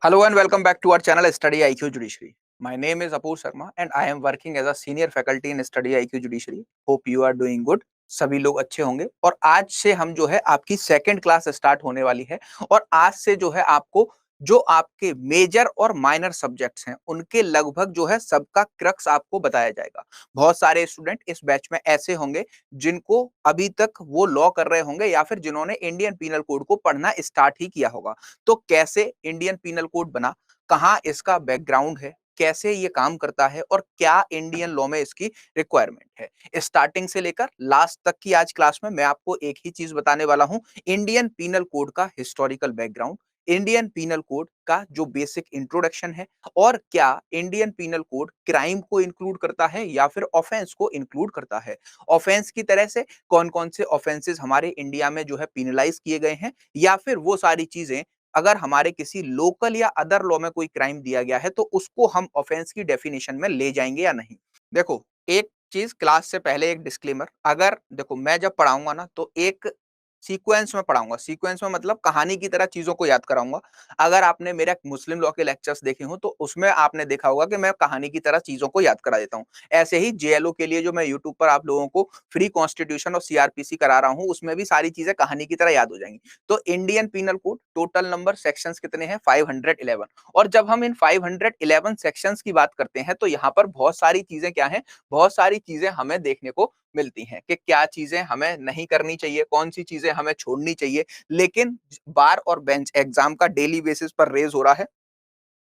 Hello and welcome back to our channel Study IQ Judiciary. My name is Apur Sharma and I am working as a senior faculty in Study IQ Judiciary. Hope you are doing good. सभी लोग अच्छे होंगे और आज से हम जो है आपकी सेकंड क्लास स्टार्ट होने वाली है और आज से जो है आपको जो आपके मेजर और माइनर सब्जेक्ट्स हैं उनके लगभग जो है सबका क्रक्स आपको बताया जाएगा। बहुत सारे स्टूडेंट इस बैच में ऐसे होंगे जिनको अभी तक वो लॉ कर रहे होंगे या फिर जिन्होंने इंडियन पीनल कोड को पढ़ना स्टार्ट ही किया होगा। तो कैसे इंडियन पीनल कोड बना, कहाँ इसका बैकग्राउंड है, कैसे ये काम करता है और क्या इंडियन लॉ में इसकी रिक्वायरमेंट है, स्टार्टिंग से लेकर लास्ट तक की आज क्लास में मैं आपको एक ही चीज बताने वाला हूं। इंडियन पीनल कोड का historical background, Indian penal code का जो बेसिक इंट्रोडक्शन है और क्या इंडियन पीनल कोड क्राइम को इंक्लूड करता है या फिर ऑफेंस को इंक्लूड करता है। ऑफेंस की तरह से कौन कौन से ऑफेंसेस हमारे इंडिया में जो है पीनलाइज किए गए हैं या फिर वो सारी चीजें अगर हमारे किसी लोकल या अदर लॉ में कोई क्राइम दिया गया है तो उसको हम ऑफेंस की डेफिनेशन में ले जाएंगे या नहीं। देखो, एक चीज क्लास से पहले एक डिस्क्लेमर, अगर देखो मैं जब पढ़ाऊंगा ना तो एक सीक्वेंस में पढ़ाऊंगा। सीक्वेंस में मतलब कहानी की तरह चीजों को याद कराऊंगा। अगर आपने मेरे मुस्लिम लॉ के लेक्चर्स देखे हो तो उसमें आपने देखा होगा कि मैं कहानी की तरह चीजों को याद करा देता हूँ। ऐसे ही जेएलओ के लिए जो मैं यूट्यूब पर आप लोगों को फ्री कॉन्स्टिट्यूशन और सीआरपीसी करा रहा हूँ उसमें भी सारी चीजें कहानी की तरह याद हो जाएंगी। तो Indian penal code total number sections कितने हैं? 511। और जब हम इन 511 सेक्शंस की बात करते हैं तो यहाँ पर बहुत सारी चीजें क्या हैं, बहुत सारी चीजें हमें देखने को मिलती हैं कि क्या चीजें हमें नहीं करनी चाहिए, कौन सी चीजें हमें छोड़नी चाहिए। लेकिन बार और बेंच एग्जाम का डेली बेसिस पर रेज हो रहा है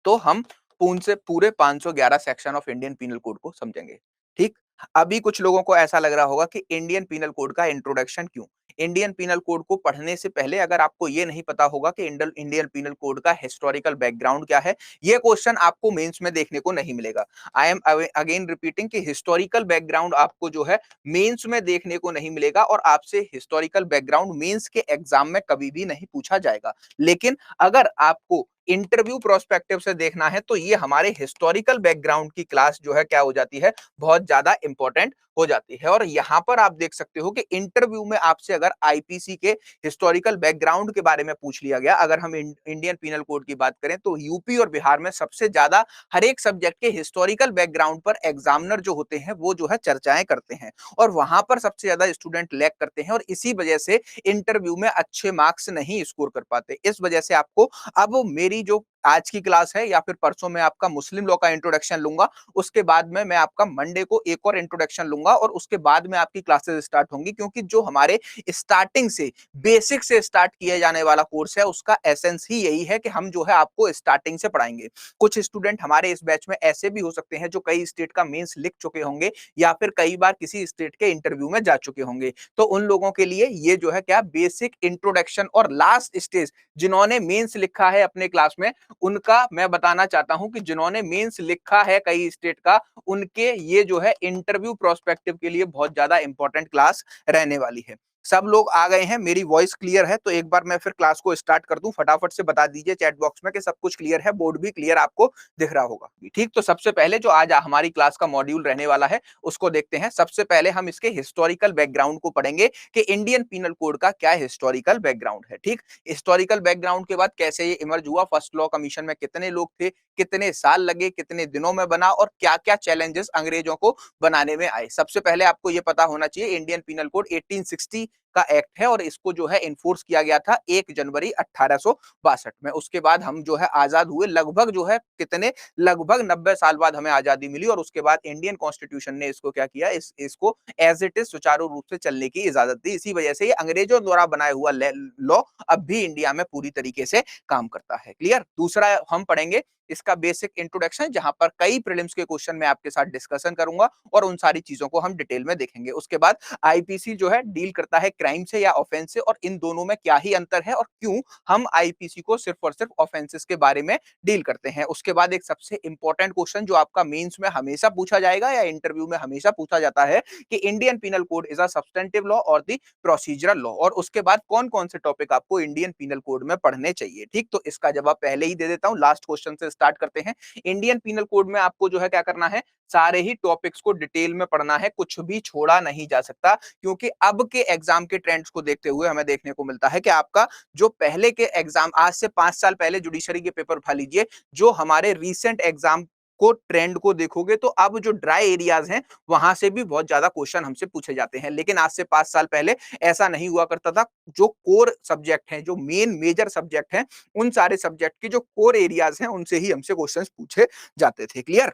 तो हम पूरे 511 section of Indian penal code को समझेंगे। ठीक, अभी कुछ लोगों को ऐसा लग रहा होगा कि इंडियन पीनल कोड का इंट्रोडक्शन क्यों। इंडियन पीनल कोड को पढ़ने से पहले अगर आपको ये नहीं पता होगा कि इंडियन पीनल कोड का हिस्टोरिकल बैकग्राउंड क्या है, ये क्वेश्चन आपको मेंस में देखने को नहीं मिलेगा। आई एम अगेन रिपीटिंग कि हिस्टोरिकल बैकग्राउंड आपको जो है मेंस में देखने को नहीं मिलेगा और आपसे हिस्टोरिकल बैकग्राउंड मेंस के एग्जाम में कभी भी नहीं पूछा जाएगा। लेकिन अगर आपको इंटरव्यू प्रोस्पेक्टिव से देखना है तो ये हमारे हिस्टोरिकल बैकग्राउंड की क्लास जो है क्या हो जाती है, बहुत ज्यादा इंपॉर्टेंट हो जाती है। और यहां पर आप देख सकते हो कि इंटरव्यू में आपसे अगर आईपीसी के हिस्टोरिकल बैकग्राउंड के बारे में पूछ लिया गया, अगर हम इंडियन पीनल कोड की बात करें तो यूपी और बिहार में सबसे ज्यादा हर एक सब्जेक्ट के हिस्टोरिकल बैकग्राउंड पर एग्जामिनर जो होते हैं वो जो है चर्चाएं करते हैं और वहां पर सबसे ज्यादा स्टूडेंट लैग करते हैं और इसी वजह से इंटरव्यू में अच्छे मार्क्स नहीं स्कोर कर पाते। इस वजह से आपको अब मेरी जो आज की क्लास है या फिर परसों में आपका मुस्लिम लॉ का इंट्रोडक्शन लूंगा, उसके बाद में मैं आपका मंडे को एक और इंट्रोडक्शन लूंगा और उसके बाद में आपकी क्लासेस स्टार्ट होंगी। क्योंकि जो हमारे स्टार्टिंग से बेसिक से स्टार्ट किया जाने वाला कोर्स है उसका एसेंस ही यही है कि हम जो है आपको स्टार्टिंग से पढ़ाएंगे। कुछ स्टूडेंट हमारे इस बैच में ऐसे भी हो सकते हैं जो कई स्टेट का मेंस लिख चुके होंगे या फिर कई बार किसी स्टेट के इंटरव्यू में जा चुके होंगे। तो उन लोगों के लिए ये जो है क्या बेसिक इंट्रोडक्शन और लास्ट स्टेज जिन्होंने मेंस लिखा है अपने क्लास में उनका मैं बताना चाहता हूं कि जिन्होंने मेंस लिखा है कई स्टेट का, उनके ये जो है इंटरव्यू प्रोस्पेक्टिव के लिए बहुत ज्यादा इंपॉर्टेंट क्लास रहने वाली है। सब लोग आ गए हैं, मेरी वॉइस क्लियर है? तो एक बार मैं फिर क्लास को स्टार्ट कर दूं, फटाफट से बता दीजिए चैट बॉक्स में कि सब कुछ क्लियर है, बोर्ड भी क्लियर आपको दिख रहा होगा। ठीक, तो सबसे पहले जो आज हमारी क्लास का मॉड्यूल रहने वाला है उसको देखते हैं। सबसे पहले हम इसके हिस्टोरिकल बैकग्राउंड को पढ़ेंगे कि इंडियन पीनल कोड का क्या हिस्टोरिकल बैकग्राउंड है। ठीक, हिस्टोरिकल बैकग्राउंड के बाद कैसे ये इमर्ज हुआ, फर्स्ट लॉ कमीशन में कितने लोग थे, कितने साल लगे, कितने दिनों में बना और क्या क्या चैलेंजेस अंग्रेजों को बनाने में आए। सबसे पहले आपको यह पता होना चाहिए इंडियन पीनल कोड 1860 का एक्ट है और इसको जो है इन्फोर्स किया गया था 1 जनवरी 1862 में। उसके बाद हम जो है आजाद हुए, लगभग जो है कितने, लगभग 90 साल बाद हमें आजादी मिली और उसके बाद इंडियन कॉन्स्टिट्यूशन ने इसको क्या किया, इसको एज इट इज सुचारू रूप से चलने की इजाजत दी। इसी वजह से ये अंग्रेजों द्वारा बनाया हुआ लॉ अब भी इंडिया में पूरी तरीके से काम करता है। क्लियर? दूसरा हम पढ़ेंगे इसका बेसिक इंट्रोडक्शन, जहां पर कई प्रीलिम्स के क्वेश्चन मैं आपके साथ डिस्कशन करूंगा और उन सारी चीजों को हम डिटेल में देखेंगे। उसके बाद आईपीसी जो है डील करता है क्राइम से या ऑफेंस से और इन दोनों में क्या ही अंतर है और क्यों हम आईपीसी को सिर्फ और सिर्फ ऑफेंसेस के बारे में डील करते हैं। उसके बाद एक सबसे इंपॉर्टेंट क्वेश्चन जो आपका मेंस में हमेशा पूछा जाएगा या इंटरव्यू में हमेशा पूछा जाता है कि Indian penal code is a substantive law और द प्रोसीजरल लॉ, और उसके बाद कौन कौन से टॉपिक आपको इंडियन पीनल कोड में पढ़ने चाहिए। ठीक, तो इसका जवाब पहले ही दे देता हूं, लास्ट क्वेश्चन से स्टार्ट करते हैं। इंडियन पीनल कोड में आपको जो है क्या करना है, सारे ही टॉपिक्स को डिटेल में पढ़ना है, कुछ भी छोड़ा नहीं जा सकता। क्योंकि अब के एग्जाम के ट्रेंड्स को देखते हुए हमें देखने को मिलता है कि आपका जो पहले के एग्जाम, आज से 5 साल पहले जुडिशरी के पेपर उठा लीजिए, जो हमारे रीसेंट एग्जाम को ट्रेंड को देखोगे तो अब जो ड्राई एरियाज हैं वहां से भी बहुत ज्यादा क्वेश्चन हमसे पूछे जाते हैं। लेकिन आज से 5 साल पहले ऐसा नहीं हुआ करता था। जो कोर सब्जेक्ट हैं, जो मेन मेजर सब्जेक्ट हैं, उन सारे सब्जेक्ट के जो कोर एरियाज हैं उनसे ही हमसे क्वेश्चंस पूछे जाते थे। क्लियर?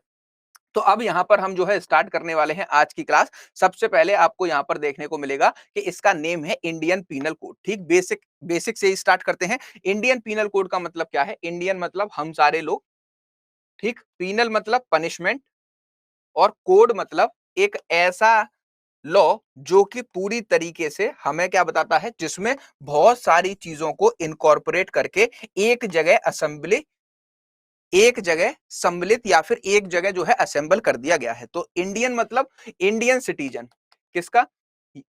तो अब यहाँ पर हम जो है स्टार्ट करने वाले हैं आज की क्लास। सबसे पहले आपको यहाँ पर देखने को मिलेगा कि इसका नेम है इंडियन पीनल कोड। ठीक, बेसिक बेसिक से ही स्टार्ट करते हैं। इंडियन पीनल कोड का मतलब क्या है? इंडियन मतलब हम सारे लोग, ठीक, पीनल मतलब पनिशमेंट, और कोड मतलब एक ऐसा लॉ जो कि पूरी तरीके से हमें क्या बताता है, जिसमें बहुत सारी चीजों को इनकॉर्पोरेट करके एक जगह असेंबली, एक जगह सम्मिलित या फिर एक जगह जो है असेंबल कर दिया गया है। तो इंडियन मतलब इंडियन सिटीजन। किसका?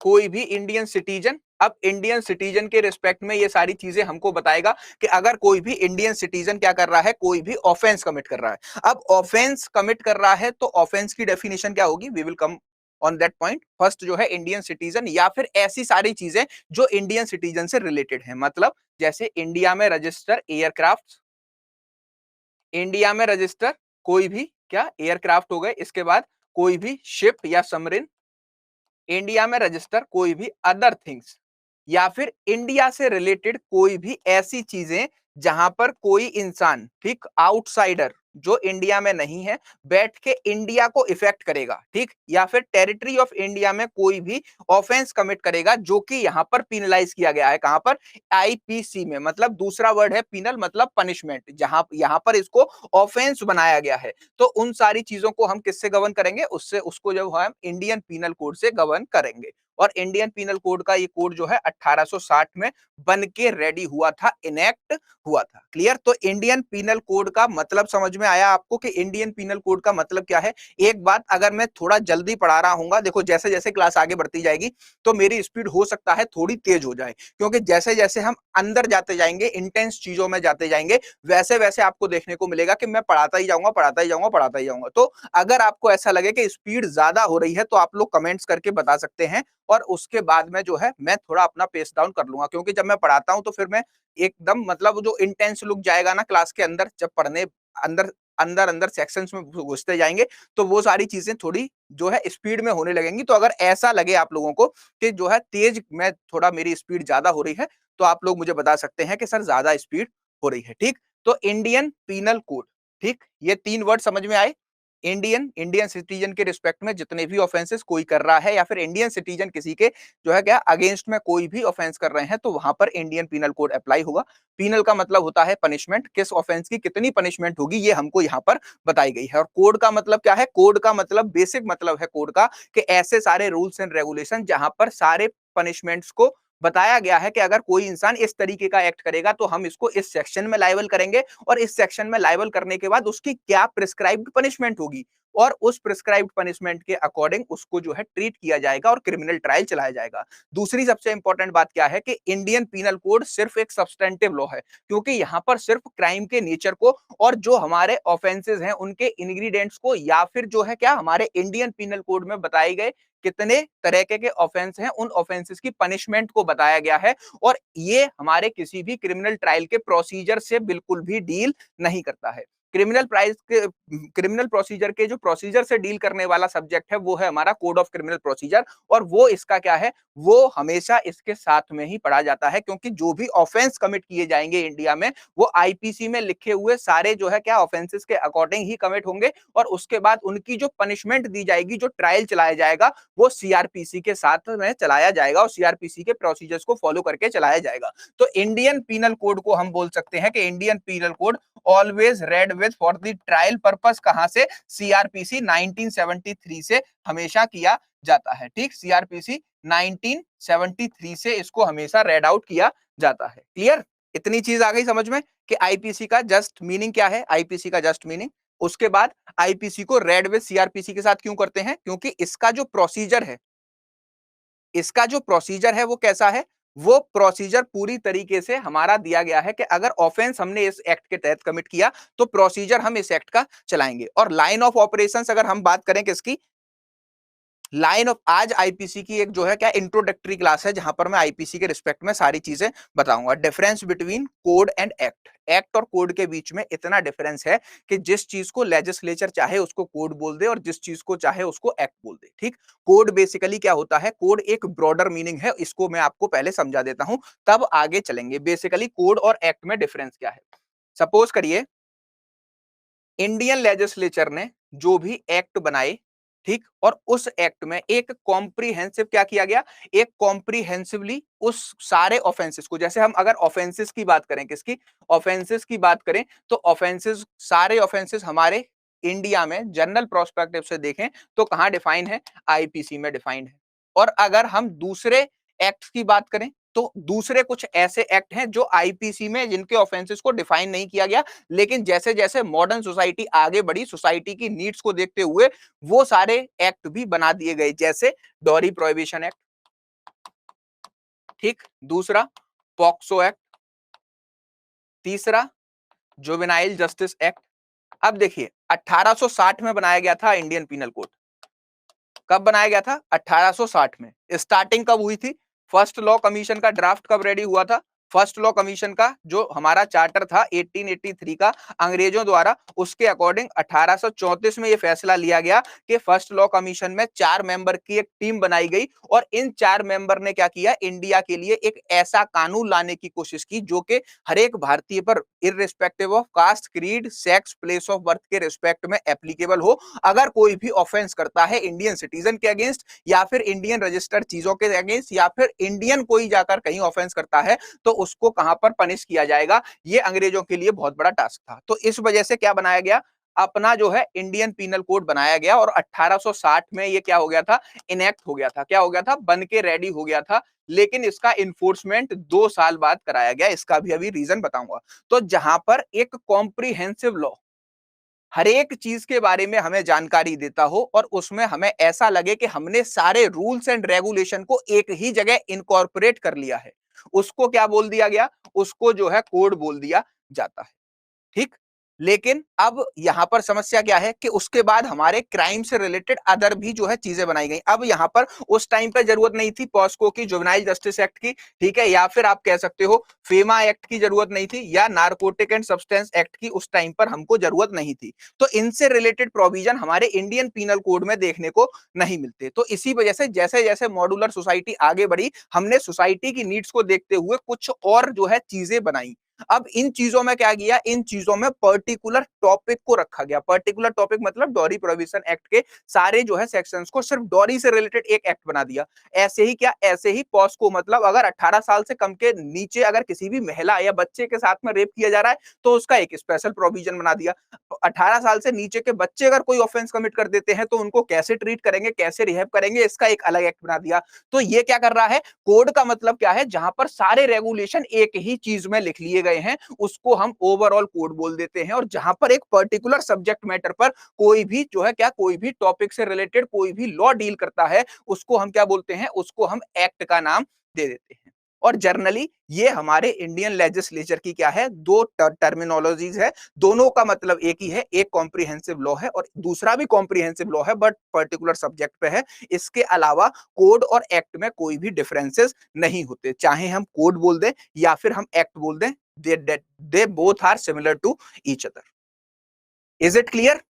कोई भी इंडियन सिटीजन। अब इंडियन सिटीजन के रिस्पेक्ट में ये सारी चीजें हमको बताएगा कि अगर कोई भी इंडियन सिटीजन क्या कर रहा है, कोई भी ऑफेंस कमिट कर रहा है। अब ऑफेंस कमिट कर रहा है तो ऑफेंस की डेफिनेशन क्या होगी? We will come on that point. First जो है इंडियन सिटीजन या फिर ऐसी सारी चीजें जो इंडियन सिटीजन से रिलेटेड है। मतलब जैसे इंडिया में रजिस्टर एयरक्राफ्ट, इंडिया में रजिस्टर कोई भी क्या एयरक्राफ्ट हो गए। इसके बाद कोई भी शिप या सबमरीन, इंडिया में रजिस्टर कोई भी अदर थिंग्स, या फिर इंडिया से रिलेटेड कोई भी ऐसी चीजें जहां पर कोई इंसान, ठीक, आउटसाइडर जो इंडिया में नहीं है, बैठ के इंडिया को इफेक्ट करेगा। ठीक, या फिर टेरिटरी ऑफ इंडिया में कोई भी ऑफेंस कमिट करेगा जो कि यहां पर पिनलाइज किया गया है। कहां पर? आईपीसी में। मतलब दूसरा वर्ड है पिनल, मतलब पनिशमेंट, जहां यहां पर इसको ऑफेंस बनाया गया है। तो उन सारी चीजों को हम किससे गवर्न करेंगे? उससे, उसको जो हम इंडियन पीनल कोड से गवर्न करेंगे। और इंडियन पीनल कोड का ये कोड जो है 1860 में बन के रेडी हुआ था, इनेक्ट हुआ था। क्लियर? तो इंडियन पीनल कोड का मतलब समझ में आया आपको कि इंडियन पीनल कोड का मतलब क्या है? एक बात अगर मैं थोड़ा जल्दी पढ़ा रहा हूँ, देखो जैसे जैसे क्लास आगे बढ़ती जाएगी तो मेरी स्पीड हो सकता है थोड़ी तेज हो जाए, क्योंकि जैसे जैसे हम अंदर जाते जाएंगे, इंटेंस चीजों में जाते जाएंगे, वैसे वैसे आपको देखने को मिलेगा कि मैं पढ़ाता ही जाऊंगा, पढ़ाता ही जाऊंगा, पढ़ाता ही जाऊंगा। तो अगर आपको ऐसा लगे कि स्पीड ज्यादा हो रही है तो आप लोग कमेंट्स करके बता सकते हैं, और उसके बाद में जो है मैं थोड़ा अपना पेस डाउन कर लूंगा। क्योंकि जब मैं पढ़ाता हूं तो फिर मैं एकदम, मतलब जो इंटेंस लुक जाएगा ना क्लास के अंदर, जब पढ़ने अंदर अंदर अंदर सेक्शंस में घुसते जाएंगे तो वो सारी चीजें थोड़ी जो है स्पीड में होने लगेंगी। तो अगर ऐसा लगे आप लोगों को कि जो है तेज, मैं थोड़ा मेरी स्पीड ज्यादा हो रही है, तो आप लोग मुझे बता सकते हैं कि सर ज्यादा स्पीड हो रही है। ठीक, तो इंडियन पीनल कोड, ठीक, ये 3 वर्ड समझ में आए। इंडियन, इंडियन सिटीजन के रिस्पेक्ट में जितने भी ऑफेंसेस कोई कर रहा है, या फिर इंडियन सिटीजन किसी के जो है क्या अगेंस्ट में कोई भी ऑफेंस कर रहे हैं, तो वहां पर इंडियन पीनल कोड अप्लाई होगा। पीनल का मतलब होता है पनिशमेंट, किस ऑफेंस की कितनी पनिशमेंट होगी ये हमको यहाँ पर बताई गई है। और कोड का मतलब क्या है? कोड का मतलब, बेसिक मतलब है कोड का कि ऐसे सारे रूल्स एंड रेगुलेशन जहां पर सारे पनिशमेंट्स को बताया गया है कि अगर कोई इंसान इस तरीके का एक्ट करेगा तो हम इसको इस सेक्शन में लायबल करेंगे, और इस सेक्शन में लायबल करने के बाद उसकी क्या प्रिस्क्राइब्ड पनिशमेंट होगी, और उस प्रिस्क्राइब्ड पनिशमेंट के अकॉर्डिंग उसको जो है ट्रीट किया जाएगा और क्रिमिनल ट्रायल चलाया जाएगा। दूसरी सबसे इंपॉर्टेंट बात क्या है कि इंडियन पीनल कोड सिर्फ एक सब्सटेंटिव लॉ है, क्योंकि यहाँ पर सिर्फ क्राइम के नेचर को और जो हमारे ऑफेंसेस हैं उनके इंग्रेडिएंट्स को, या फिर जो है क्या हमारे इंडियन पीनल कोड में बताए गए कितने तरह के ऑफेंस हैं, उन ऑफेंसेस की पनिशमेंट को बताया गया है। और ये हमारे किसी भी क्रिमिनल ट्रायल के प्रोसीजर से बिल्कुल भी डील नहीं करता है। क्रिमिनल प्राइस के क्रिमिनल प्रोसीजर के जो प्रोसीजर से डील करने वाला सब्जेक्ट है वो है हमारा कोड ऑफ क्रिमिनल प्रोसीजर, और वो इसका क्या है, वो हमेशा इसके साथ में ही पढ़ा जाता है। क्योंकि जो भी ऑफेंस कमिट किए जाएंगे इंडिया में, वो आईपीसी में लिखे हुए सारे जो है क्या ऑफेंसेस के अकॉर्डिंग ही कमिट होंगे, और उसके बाद उनकी जो पनिशमेंट दी जाएगी, जो ट्रायल चलाया जाएगा, वो सीआरपीसी के साथ में चलाया जाएगा और सीआरपीसी के प्रोसीजर्स को फॉलो करके चलाया जाएगा। तो इंडियन पीनल कोड को हम बोल सकते हैं कि Indian penal code always read with for the trial purpose, कहां से? सीआरपीसी 1973 से हमेशा किया जाता है। ठीक, सीआरपीसी 1973 से इसको हमेशा रेड आउट किया जाता है। क्लियर? इतनी चीज आ गई समझ में कि आईपीसी का जस्ट मीनिंग क्या है, आईपीसी का जस्ट मीनिंग। उसके बाद आईपीसी को रेड विद सीआरपीसी के साथ क्यों करते हैं? क्योंकि इसका जो प्रोसीजर है, इसका जो प्रोसीजर है वो कैसा है? वो प्रोसीजर पूरी तरीके से हमारा दिया गया है कि अगर ऑफेंस हमने इस एक्ट के तहत कमिट किया तो प्रोसीजर हम इस एक्ट का चलाएंगे। और लाइन ऑफ ऑपरेशंस अगर हम बात करें किसकी, लाइन ऑफ, आज आईपीसी की एक जो है क्या इंट्रोडक्टरी क्लास है, जहां पर मैं आईपीसी के रिस्पेक्ट में सारी चीजें बताऊंगा। Difference between code and act. Act और कोड के बीच में इतना डिफरेंस है कि जिस चीज को लेजिस्लेचर चाहे उसको कोड बोल दे और जिस चीज को चाहे उसको एक्ट बोल दे। ठीक, कोड बेसिकली क्या होता है, कोड एक ब्रॉडर मीनिंग है, इसको मैं आपको पहले समझा देता हूं, तब आगे चलेंगे। बेसिकली कोड और एक्ट में डिफरेंस क्या है। सपोज करिए इंडियन लेजिस्लेचर ने जो भी एक्ट बनाए, ठीक, और उस एक्ट में एक कॉम्प्रिहेंसिव क्या किया गया, एक कॉम्प्रिहेंसिवली उस सारे ऑफेंसेस को, जैसे हम अगर ऑफेंसेस की बात करें, किसकी, ऑफेंसेस की बात करें, तो ऑफेंसेस, सारे ऑफेंसेस हमारे इंडिया में जनरल प्रोस्पेक्टिव से देखें तो कहां डिफाइन है, आईपीसी में डिफाइंड है। और अगर हम दूसरे एक्ट की बात करें तो दूसरे कुछ ऐसे एक्ट हैं जो आईपीसी में, जिनके ऑफेंसेस को डिफाइन नहीं किया गया, लेकिन जैसे जैसे मॉडर्न सोसाइटी आगे बढ़ी, सोसाइटी की नीड्स को देखते हुए वो सारे एक्ट भी बना दिए गए, जैसे डॉरी प्रोहिबिशन एक्ट, ठीक, दूसरा पॉक्सो एक्ट, तीसरा जुवेनाइल जस्टिस एक्ट। अब देखिए 1860 में बनाया गया था इंडियन पीनल कोड। कब बनाया गया था, 1860 में। स्टार्टिंग कब हुई थी, फर्स्ट लॉ कमीशन का ड्राफ्ट कब रेडी हुआ था, फर्स्ट लॉ कमीशन का जो हमारा चार्टर था 1883 का अंग्रेजों द्वारा, उसके अकॉर्डिंग 1834 में यह फैसला लिया गया कि फर्स्ट लॉ कमीशन में 4 मेंबर की एक टीम बनाई गई और इन 4 मेंबर ने क्या किया, इंडिया के लिए एक ऐसा कानून लाने की कोशिश की जो कि हर एक भारतीय पर irrespective of caste, creed, sex, place of birth के रिस्पेक्ट में एप्लीकेबल हो। अगर कोई भी ऑफेंस करता है इंडियन सिटीजन के अगेंस्ट या फिर इंडियन रजिस्टर्ड चीजों के अगेंस्ट या फिर इंडियन कोई जाकर कहीं ऑफेंस करता है तो उसको कहां पर पनिश किया जाएगा, ये अंग्रेजों के लिए बहुत बड़ा टास्क था। तो इस वजह से क्या बनाया गया, अपना जो है इंडियन पीनल कोड बनाया गया और 1860 में ये क्या हो गया था, इनेक्ट हो गया था। क्या हो गया था, बन के रेडी हो गया था। लेकिन इसका इन्फोर्समेंट 2 साल बाद कराया गया, इसका भी अभी रीजन बताऊंगा। तो जहां पर एक कॉम्प्रिहेंसिव लॉ हर एक चीज के बारे में हमें जानकारी देता हो और उसमें हमें ऐसा लगे कि हमने सारे रूल्स एंड रेगुलेशन को एक ही जगह इनकॉर्पोरेट कर लिया है, उसको क्या बोल दिया गया, उसको जो है कोड बोल दिया जाता है। ठीक, लेकिन अब यहां पर समस्या क्या है कि उसके बाद हमारे क्राइम से रिलेटेड अदर भी जो है चीजें बनाई गई। अब यहां पर उस टाइम पे जरूरत नहीं थी पॉस्को की, जुवेनाइल जस्टिस एक्ट की, ठीक है, या फिर आप कह सकते हो फेमा एक्ट की जरूरत नहीं थी, या नारकोटिक एंड सब्सटेंस एक्ट की उस टाइम पर हमको जरूरत नहीं थी। तो इनसे रिलेटेड प्रोविजन हमारे इंडियन पीनल कोड में देखने को नहीं मिलते। तो इसी वजह से जैसे जैसे मॉड्यूलर सोसाइटी आगे बढ़ी, हमने सोसाइटी की नीड्स को देखते हुए कुछ और जो है चीजें बनाई। अब इन चीजों में क्या किया, इन चीजों में पर्टिकुलर टॉपिक को रखा गया। पर्टिकुलर टॉपिक मतलब डॉरी प्रोहिबिशन एक्ट के सारे जो है सेक्शंस को सिर्फ डॉरी से रिलेटेड एक एक्ट बना दिया। ऐसे ही क्या, ऐसे ही पॉस्को मतलब अगर 18 साल से कम के नीचे अगर किसी भी महिला या बच्चे के साथ में रेप किया जा रहा है तो उसका एक स्पेशल प्रोविजन बना दिया। 18 साल से नीचे के बच्चे अगर कोई ऑफेंस कमिट कर देते हैं तो उनको कैसे ट्रीट करेंगे, कैसे रिहेब करेंगे, इसका एक अलग एक्ट बना दिया। तो ये क्या कर रहा है, कोड का मतलब क्या है, जहां पर सारे रेगुलेशन एक ही चीज में लिख लिए गए हैं उसको हम ओवरऑल कोड बोल देते हैं। और जहां पर एक पर्टिकुलर सब्जेक्ट मैटर पर कोई भी जो है क्या, कोई भी टॉपिक से रिलेटेड कोई भी लॉ डील करता है उसको हम क्या बोलते हैं, उसको हम एक्ट का नाम दे देते हैं। और जर्नली ये हमारे इंडियन लेजिस्लेचर की क्या है, दो टर्मिनोलॉजीज है, दोनों का मतलब एक ही है, एक कॉम्प्रिहेंसिव लॉ है और दूसरा भी कॉम्प्रिहेंसिव लॉ है बट पर्टिकुलर सब्जेक्ट पे है। इसके अलावा कोड और एक्ट में कोई भी डिफरेंसेस नहीं होते, चाहे हम कोड बोल दें या फिर हम एक्ट बोल दें, they both are similar to each other. Is it clear.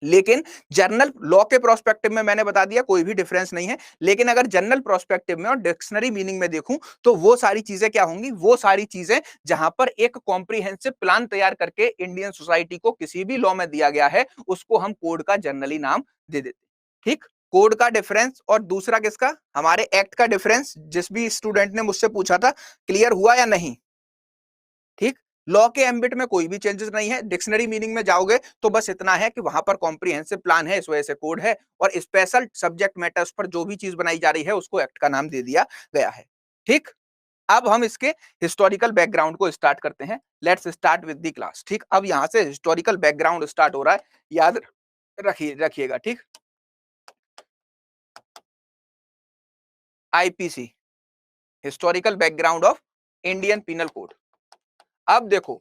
लेकिन जर्नल लॉ के प्रोस्पेक्टिव में मैंने बता दिया कोई भी डिफरेंस नहीं है, लेकिन अगर जनरल प्रोस्पेक्टिव में और डिक्शनरी मीनिंग में देखूं तो वो सारी चीजें क्या होंगी, वो सारी चीजें जहां पर एक कॉम्प्रिहेंसिव प्लान तैयार करके इंडियन सोसाइटी को किसी भी लॉ में दिया गया है उसको हम कोड का जनरली नाम दे देते। ठीक, कोड का डिफरेंस और दूसरा किसका, हमारे एक्ट का डिफरेंस, जिस भी स्टूडेंट ने मुझसे पूछा था, क्लियर हुआ या नहीं। ठीक, लॉ के एम्बिट में कोई भी चेंजेस नहीं है, डिक्शनरी मीनिंग में जाओगे तो बस इतना है कि वहां पर कॉम्प्रिहेंसिव प्लान है, इस वजह से कोड है, और स्पेशल सब्जेक्ट मैटर्स पर जो भी चीज बनाई जा रही है उसको एक्ट का नाम दे दिया गया है। ठीक, अब हम इसके हिस्टोरिकल बैकग्राउंड को स्टार्ट करते हैं। Let's start with the class. ठीक, अब यहां से हिस्टोरिकल बैकग्राउंड स्टार्ट हो रहा है, याद रखिएगा। ठीक, IPC, historical background of Indian penal code. अब देखो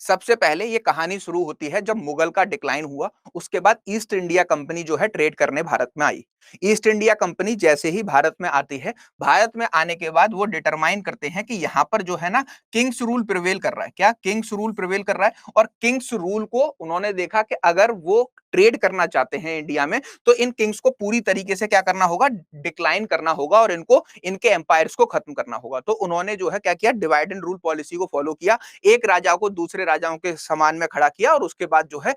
सबसे पहले ये कहानी शुरू होती है जब मुगल का डिक्लाइन हुआ, उसके बाद ईस्ट इंडिया कंपनी जो है ट्रेड करने भारत में आई। ईस्ट इंडिया कंपनी जैसे ही भारत में आती है, भारत में आने के बाद वो डिटरमाइन करते हैं कि यहाँ पर जो है ना किंग्स रूल प्रिवेल कर रहा है। क्या किंग्स रूल प्रिवेल कर रहा है? और किंग्स रूल को उन्होंने देखा कि अगर वो ट्रेड करना चाहते हैं इंडिया में, तो इन किंग्स को पूरी तरीके से क्या करना होगा, डिक्लाइन करना होगा और इनको इनके एम्पायर्स को खत्म करना होगा। तो उन्होंने जो है क्या किया, डिवाइड एंड रूल पॉलिसी को फॉलो किया। एक राजा को दूसरे राजाओं के समान में खड़ा किया और उसके बाद जो है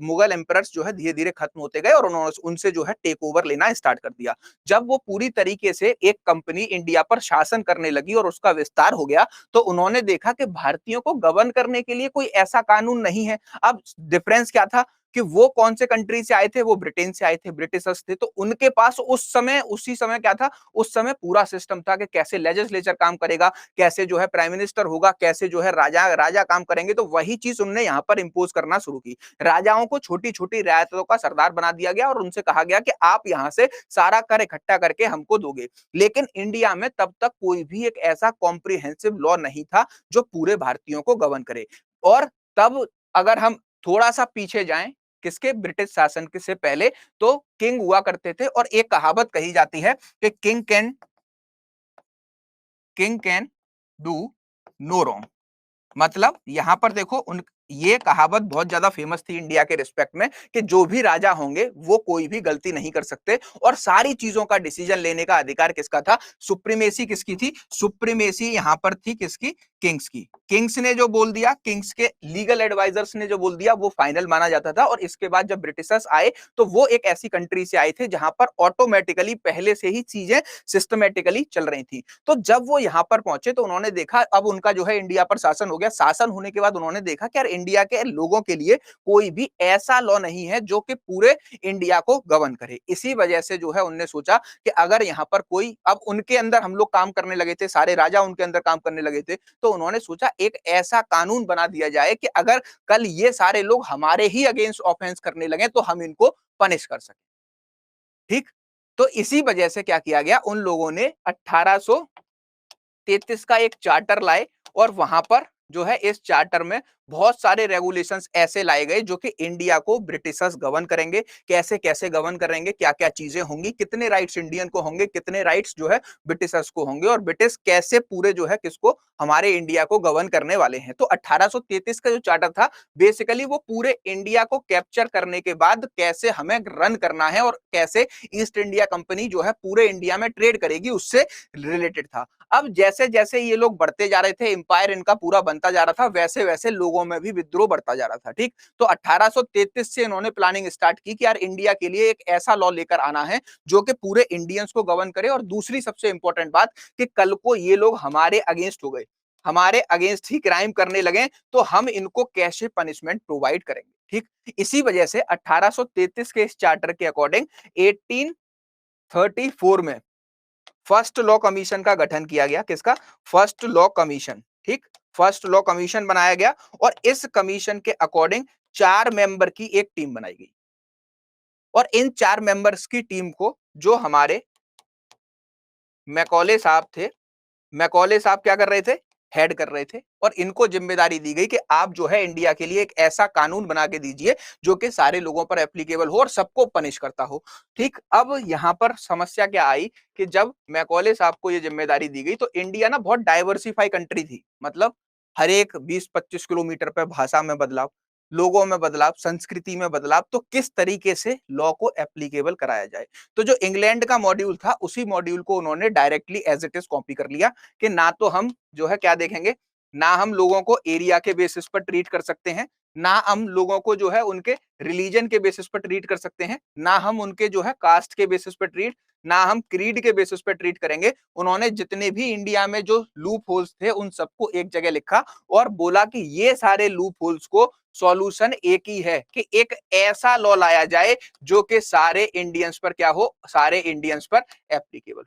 मुगल एम्परर्स जो है धीरे धीरे खत्म होते गए और उन्होंने उनसे जो है टेक ओवर लेना स्टार्ट कर दिया। जब वो पूरी तरीके से एक कंपनी इंडिया पर शासन करने लगी और उसका विस्तार हो गया, तो उन्होंने देखा कि भारतीयों को गवर्न करने के लिए कोई ऐसा कानून नहीं है। अब डिफरेंस क्या था कि वो कौन से कंट्री से आए थे, वो ब्रिटेन से आए थे, ब्रिटिशर्स थे। तो उनके पास उस समय उसी समय क्या था, उस समय पूरा सिस्टम था कि कैसे लेजिस्लेचर काम करेगा, कैसे जो है प्राइम मिनिस्टर होगा, कैसे जो है राजा राजा काम करेंगे। तो वही चीज उन्होंने यहाँ पर इंपोज करना शुरू की। राजाओं को छोटी छोटी रियासतों का सरदार बना दिया गया और उनसे कहा गया कि आप यहाँ से सारा कर इकट्ठा करके हमको दोगे। लेकिन इंडिया में तब तक कोई भी एक ऐसा कॉम्प्रिहेंसिव लॉ नहीं था जो पूरे भारतीयों को गवर्न करे। और तब अगर हम थोड़ा सा पीछे जाएं, किसके, ब्रिटिश शासन के से पहले, तो किंग हुआ करते थे और एक कहावत कही जाती है कि king can do no wrong. मतलब यहां पर देखो उन ये कहावत बहुत ज्यादा फेमस थी इंडिया के रिस्पेक्ट में कि जो भी राजा होंगे वो कोई भी गलती नहीं कर सकते और सारी चीजों का डिसीजन लेने का अधिकार किसका था, सुप्रीमेसी किसकी थी, सुप्रीमेसी यहां पर थी किसकी, किंग्स की। किंग्स ने जो बोल दिया, किंग्स के लीगल एडवाइजर्स ने जो बोल दिया वो फाइनल माना जाता था। और इसके बाद जब ब्रिटिशर्स आए तो वो एक ऐसी कंट्री से आए थे जहां पर ऑटोमेटिकली पहले से ही चीजें सिस्टमेटिकली चल रही थी। तो जब वो यहां पर पहुंचे तो उन्होंने देखा अब उनका जो है इंडिया पर शासन हो गया। शासन होने के बाद उन्होंने देखा कि यार इंडिया के लोगों के लिए कोई भी ऐसा लॉ नहीं है जो कि पूरे इंडिया को गवर्न करे। इसी वजह से जो है उन्होंने सोचा कि अगर यहाँ पर कोई, अब उनके अंदर हम लोग काम करने लगे थे, सारे राजा उनके अंदर काम करने लगे थे, तो उन्होंने सोचा एक ऐसा कानून बना दिया जाए कि अगर कल ये सारे लोग हमारे ही अगेंस्ट ऑफेंस करने लगे तो हम इनको पनिश कर सकें। ठीक, तो इसी वजह से क्या किया गया, उन लोगों ने 1833 का एक चार्टर लाए और वहां पर जो है इस चार्टर में बहुत सारे रेगुलेशंस ऐसे लाए गए जो कि इंडिया को ब्रिटिशर्स गवर्न करेंगे, कैसे कैसे गवर्न करेंगे, क्या क्या चीजें होंगी, कितने राइट्स इंडियन को होंगे, कितने राइट्स जो है ब्रिटिशर्स को होंगे और ब्रिटिश कैसे पूरे जो है किसको, हमारे इंडिया को गवर्न करने वाले हैं। तो 1833 का जो चार्टर था बेसिकली वो पूरे इंडिया को कैप्चर करने के बाद कैसे हमें रन करना है और कैसे ईस्ट इंडिया कंपनी जो है पूरे इंडिया में ट्रेड करेगी उससे रिलेटेड था। अब जैसे जैसे ये लोग बढ़ते जा रहे थे, एम्पायर इनका पूरा बनता जा रहा था, वैसे वैसे लोगों में भी विद्रोह बढ़ता जा रहा था। ठीक, तो 1833 से इन्होंने प्लानिंग स्टार्ट की कि यार इंडिया के लिए एक ऐसा लॉ लेकर आना है जो कि पूरे इंडियंस को गवर्न करे। और दूसरी सबसे इंपॉर्टेंट बात कि कल को ये लोग हमारे अगेंस्ट हो गए, हमारे अगेंस्ट ही क्राइम करने लगे, तो हम इनको कैसे पनिशमेंट प्रोवाइड करेंगे। ठीक, इसी वजह से 1833 के इस चार्टर के अकॉर्डिंग 1834 में फर्स्ट लॉ कमीशन का गठन किया गया। किसका, फर्स्ट लॉ कमीशन। ठीक, फर्स्ट लॉ कमीशन बनाया गया और इस कमीशन के अकॉर्डिंग 4 मेंबर की एक टीम बनाई गई और इन 4 मेंबर्स की टीम को जो हमारे मैकॉले साहब थे, मैकॉले साहब क्या कर रहे थे, हेड कर रहे थे और इनको जिम्मेदारी दी गई कि आप जो है इंडिया के लिए एक ऐसा कानून बना के दीजिए जो कि सारे लोगों पर एप्लीकेबल हो और सबको पनिश करता हो। ठीक, अब यहां पर समस्या क्या आई कि जब मैकॉले साहब को ये जिम्मेदारी दी गई तो इंडिया ना बहुत डाइवर्सिफाई कंट्री थी। मतलब हर एक 20-25 किलोमीटर पर भाषा में बदलाव, लोगों में बदलाव, संस्कृति में बदलाव, तो किस तरीके से लॉ को एप्लीकेबल कराया जाए। तो जो इंग्लैंड का मॉड्यूल था उसी मॉड्यूल को उन्होंने directly as it is copy कर लिया कि ना तो हम जो है क्या देखेंगे, ना हम लोगों को एरिया के बेसिस पर ट्रीट कर सकते हैं, ना हम लोगों को जो है उनके रिलीजन के बेसिस पर ट्रीट कर सकते हैं, ना हम उनके जो है कास्ट के बेसिस पर ट्रीट, ना हम क्रीड के बेसिस पर ट्रीट करेंगे। उन्होंने जितने भी इंडिया में जो लूप होल्स थे उन सबको एक जगह लिखा और बोला कि ये सारे लूप होल्स को सॉल्यूशन एक ही है कि एक ऐसा लॉ लाया जाए जो कि सारे इंडियंस पर क्या हो, सारे इंडियंस पर एप्लीकेबल।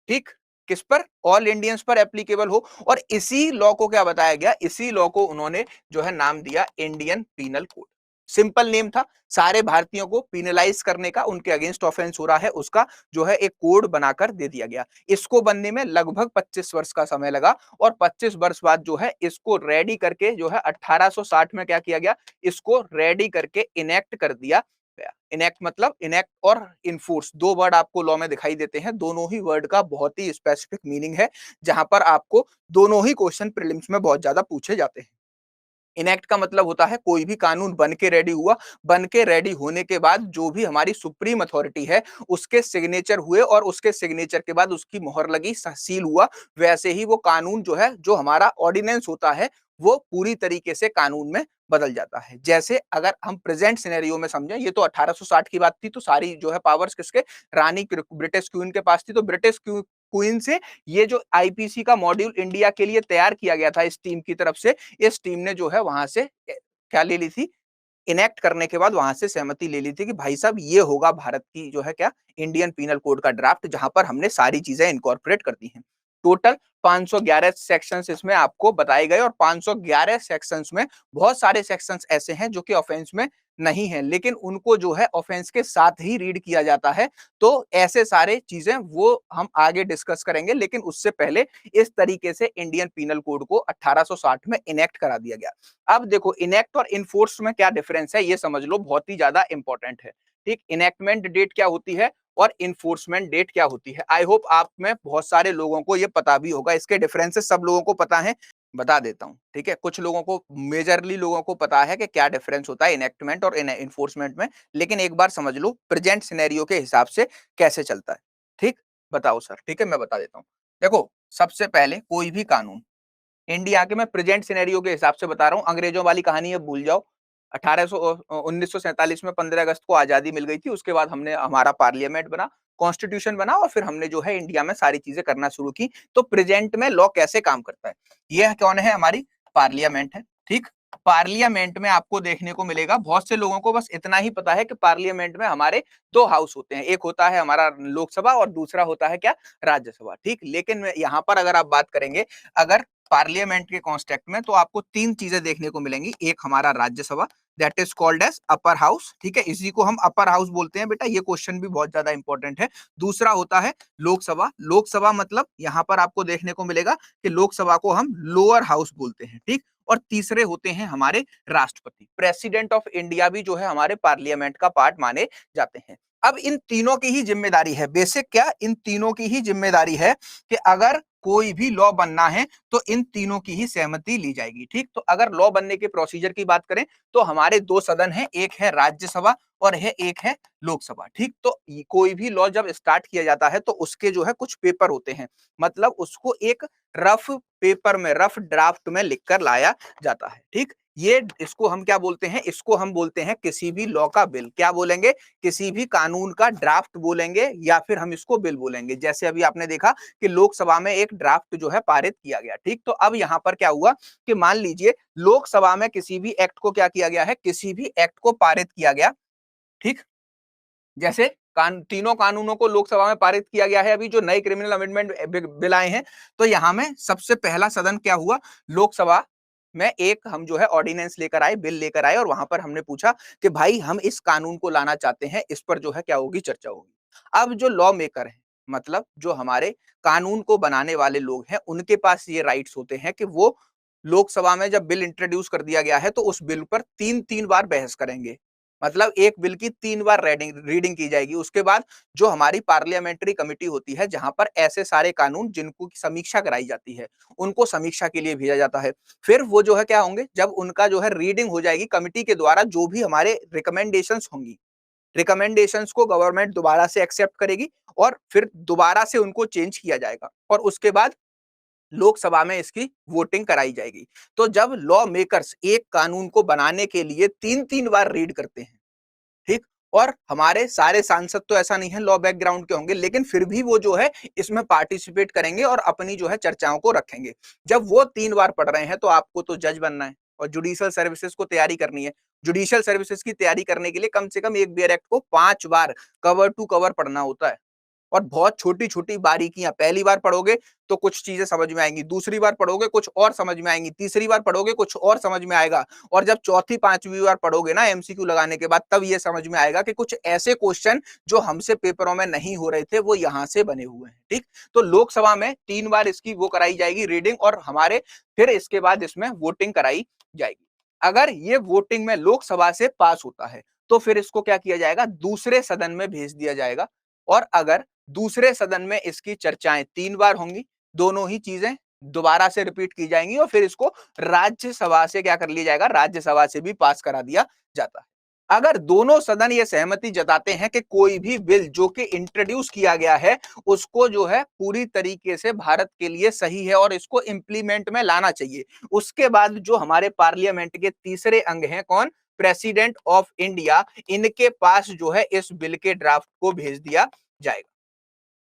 ठीक, किस पर, ऑल इंडियंस पर एप्लीकेबल हो। और इसी लॉ को क्या बताया गया, इसी लॉ को उन्होंने जो है नाम दिया Indian penal code. Simple name था, सारे भारतीयों को पिनलाइज करने का, उनके अगेंस्ट ऑफेंस हो रहा है उसका जो है एक कोड बनाकर दे दिया गया। इसको बनने में लगभग 25 वर्ष का समय लगा और 25 वर्ष बाद जो है इसको रेडी करके जो है 1860 में क्या किया गया, इसको रेडी करके इनेक्ट कर दिया गया। इनेक्ट मतलब इनेक्ट और इनफोर्स, दो वर्ड आपको लॉ में दिखाई देते हैं, दोनों ही वर्ड का बहुत ही स्पेसिफिक मीनिंग है, जहां पर आपको दोनों ही क्वेश्चन प्रीलिम्स में बहुत ज्यादा पूछे जाते हैं। इनेक्ट का मतलब होता है कोई भी कानून बन के रेडी हुआ, बन के रेडी होने के बाद जो भी हमारी सुप्रीम अथॉरिटी है उसके सिग्नेचर हुए और उसके सिग्नेचर के बाद उसकी मोहर लगी, सील हुआ, वैसे ही वो कानून जो है, जो हमारा ऑर्डिनेंस होता है, वो पूरी तरीके से कानून में बदल जाता है। जैसे अगर हम प्रेजेंट सिनेरियो में समझें, ये तो 1860 की बात थी, तो सारी जो है पावर्स किसके, रानी ब्रिटिश क्वीन के पास थी, तो ब्रिटिश क्वीन से ये जो आईपीसी का मॉड्यूल इंडिया के लिए तैयार किया गया था इस टीम की तरफ से, इस टीम ने जो है वहां से क्या ले ली थी, इनेक्ट करने के बाद वहां से सहमति ले ली थी कि भाई साहब ये होगा भारत की जो है क्या, इंडियन पीनल कोड का ड्राफ्ट, जहां पर हमने सारी चीजें इनकॉर्पोरेट कर दी हैं। टोटल 511 सेक्शंस इसमें आपको बताए गए और 511 सेक्शंस में बहुत सारे सेक्शंस ऐसे हैं जो कि ऑफेंस में नहीं है, लेकिन उनको जो है ऑफेंस के साथ ही रीड किया जाता है। तो ऐसे सारे चीजें वो हम आगे डिस्कस करेंगे, लेकिन उससे पहले इस तरीके से इंडियन पीनल कोड को 1860 में इनेक्ट करा दिया गया। अब देखो इनेक्ट और इनफोर्स में क्या डिफरेंस है, ये समझ लो, बहुत ही ज्यादा इंपॉर्टेंट है। ठीक, इनेक्टमेंट डेट क्या होती है और इन्फोर्समेंट डेट क्या होती है। आई होप आप में बहुत सारे लोगों को ये पता भी होगा, इसके डिफरेंसेस सब लोगों को पता है, बता देता हूं। ठीक है, कुछ लोगों को, मेजरली लोगों को पता है कि क्या डिफरेंस होता है इनेक्टमेंट और इन्फोर्समेंट में, लेकिन एक बार समझ लो प्रेजेंट सिनेरियो के हिसाब से कैसे चलता है। ठीक, बताओ सर। ठीक है, मैं बता देता हूँ। देखो, सबसे पहले कोई भी कानून इंडिया के, मैं प्रेजेंट सिनेरियो के हिसाब से बता रहा हूँ, अंग्रेजों वाली कहानी अब भूल जाओ। 1947 में 15 अगस्त को आजादी मिल गई थी, उसके बाद हमने हमारा पार्लियामेंट बना, कॉन्स्टिट्यूशन बना और फिर हमने जो है इंडिया में सारी चीजें करना शुरू की। तो प्रेजेंट में लॉ कैसे काम करता है, यह कौन है, हमारी पार्लियामेंट है। ठीक, पार्लियामेंट में आपको देखने को मिलेगा, बहुत से लोगों को बस इतना ही पता है कि पार्लियामेंट में हमारे दो हाउस होते हैं, एक होता है हमारा लोकसभा और दूसरा होता है क्या, राज्यसभा। ठीक, लेकिन यहाँ पर अगर आप बात करेंगे, अगर पार्लियामेंट के कॉन्टेक्स्ट में, तो आपको तीन चीजें देखने को मिलेंगी। एक हमारा Rajya Sabha, that is called as upper house. ठीक है, इसी को हम अपर हाउस बोलते हैं बेटा, ये क्वेश्चन भी बहुत ज्यादा इंपॉर्टेंट है। दूसरा होता है लोकसभा। लोकसभा मतलब यहाँ पर आपको देखने को मिलेगा कि लोकसभा को हम लोअर हाउस बोलते हैं। ठीक, और तीसरे होते हैं हमारे राष्ट्रपति, प्रेसिडेंट ऑफ इंडिया भी जो है हमारे पार्लियामेंट का पार्ट माने जाते हैं। अब इन तीनों की ही जिम्मेदारी है, बेसिक क्या, इन तीनों की ही जिम्मेदारी है कि अगर कोई भी लॉ बनना है तो इन तीनों की ही सहमति ली जाएगी। ठीक, तो अगर लॉ बनने के प्रोसीजर की बात करें तो हमारे दो सदन हैं, एक है राज्यसभा और एक है लोकसभा। ठीक, तो कोई भी लॉ जब स्टार्ट किया जाता है तो उसके जो है कुछ पेपर होते हैं, मतलब उसको एक रफ पेपर में, रफ ड्राफ्ट में लिखकर लाया जाता है। ठीक, ये इसको हम क्या बोलते हैं, इसको हम बोलते हैं किसी भी लॉ का बिल। क्या बोलेंगे, किसी भी कानून का ड्राफ्ट बोलेंगे या फिर हम इसको बिल बोलेंगे। जैसे अभी आपने देखा कि लोकसभा में एक ड्राफ्ट जो है पारित किया गया। ठीक, तो अब यहां पर क्या हुआ कि मान लीजिए लोकसभा में किसी भी एक्ट को क्या किया गया है, किसी भी एक्ट को पारित किया गया। ठीक, जैसे तीनों कानूनों को लोकसभा में पारित किया गया है, अभी जो नए क्रिमिनल अमेंडमेंट बिल आए हैं, तो यहां में सबसे पहला सदन क्या हुआ, लोकसभा में एक हम जो है ऑर्डिनेंस लेकर आए, बिल लेकर आए और वहां पर हमने पूछा कि भाई हम इस कानून को लाना चाहते हैं, इस पर जो है क्या होगी, चर्चा होगी। अब जो लॉ मेकर है, मतलब जो हमारे कानून को बनाने वाले लोग हैं, उनके पास ये राइट्स होते हैं कि वो लोकसभा में जब बिल इंट्रोड्यूस कर दिया गया है तो उस बिल पर तीन तीन बार बहस करेंगे, मतलब एक बिल की तीन बार रीडिंग की जाएगी। उसके बाद जो हमारी पार्लियामेंट्री कमेटी होती है, जहां पर ऐसे सारे कानून जिनको की समीक्षा कराई जाती है, उनको समीक्षा के लिए भेजा जाता है। फिर वो जो है क्या होंगे, जब उनका जो है रीडिंग हो जाएगी कमिटी के द्वारा, जो भी हमारे रिकमेंडेशंस होंगी, रिकमेंडेशंस को गवर्नमेंट दोबारा से एक्सेप्ट करेगी और फिर दोबारा से उनको चेंज किया जाएगा और उसके बाद लोकसभा में इसकी वोटिंग कराई जाएगी। तो जब लॉ मेकर्स एक कानून को बनाने के लिए तीन तीन बार रीड करते हैं, ठीक, और हमारे सारे सांसद तो ऐसा नहीं है लॉ बैकग्राउंड के होंगे, लेकिन फिर भी वो जो है इसमें पार्टिसिपेट करेंगे और अपनी जो है चर्चाओं को रखेंगे। जब वो तीन बार पढ़ रहे हैं तो आपको तो जज बनना है और जुडिशियल सर्विसेज को तैयारी करनी है। जुडिशियल सर्विसेज की तैयारी करने के लिए कम से कम एक बियर एक्ट को 5 बार कवर टू कवर पढ़ना होता है। और बहुत छोटी-छोटी बारीकियां, पहली बार पढ़ोगे तो कुछ चीजें समझ में आएंगी, दूसरी बार पढ़ोगे कुछ और समझ में आएंगी, तीसरी बार पढ़ोगे कुछ और समझ में आएगा, और जब चौथी पांचवी बार पढ़ोगे ना एमसीक्यू लगाने के बाद, तब ये समझ में आएगा कि कुछ ऐसे क्वेश्चन जो हमसे पेपरों में नहीं हो रहे थे वो यहां से बने हुए हैं। ठीक, तो लोकसभा में 3 बार इसकी वो कराई जाएगी रीडिंग, और हमारे फिर इसके बाद इसमें वोटिंग कराई जाएगी। अगर ये वोटिंग में लोकसभा से पास होता है तो फिर इसको क्या किया जाएगा, दूसरे सदन में भेज दिया जाएगा, और अगर दूसरे सदन में इसकी चर्चाएं 3 बार होंगी, दोनों ही चीजें दोबारा से रिपीट की जाएंगी, और फिर इसको राज्यसभा से क्या कर लिया जाएगा, राज्यसभा से भी पास करा दिया जाता है। अगर दोनों सदन ये सहमति जताते हैं कि कोई भी बिल जो कि इंट्रोड्यूस किया गया है उसको जो है पूरी तरीके से भारत के लिए सही है और इसको इंप्लीमेंट में लाना चाहिए, उसके बाद जो हमारे पार्लियामेंट के तीसरे अंग हैं, कौन, प्रेसिडेंट ऑफ इंडिया, इनके पास जो है इस बिल के ड्राफ्ट को भेज दिया जाएगा।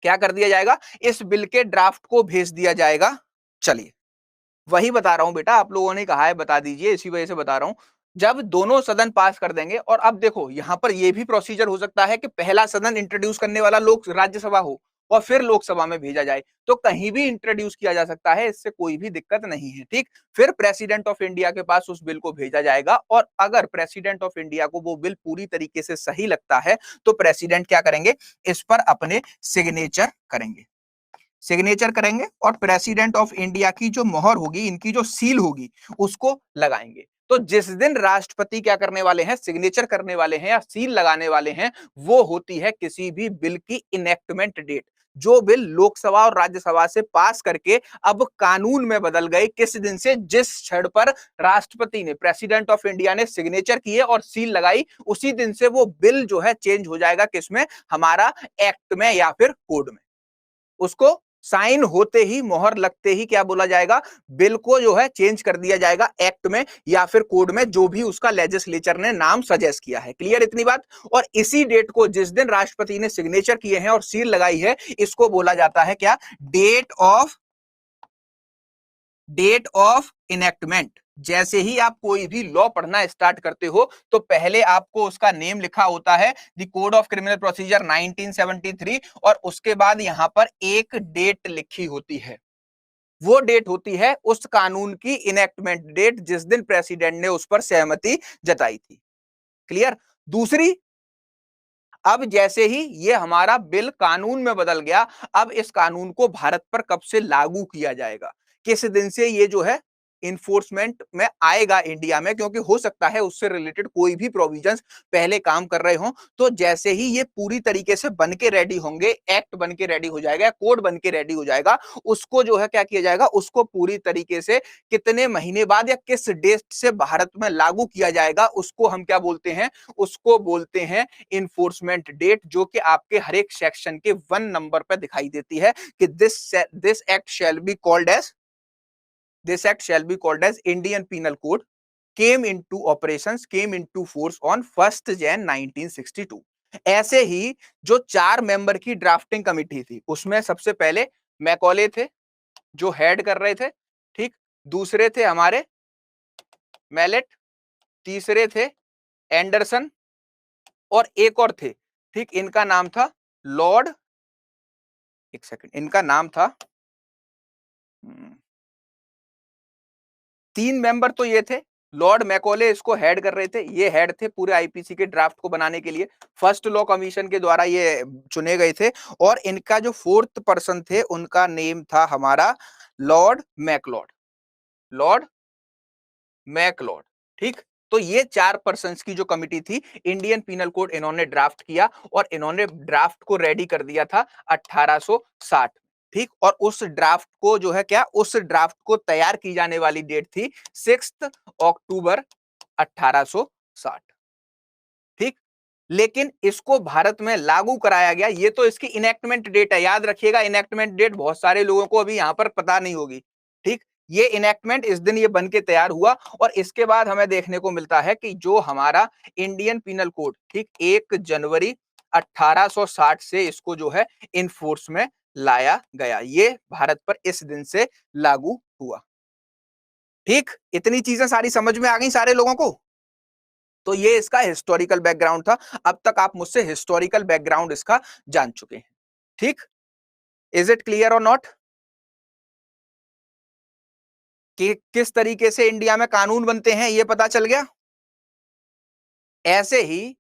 क्या कर दिया जाएगा, इस बिल के ड्राफ्ट को भेज दिया जाएगा। चलिए, वही बता रहा हूं बेटा, आप लोगों ने कहा है बता दीजिए, इसी वजह से बता रहा हूं। जब दोनों सदन पास कर देंगे, और अब देखो यहां पर यह भी प्रोसीजर हो सकता है कि पहला सदन इंट्रोड्यूस करने वाला लोक राज्यसभा हो और फिर लोकसभा में भेजा जाए, तो कहीं भी इंट्रोड्यूस किया जा सकता है, इससे कोई भी दिक्कत नहीं है। ठीक, फिर प्रेसिडेंट ऑफ इंडिया के पास उस बिल को भेजा जाएगा, और अगर प्रेसिडेंट ऑफ इंडिया को वो बिल पूरी तरीके से सही लगता है तो प्रेसिडेंट क्या करेंगे, इस पर अपने सिग्नेचर करेंगे, सिग्नेचर करेंगे, और प्रेसिडेंट ऑफ इंडिया की जो मोहर होगी, इनकी जो सील होगी, उसको लगाएंगे। तो जिस दिन राष्ट्रपति क्या करने वाले हैं, सिग्नेचर करने वाले हैं या सील लगाने वाले हैं, वो होती है किसी भी बिल की इनेक्टमेंट डेट। जो बिल लोकसभा और राज्यसभा से पास करके अब कानून में बदल गए, किस दिन से, जिस क्षण पर राष्ट्रपति ने, प्रेसिडेंट ऑफ इंडिया ने सिग्नेचर किए और सील लगाई, उसी दिन से वो बिल जो है चेंज हो जाएगा, किसमें, हमारा एक्ट में या फिर कोड में। उसको साइन होते ही, मोहर लगते ही क्या बोला जाएगा, बिल को जो है चेंज कर दिया जाएगा एक्ट में या फिर कोड में, जो भी उसका लेजिस्लेचर ने नाम सजेस्ट किया है। क्लियर इतनी बात। और इसी डेट को, जिस दिन राष्ट्रपति ने सिग्नेचर किए हैं और सील लगाई है, इसको बोला जाता है क्या, डेट ऑफ इनेक्टमेंट। जैसे ही आप कोई भी लॉ पढ़ना स्टार्ट करते हो तो पहले आपको उसका नेम लिखा होता है, the code of criminal procedure 1973, और उसके बाद यहां पर एक डेट लिखी होती है, वो डेट होती है उस कानून की इनेक्टमेंट डेट, जिस दिन प्रेसिडेंट ने उस पर सहमति जताई थी। क्लियर। दूसरी, अब जैसे ही ये हमारा बिल कानून में बदल गया, अब इस कानून को भारत पर कब से लागू किया जाएगा, किस दिन से ये जो है इन्फोर्समेंट में आएगा इंडिया में, क्योंकि हो सकता है उससे रिलेटेड कोई भी प्रोविजंस पहले काम कर रहे हो। तो जैसे ही ये पूरी तरीके से बन के रेडी होंगे, एक्ट बन के रेडी हो जाएगा, कोड बन के रेडी हो जाएगा, उसको जो है क्या किया जाएगा, उसको पूरी तरीके से कितने महीने बाद या किस डेट से भारत में लागू किया जाएगा, उसको हम क्या बोलते हैं, उसको बोलते हैं इन्फोर्समेंट डेट, जो कि आपके हर एक सेक्शन के 1 नंबर पर दिखाई देती है कि this act shall be called as, this act shall be called as Indian Penal Code, came into operations, came into force on 1st Jan 1962। ऐसे ही जो 4 मेंबर की ड्राफ्टिंग कमिटी थी, उसमें सबसे पहले मैकॉले थे जो हेड कर रहे थे, ठीक, दूसरे थे हमारे मैलेट, तीसरे थे एंडरसन, और एक और थे, ठीक, इनका नाम था लॉर्ड, एक सेकंड, इनका नाम था 3 मेंबर तो ये थे, लॉर्ड मैकॉले इसको हेड कर रहे थे, ये हेड थे पूरे आईपीसी के ड्राफ्ट को बनाने के लिए, फर्स्ट लॉ कमीशन के द्वारा ये चुने गए थे, और इनका जो 4th पर्सन थे उनका नेम था हमारा लॉर्ड मैकलॉर्ड, लॉर्ड मैकलॉर्ड। ठीक, तो ये 4 पर्सन्स की जो कमिटी थी, इंडियन पीनल कोड इन्होंने ड्राफ्ट किया, और इन्होंने ड्राफ्ट को रेडी कर दिया था 1860। ठीक, और उस ड्राफ्ट को जो है क्या, उस ड्राफ्ट को तैयार की जाने वाली डेट थी 6 अक्टूबर 1860। ठीक, लेकिन इसको भारत में लागू कराया गया, ये तो इसकी इनेक्टमेंट डेट है, याद रखिएगा, इनेक्टमेंट डेट बहुत सारे लोगों को अभी यहां पर पता नहीं होगी। ठीक, ये इनेक्टमेंट इस दिन ये बन के तैयार हुआ, और इसके बाद हमें देखने को मिलता है कि जो हमारा इंडियन पीनल कोड, ठीक, 1 जनवरी 1860 से इसको जो है इनफोर्स में लाया गया, ये भारत पर इस दिन से लागू हुआ। ठीक, इतनी चीजें सारी समझ में आ गई सारे लोगों को। तो ये इसका हिस्टोरिकल बैकग्राउंड था। अब तक आप मुझसे हिस्टोरिकल बैकग्राउंड इसका जान चुके हैं। ठीक, इज इट क्लियर और नॉट कि किस तरीके से इंडिया में कानून बनते हैं, ये पता चल गया। ऐसे ही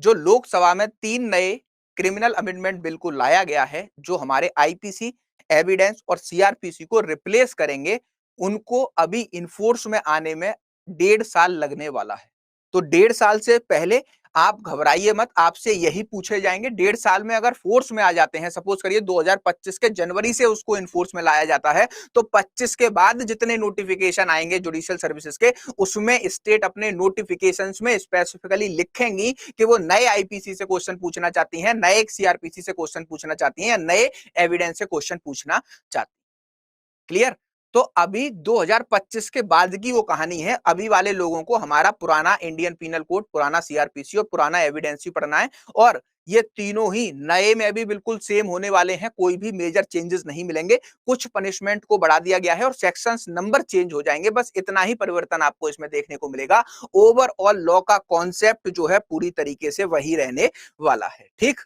जो लोकसभा में 3 नए क्रिमिनल अमेंडमेंट बिल को लाया गया है, जो हमारे आईपीसी, एविडेंस और सीआरपीसी को रिप्लेस करेंगे, उनको अभी इन्फोर्स में आने में 1.5 साल लगने वाला है। तो 1.5 साल से पहले आप घबराइए मत, आपसे यही पूछे जाएंगे। 1.5 साल में अगर फोर्स में आ जाते हैं, सपोज करिए 2025 के जनवरी से उसको इन्फोर्स में लाया जाता है, तो 25 के बाद जितने नोटिफिकेशन आएंगे जुडिशियल सर्विसेज के, उसमें स्टेट अपने नोटिफिकेशंस में स्पेसिफिकली लिखेंगी कि वो नए आईपीसी से क्वेश्चन पूछना चाहती हैं, नए सीआरपीसी से क्वेश्चन पूछना चाहती हैं, या नए एविडेंस से क्वेश्चन पूछना चाहती हैं। क्लियर। तो अभी 2025 के बाद की वो कहानी है। अभी वाले लोगों को हमारा पुराना इंडियन पीनल कोड, पुराना सीआरपीसी और पुराना एविडेंस ही पढ़ना है, और ये तीनों ही नए में भी बिल्कुल सेम होने वाले हैं, कोई भी मेजर चेंजेस नहीं मिलेंगे। कुछ पनिशमेंट को बढ़ा दिया गया है और सेक्शंस नंबर चेंज हो जाएंगे, बस इतना ही परिवर्तन आपको इसमें देखने को मिलेगा। ओवरऑल लॉ का कॉन्सेप्ट जो है पूरी तरीके से वही रहने वाला है। ठीक,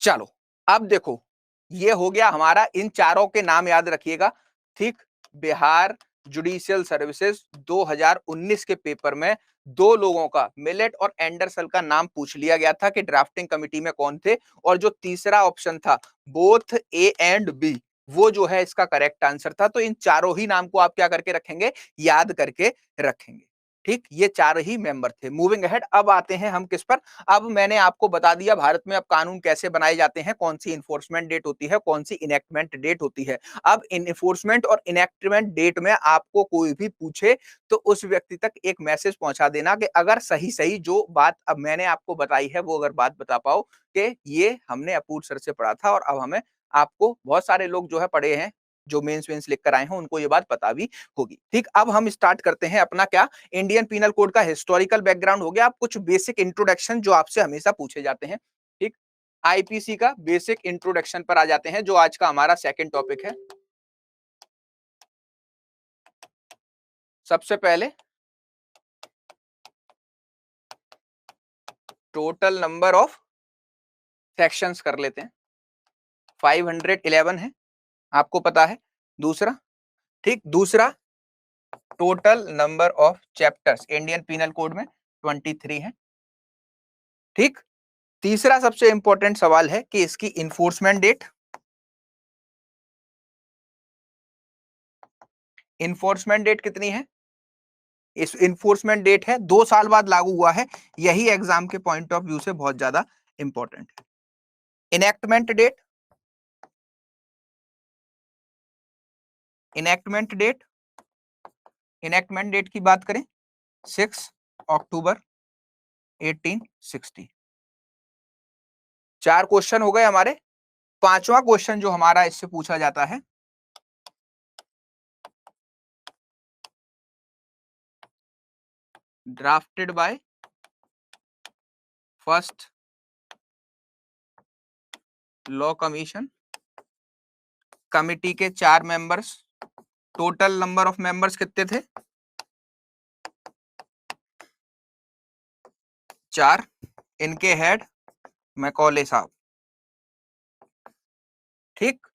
चलो अब देखो, ये हो गया हमारा, इन चारों के नाम याद रखिएगा। ठीक, बिहार जुडिशियल सर्विसेज 2019 के पेपर में दो लोगों का, मिलेट और एंडरसन का नाम पूछ लिया गया था कि ड्राफ्टिंग कमिटी में कौन थे, और जो तीसरा ऑप्शन था बोथ ए एंड बी, वो जो है इसका करेक्ट आंसर था। तो इन चारों ही नाम को आप क्या करके रखेंगे, याद करके रखेंगे। ठीक, ये चार ही मेंबर थे। मूविंग अहेड, अब आते हैं हम किस पर। अब मैंने आपको बता दिया भारत में अब कानून कैसे बनाए जाते हैं, कौन सी इन्फोर्समेंट डेट होती है, कौन सी इनेक्टमेंट डेट होती है। अब इन्फोर्समेंट और इनेक्टमेंट डेट में आपको कोई भी पूछे तो उस व्यक्ति तक एक मैसेज पहुंचा देना कि अगर सही सही जो बात अब मैंने आपको बताई है वो अगर बात बता पाओ कि ये हमने अपूर्व सर से पढ़ा था, और अब हमें, आपको बहुत सारे लोग जो है पढ़े हैं, जो मेंस वेंस लिख कर आए हैं, उनको ये बात पता भी होगी। ठीक, अब हम स्टार्ट करते हैं अपना क्या, इंडियन पीनल कोड का हिस्टोरिकल बैकग्राउंड हो गया। अब कुछ बेसिक इंट्रोडक्शन जो आपसे हमेशा पूछे जाते हैं। ठीक, आईपीसी का बेसिक इंट्रोडक्शन पर आ जाते हैं, जो आज का हमारा सेकंड टॉपिक है। सबसे पहले टोटल नंबर ऑफ सेक्शंस कर लेते हैं, 511 है, आपको पता है। दूसरा, ठीक, दूसरा total number of chapters Indian penal code में 23 है। ठीक, तीसरा सबसे इंपॉर्टेंट सवाल है कि इसकी इन्फोर्समेंट डेट, इन्फोर्समेंट डेट कितनी है, इस इन्फोर्समेंट डेट है 2 साल बाद लागू हुआ है, यही एग्जाम के पॉइंट ऑफ व्यू से बहुत ज्यादा इंपॉर्टेंट है। Enactment date, enactment date, enactment date की बात करें 6 अक्टूबर 1860। 4 क्वेश्चन हो गए हमारे। पांचवा क्वेश्चन जो हमारा इससे पूछा जाता है, drafted by first law commission committee के 4 members, total number of members कितने थे, 4, इनके हेड मैकॉले साहब। ठीक,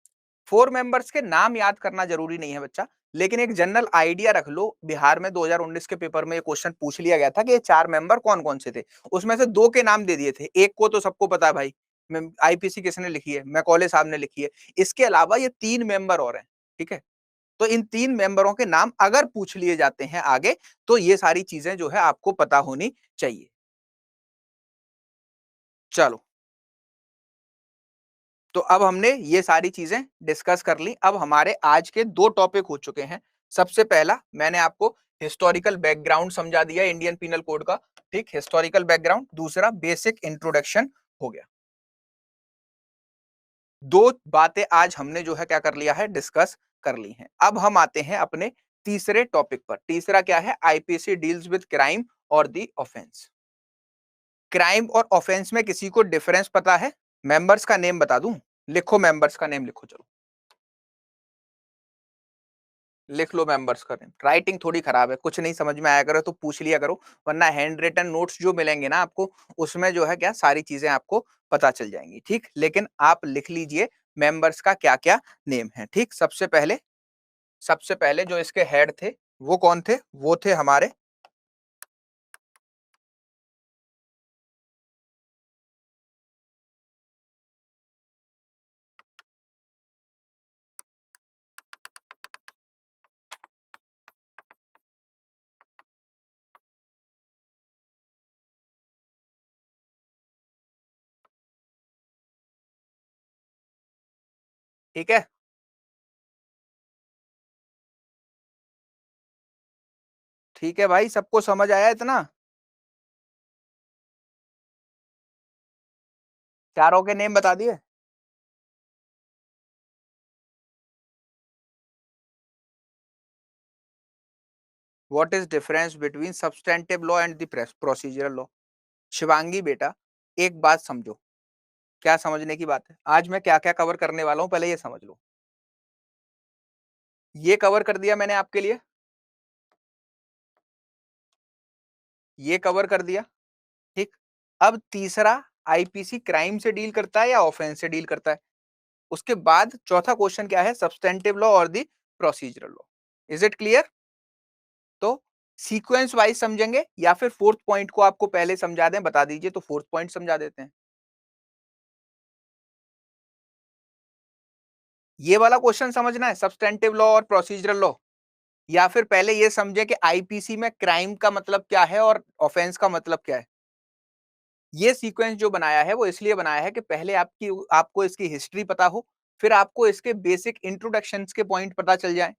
4 मेंबर्स के नाम याद करना जरूरी नहीं है बच्चा, लेकिन एक जनरल आइडिया रख लो। बिहार में 2019 के पेपर में ये क्वेश्चन पूछ लिया गया था कि ये 4 मेंबर कौन कौन से थे, उसमें से 2 के नाम दे दिए थे, एक को तो सबको पता है भाई, आईपीसी किसने लिखी है, मैकॉले साहब ने लिखी है। इसके अलावा ये 3 मेंबर और हैं। ठीक है, तो इन 3 मेंबरों के नाम अगर पूछ लिए जाते हैं आगे, तो ये सारी चीजें जो है आपको पता होनी चाहिए। चलो, तो अब हमने ये सारी चीजें डिस्कस कर ली। अब हमारे आज के 2 टॉपिक हो चुके हैं। सबसे पहला मैंने आपको हिस्टोरिकल बैकग्राउंड समझा दिया इंडियन पीनल कोड का। ठीक, हिस्टोरिकल बैकग्राउंड। दूसरा बेसिक इंट्रोडक्शन हो गया। 2 बातें आज हमने जो है क्या कर लिया है, डिस्कस कर ली हैं। अब हम आते हैं अपने तीसरे टॉपिक पर। तीसरा क्या है, आईपीसी डील्स विद क्राइम और द ऑफेंस। क्राइम और ऑफेंस में किसी को डिफरेंस पता है? मेंबर्स का नेम बता दूं, लिखो, मेंबर्स का नेम लिखो, चलो लिख लो मेंबर्स का नेम। राइटिंग थोड़ी खराब है, कुछ नहीं समझ में आया करो तो पूछ लिया करो, वरना हैंड रिटन नोट्स जो मिलेंगे ना आपको, उसमें जो है क्या सारी चीजें आपको पता चल जाएंगी। ठीक, लेकिन आप लिख लीजिए मेंबर्स का क्या क्या नेम है। ठीक, सबसे पहले जो इसके हेड थे वो कौन थे? वो थे हमारे ठीक है। ठीक है भाई, सबको समझ आया इतना? चारों के नेम बता दिए? What is difference between substantive law and the procedural law? Shivangi बेटा, एक बात समझो। क्या समझने की बात है? आज मैं क्या क्या कवर करने वाला हूं, पहले ये समझ लो। ये कवर कर दिया मैंने आपके लिए, ये कवर कर दिया। ठीक, अब तीसरा, आईपीसी क्राइम से डील करता है या ऑफेंस से डील करता है? उसके बाद चौथा क्वेश्चन क्या है? सब्सटेंटिव लॉ और the procedural law. Is it clear? तो सीक्वेंस वाइज समझेंगे या फिर फोर्थ पॉइंट को आपको पहले समझा दें? बता दीजिए तो फोर्थ पॉइंट समझा देते हैं। ये वाला क्वेश्चन समझना है, सब्सटेंटिव लॉ और प्रोसीजरल लॉ, या फिर पहले ये समझे कि आईपीसी में क्राइम का मतलब क्या है और ऑफेंस का मतलब क्या है? ये सीक्वेंस जो बनाया है वो इसलिए बनाया है कि पहले आपको इसकी हिस्ट्री पता हो, फिर आपको इसके बेसिक इंट्रोडक्शंस के पॉइंट पता चल जाए।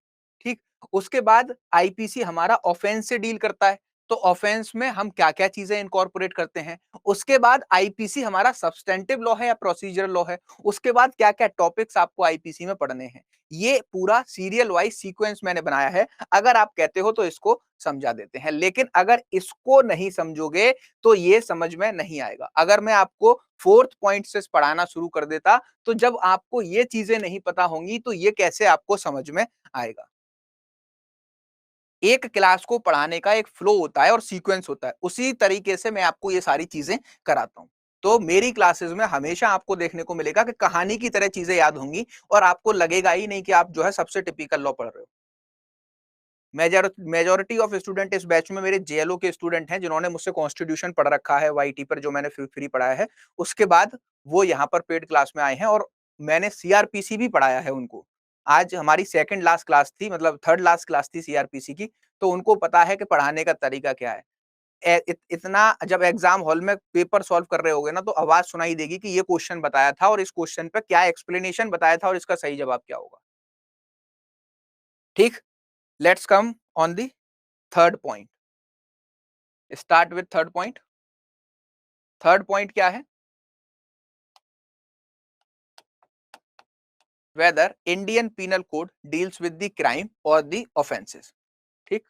ठीक, उसके बाद आईपीसी हमारा ऑफेंस से डील करता है, तो ऑफेंस में हम क्या क्या चीजें इनकॉर्पोरेट करते हैं। उसके बाद आईपीसी हमारा सब्सटेंटिव लॉ है या प्रोसीजरल लॉ है, उसके बाद क्या क्या टॉपिक्स आपको आईपीसी में पढ़ने हैं। ये पूरा सीरियल वाइज सीक्वेंस मैंने बनाया है। अगर आप कहते हो तो इसको समझा देते हैं, लेकिन अगर इसको नहीं समझोगे तो ये समझ में नहीं आएगा। अगर मैं आपको फोर्थ पॉइंट से पढ़ाना शुरू कर देता, तो जब आपको ये चीजें नहीं पता होंगी तो ये कैसे आपको समझ में आएगा? एक क्लास को पढ़ाने का एक फ्लो होता है और सीक्वेंस होता है, उसी तरीके से मैं आपको ये सारी चीजें कराता हूं। तो मेरी क्लासेस में हमेशा आपको देखने को मिलेगा कि कहानी की तरह चीजें याद होंगी और आपको लगेगा ही नहीं कि आप जो है सबसे टिपिकल लॉ पढ़ रहे हो। मेजोरिटी ऑफ स्टूडेंट इस बैच में मेरे जेएलओ के स्टूडेंट हैं, जिन्होंने मुझसे कॉन्स्टिट्यूशन पढ़ रखा है वाईटी पर, जो मैंने फ्री पढ़ाया है। उसके बाद वो यहाँ पर पेड क्लास में आए हैं और मैंने सीआरपीसी भी पढ़ाया है उनको। आज हमारी सेकंड लास्ट क्लास थी, मतलब थर्ड लास्ट क्लास थी सीआरपीसी की, तो उनको पता है कि पढ़ाने का तरीका क्या है। इतना जब एग्जाम हॉल में पेपर सॉल्व कर रहे होगे ना, तो आवाज सुनाई देगी कि ये क्वेश्चन बताया था और इस क्वेश्चन पे क्या एक्सप्लेनेशन बताया था और इसका सही जवाब क्या होगा। ठीक, let's come on the third point. Start with third point. Third point क्या है? Whether Indian penal code deals with the crime और द ऑफेंसेस। ठीक,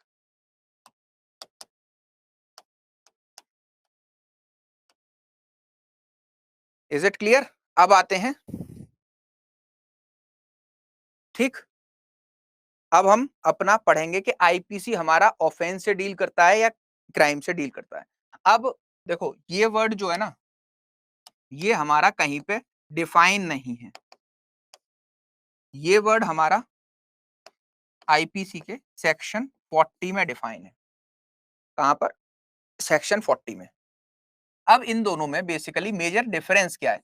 इज इट क्लियर? अब आते हैं। ठीक, अब हम अपना पढ़ेंगे कि आईपीसी हमारा ऑफेंस से डील करता है या क्राइम से डील करता है। अब देखो, ये वर्ड जो है ना, ये हमारा कहीं पे डिफाइन नहीं है। ये वर्ड हमारा आईपीसी के सेक्शन 40 में डिफाइन है। कहां पर? सेक्शन 40 में। अब इन दोनों में बेसिकली मेजर डिफरेंस क्या है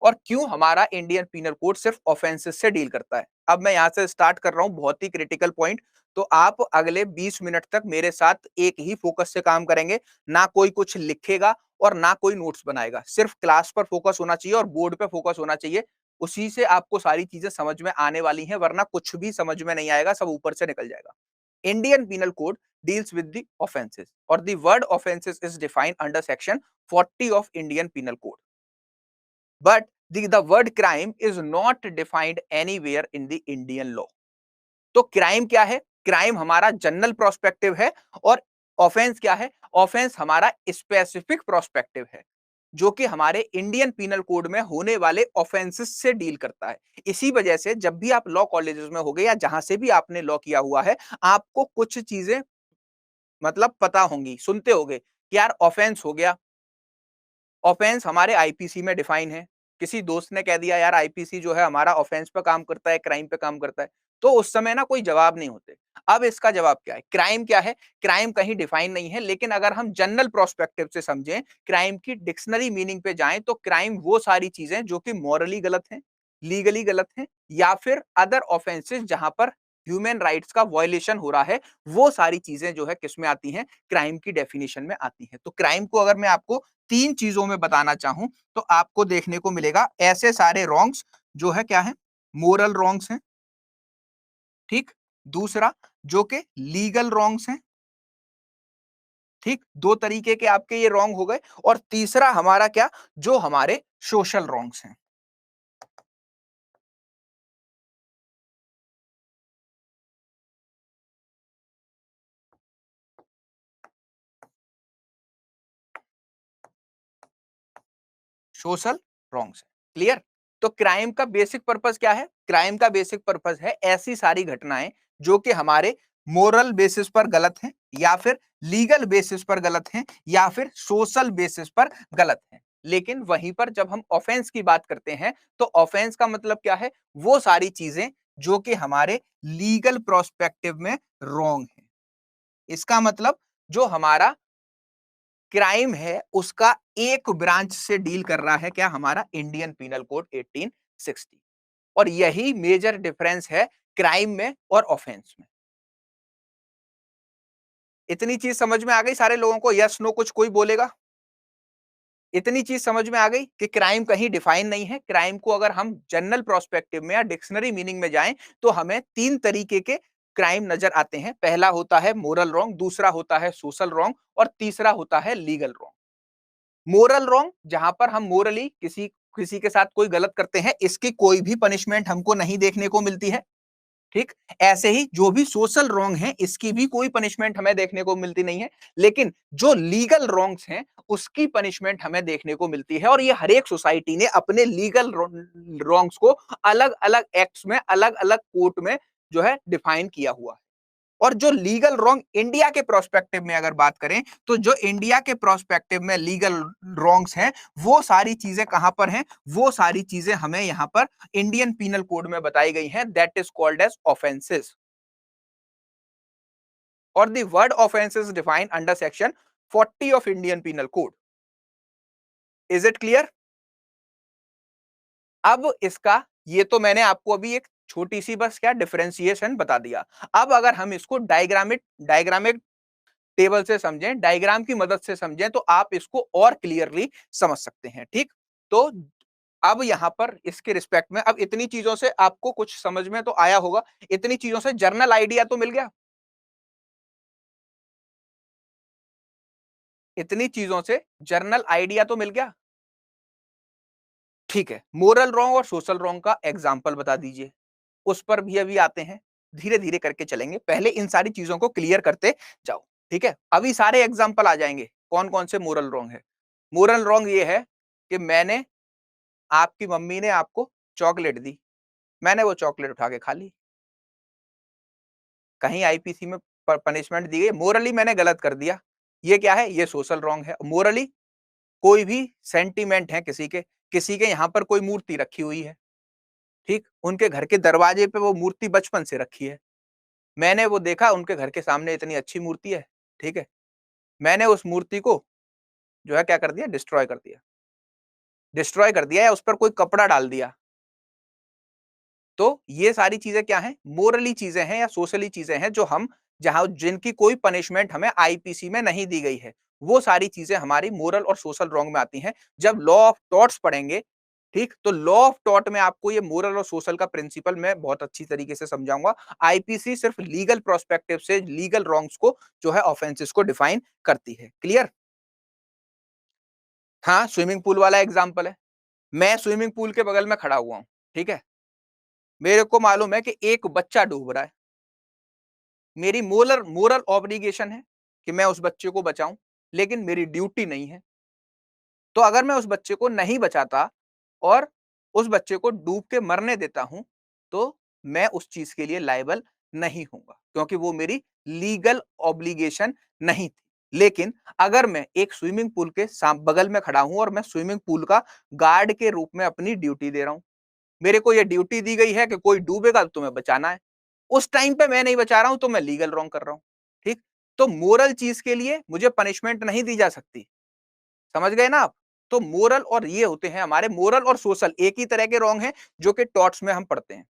और क्यों हमारा इंडियन पीनल कोड सिर्फ ऑफेंसेस से डील करता है? अब मैं यहां से स्टार्ट कर रहा हूं, बहुत ही क्रिटिकल पॉइंट। तो आप अगले 20 मिनट तक मेरे साथ एक ही फोकस से काम करेंगे, ना कोई कुछ लिखेगा और ना कोई नोट्स बनाएगा। सिर्फ क्लास पर फोकस होना चाहिए और बोर्ड पे फोकस होना चाहिए। उसी से आपको सारी चीजें समझ में आने वाली हैं, वरना कुछ भी समझ में नहीं आएगा, सब ऊपर से निकल जाएगा। Indian penal code deals with the offenses or the word offenses is defined under section 40 of Indian penal code, but the word crime is not defined anywhere in the Indian law. तो crime क्या है? Crime हमारा general prospective है और offence क्या है? Offence हमारा specific prospective है। जो कि हमारे इंडियन पीनल कोड में होने वाले ऑफेंसेस से डील करता है। इसी वजह से जब भी आप लॉ कॉलेजेस में होगे या जहां से भी आपने लॉ किया हुआ है, आपको कुछ चीजें मतलब पता होंगी, सुनते होगे कि यार ऑफेंस हो गया, ऑफेंस हमारे आईपीसी में डिफाइन है। किसी दोस्त ने कह दिया यार आईपीसी जो है हमारा ऑफेंस पे काम करता है, क्राइम पे काम करता है। तो उस समय ना कोई जवाब नहीं होते। अब इसका जवाब क्या है? क्राइम क्या है? क्राइम कहीं डिफाइन नहीं है, लेकिन अगर हम जनरल प्रोस्पेक्टिव से समझें, क्राइम की डिक्शनरी मीनिंग पे जाएं तो क्राइम वो सारी चीजें जो कि मॉरली गलत हैं, लीगली गलत हैं या फिर अदर ऑफेंसेस जहां पर ह्यूमन राइट्स का वायलेशन हो रहा है, वो सारी चीजें जो है किसमें आती हैं? क्राइम की डेफिनेशन में आती हैं। तो क्राइम को अगर मैं आपको 3 चीजों में बताना चाहूं तो आपको देखने को मिलेगा ऐसे सारे रॉन्ग्स जो है क्या है? मोरल रॉन्ग्स हैं, ठीक? दूसरा जो कि लीगल रॉन्ग्स हैं, ठीक? 2 तरीके के आपके ये रॉन्ग हो गए और तीसरा हमारा क्या? जो हमारे सोशल रॉन्ग्स हैं। सोशल रॉन्ग्स है। क्लियर? तो क्राइम का बेसिक पर्पस क्या है? क्राइम का बेसिक पर्पस है ऐसी सारी घटनाएं जो कि हमारे मोरल बेसिस पर गलत हैं या फिर लीगल बेसिस पर गलत हैं या फिर सोशल बेसिस पर गलत हैं। लेकिन वहीं पर जब हम ऑफेंस की बात करते हैं तो ऑफेंस का मतलब क्या है? वो सारी चीजें जो कि हमारे लीगल प्रोस्पेक्टिव में रॉन्ग है। इसका मतलब जो हमारा क्राइम है उसका एक ब्रांच से डील कर रहा है क्या? हमारा इंडियन पीनल कोड 1860। और यही मेजर डिफरेंस है क्राइम में और ऑफेंस में। इतनी चीज समझ में आ गई सारे लोगों को? यस नो कुछ कोई बोलेगा? इतनी चीज समझ में आ गई कि क्राइम कहीं डिफाइन नहीं है। क्राइम को अगर हम जनरल प्रोस्पेक्टिव में या डिक्शनरी मीनिंग में जाएं तो हमें 3 तरीके के क्राइम नजर आते हैं। पहला होता है मोरल रॉन्ग, दूसरा होता है सोशल रॉन्ग और तीसरा होता है लीगल रॉन्ग। मोरल रॉन्ग जहां पर हम मोरली किसी किसी के साथ कोई गलत करते हैं, इसकी कोई भी पनिशमेंट हमको नहीं देखने को मिलती है, ठीक? ऐसे ही जो भी सोशल रॉन्ग है इसकी भी कोई पनिशमेंट हमें देखने को मिलती नहीं है, लेकिन जो लीगल रॉन्ग्स हैं उसकी पनिशमेंट हमें देखने को मिलती है। और ये हर एक सोसाइटी ने अपने लीगल रॉन्ग्स को अलग अलग एक्ट्स में, अलग अलग कोर्ट में जो है डिफाइन किया हुआ है। और जो लीगल रॉन्ग इंडिया के प्रोस्पेक्टिव में अगर बात करें तो जो इंडिया के प्रोस्पेक्टिव में लीगल रॉन्ग्स हैं वो सारी चीजें कहां पर हैं? वो सारी चीजें हमें यहां पर इंडियन पीनल कोड में बताई गई हैं, that is called as offences. और the word offences defined under section 40 of Indian penal code. Is it clear? अब इसका ये तो मैंने आपको अभी एक छोटी सी बस क्या डिफरेंशिएशन बता दिया। अब अगर हम इसको डायग्रामिक टेबल से समझें, डायग्राम की मदद से समझें तो आप इसको और क्लियरली समझ सकते हैं, ठीक? तो अब यहां पर इसके रिस्पेक्ट में अब इतनी चीजों से आपको कुछ समझ में तो आया होगा। इतनी चीजों से जर्नल आइडिया तो मिल गया। इतनी चीजों से जर्नल आइडिया तो मिल गया। ठीक है, मोरल रॉन्ग और सोशल रॉन्ग का एग्जाम्पल बता दीजिए। उस पर भी अभी आते हैं, धीरे धीरे करके चलेंगे। पहले इन सारी चीजों को क्लियर करते जाओ, ठीक है? अभी सारे एग्जाम्पल आ जाएंगे कौन कौन से मोरल रॉन्ग है। मोरल रॉन्ग ये है कि मैंने आपकी मम्मी ने आपको चॉकलेट दी, मैंने वो चॉकलेट उठा के खा ली। कहीं आईपीसी में पनिशमेंट दी गई? मोरली मैंने गलत कर दिया, ये क्या है? ये सोशल रॉन्ग है। मोरली कोई भी सेंटीमेंट है किसी के यहाँ पर कोई मूर्ति रखी हुई है, ठीक? उनके घर के दरवाजे पे वो मूर्ति बचपन से रखी है। मैंने वो देखा उनके घर के सामने इतनी अच्छी मूर्ति है, ठीक है? मैंने उस मूर्ति को जो है क्या कर दिया? डिस्ट्रॉय कर दिया। डिस्ट्रॉय कर दिया या उस पर कोई कपड़ा डाल दिया। तो ये सारी चीजें क्या हैं? मोरली चीजें हैं या सोशली चीजें हैं जो हम जहां जिनकी कोई पनिशमेंट हमें आईपीसी में नहीं दी गई है। वो सारी चीजें हमारी मोरल और सोशल रॉन्ग में आती हैं। जब लॉ ऑफ टॉर्ट्स पढ़ेंगे, ठीक, तो लॉ ऑफ टॉर्ट में आपको ये मोरल और सोशल का प्रिंसिपल मैं बहुत अच्छी तरीके से समझाऊंगा। आईपीसी सिर्फ लीगल प्रोस्पेक्टिव से लीगल रॉन्ग्स को जो है ऑफेंसेस को डिफाइन करती है। क्लियर? हाँ, स्विमिंग पूल वाला एग्जाम्पल है। मैं स्विमिंग पूल के बगल में खड़ा हुआ हूं, ठीक है? मेरे को मालूम है कि एक बच्चा डूब रहा है। मेरी मोरल मोरल ऑब्लिगेशन है कि मैं उस बच्चे को बचाऊं, लेकिन मेरी ड्यूटी नहीं है। तो अगर मैं उस बच्चे को नहीं बचाता और उस बच्चे को डूब के मरने देता हूं, तो मैं उस चीज के लिए लायबल नहीं होऊंगा, क्योंकि वो मेरी लीगल ऑब्लिगेशन नहीं थी। लेकिन अगर मैं एक स्विमिंग पूल के बगल में खड़ा हूं और मैं स्विमिंग पूल का गार्ड के रूप में अपनी ड्यूटी दे रहा हूं, मेरे को ये ड्यूटी दी गई है कि कोई डूबेगा तो तुम्हें बचाना है, उस टाइम पे मैं नहीं बचा रहा हूं, तो मैं लीगल रॉन्ग कर रहा हूं। ठीक, तो मोरल चीज के लिए मुझे पनिशमेंट नहीं दी जा सकती। समझ गए ना आप? तो मोरल और ये होते हैं हमारे, मोरल और सोशल एक ही तरह के रॉन्ग हैं जो कि टॉर्ट्स में हम पढ़ते हैं,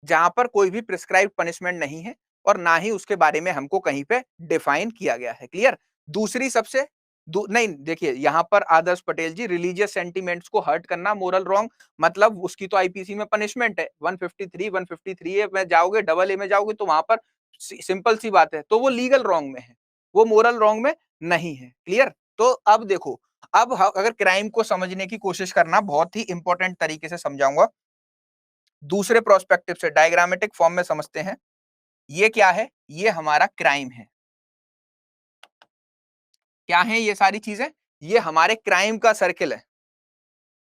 जहां पर कोई भी प्रिस्क्राइब्ड पनिशमेंट नहीं है और ना ही उसके बारे में हमको कहीं पे डिफाइन किया गया है। क्लियर? दूसरी सबसे नहीं, देखिए यहां पर आदर्श पटेल जी, रिलीजियस सेंटीमेंट्स को हर्ट करना मोरल रॉन्ग, मतलब उसकी तो आईपीसी में पनिशमेंट है 153 ए में जाओगे, डबल ए में जाओगे तो वहां पर सिंपल सी बात है, तो वो लीगल रॉन्ग में है, वो मोरल रॉन्ग में नहीं है। क्लियर? तो अब देखो, अब अगर क्राइम को समझने की कोशिश करना, बहुत ही इंपॉर्टेंट तरीके से समझाऊंगा, दूसरे प्रोस्पेक्टिव से डायग्रामेटिक फॉर्म में समझते हैं। ये क्या है? ये हमारा क्राइम है। क्या है ये सारी चीजें? ये हमारे क्राइम का सर्किल है।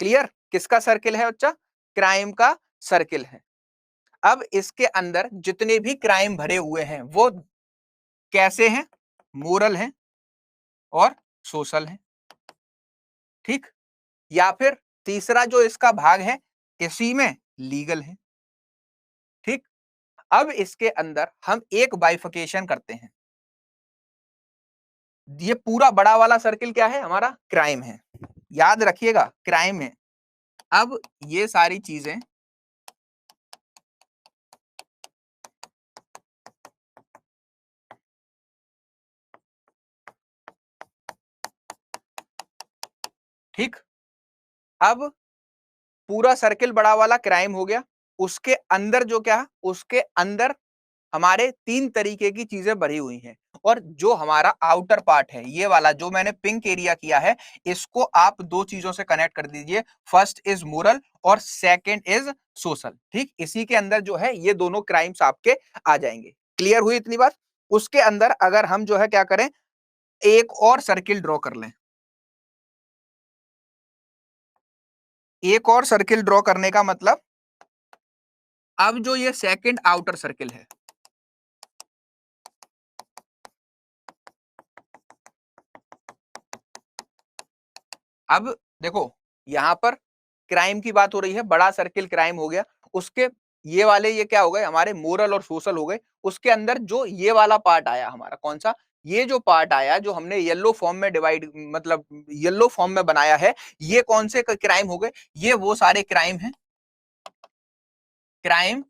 क्लियर? किसका सर्किल है बच्चा? क्राइम का सर्किल है। अब इसके अंदर जितने भी क्राइम भरे हुए हैं वो कैसे हैं? मोरल हैं और सोशल हैं। ठीक, या फिर तीसरा जो इसका भाग है, इसी में लीगल है। ठीक, अब इसके अंदर हम एक बाइफिकेशन करते हैं। ये पूरा बड़ा वाला सर्किल क्या है? हमारा क्राइम है, याद रखिएगा, क्राइम है। अब ये सारी चीजें ठीक, अब पूरा सर्किल बड़ा वाला क्राइम हो गया। उसके अंदर जो क्या है, उसके अंदर हमारे तीन तरीके की चीजें भरी हुई हैं, और जो हमारा आउटर पार्ट है, ये वाला जो मैंने पिंक एरिया किया है, इसको आप दो चीजों से कनेक्ट कर दीजिए। फर्स्ट इज मोरल और सेकंड इज सोशल। ठीक, इसी के अंदर जो है ये दोनों क्राइम्स आपके आ जाएंगे। क्लियर हुई इतनी बात? उसके अंदर अगर हम जो है क्या करें, एक और सर्किल ड्रॉ कर लें। एक और सर्किल ड्रॉ करने का मतलब, अब जो ये सेकंड आउटर सर्किल है, अब देखो यहां पर क्राइम की बात हो रही है, बड़ा सर्किल क्राइम हो गया। उसके ये वाले ये क्या हो गए? हमारे मोरल और सोशल हो गए। उसके अंदर जो ये वाला पार्ट आया हमारा, कौन सा? ये जो पार्ट आया, जो हमने येलो फॉर्म में डिवाइड, मतलब येलो फॉर्म में बनाया है, ये कौन से क्राइम हो गए? ये वो सारे क्राइम हैं, crime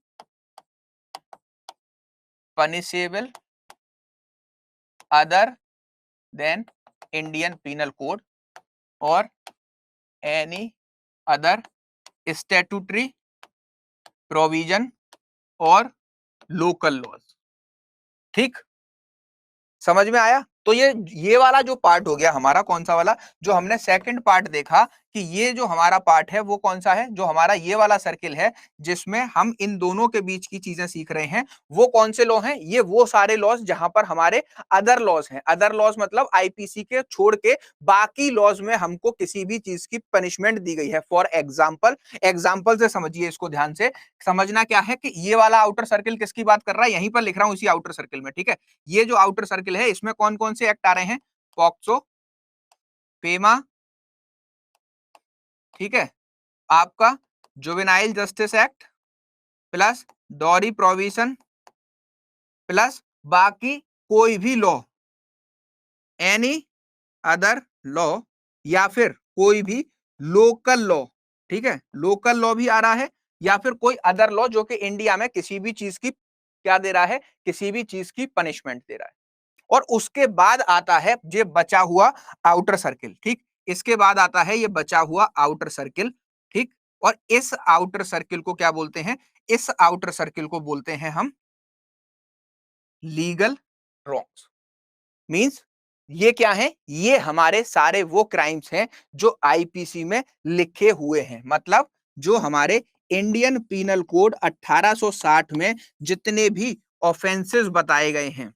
punishable other than Indian penal code और एनी अदर स्टैट्यूटरी प्रोविजन और लोकल लॉज। ठीक, समझ में आया? तो ये वाला जो पार्ट हो गया हमारा, कौन सा वाला? जो हमने सेकंड पार्ट देखा कि ये जो हमारा पार्ट है वो कौन सा है? जो हमारा ये वाला सर्किल है, जिसमें हम इन दोनों के बीच की चीजें सीख रहे हैं, वो कौन से लॉ हैं? ये वो सारे लॉज जहां पर हमारे अदर लॉज हैं। अदर लॉज मतलब आईपीसी के छोड़ के बाकी लॉज में हमको किसी भी चीज की पनिशमेंट दी गई है। फॉर एग्जाम्पल, एग्जाम्पल से समझिए इसको ध्यान से। समझना क्या है कि ये वाला आउटर सर्किल किसकी बात कर रहा है, यहीं पर लिख रहा हूं इसी आउटर सर्किल में। ठीक है, ये जो आउटर सर्किल है, इसमें कौन कौन से एक्ट आ रहे हैं? पॉक्सो, फेमा, ठीक है, आपका juvenile justice act, plus dowry provision, plus बाकी कोई भी लॉ, एनी अदर लॉ, या फिर कोई भी लोकल लॉ। ठीक है, लोकल लॉ भी आ रहा है, या फिर कोई अदर लॉ जो कि इंडिया में किसी भी चीज की क्या दे रहा है, किसी भी चीज की पनिशमेंट दे रहा है। और उसके बाद आता है ये बचा हुआ आउटर सर्किल। ठीक, इसके बाद आता है ये बचा हुआ आउटर सर्किल। ठीक, और इस आउटर सर्किल को क्या बोलते हैं? इस आउटर सर्किल को बोलते हैं हम लीगल रॉन्ग्स। मींस ये क्या है? ये हमारे सारे वो क्राइम्स हैं जो आईपीसी में लिखे हुए हैं, मतलब जो हमारे इंडियन पीनल कोड 1860 में जितने भी ऑफेंसेस बताए गए हैं।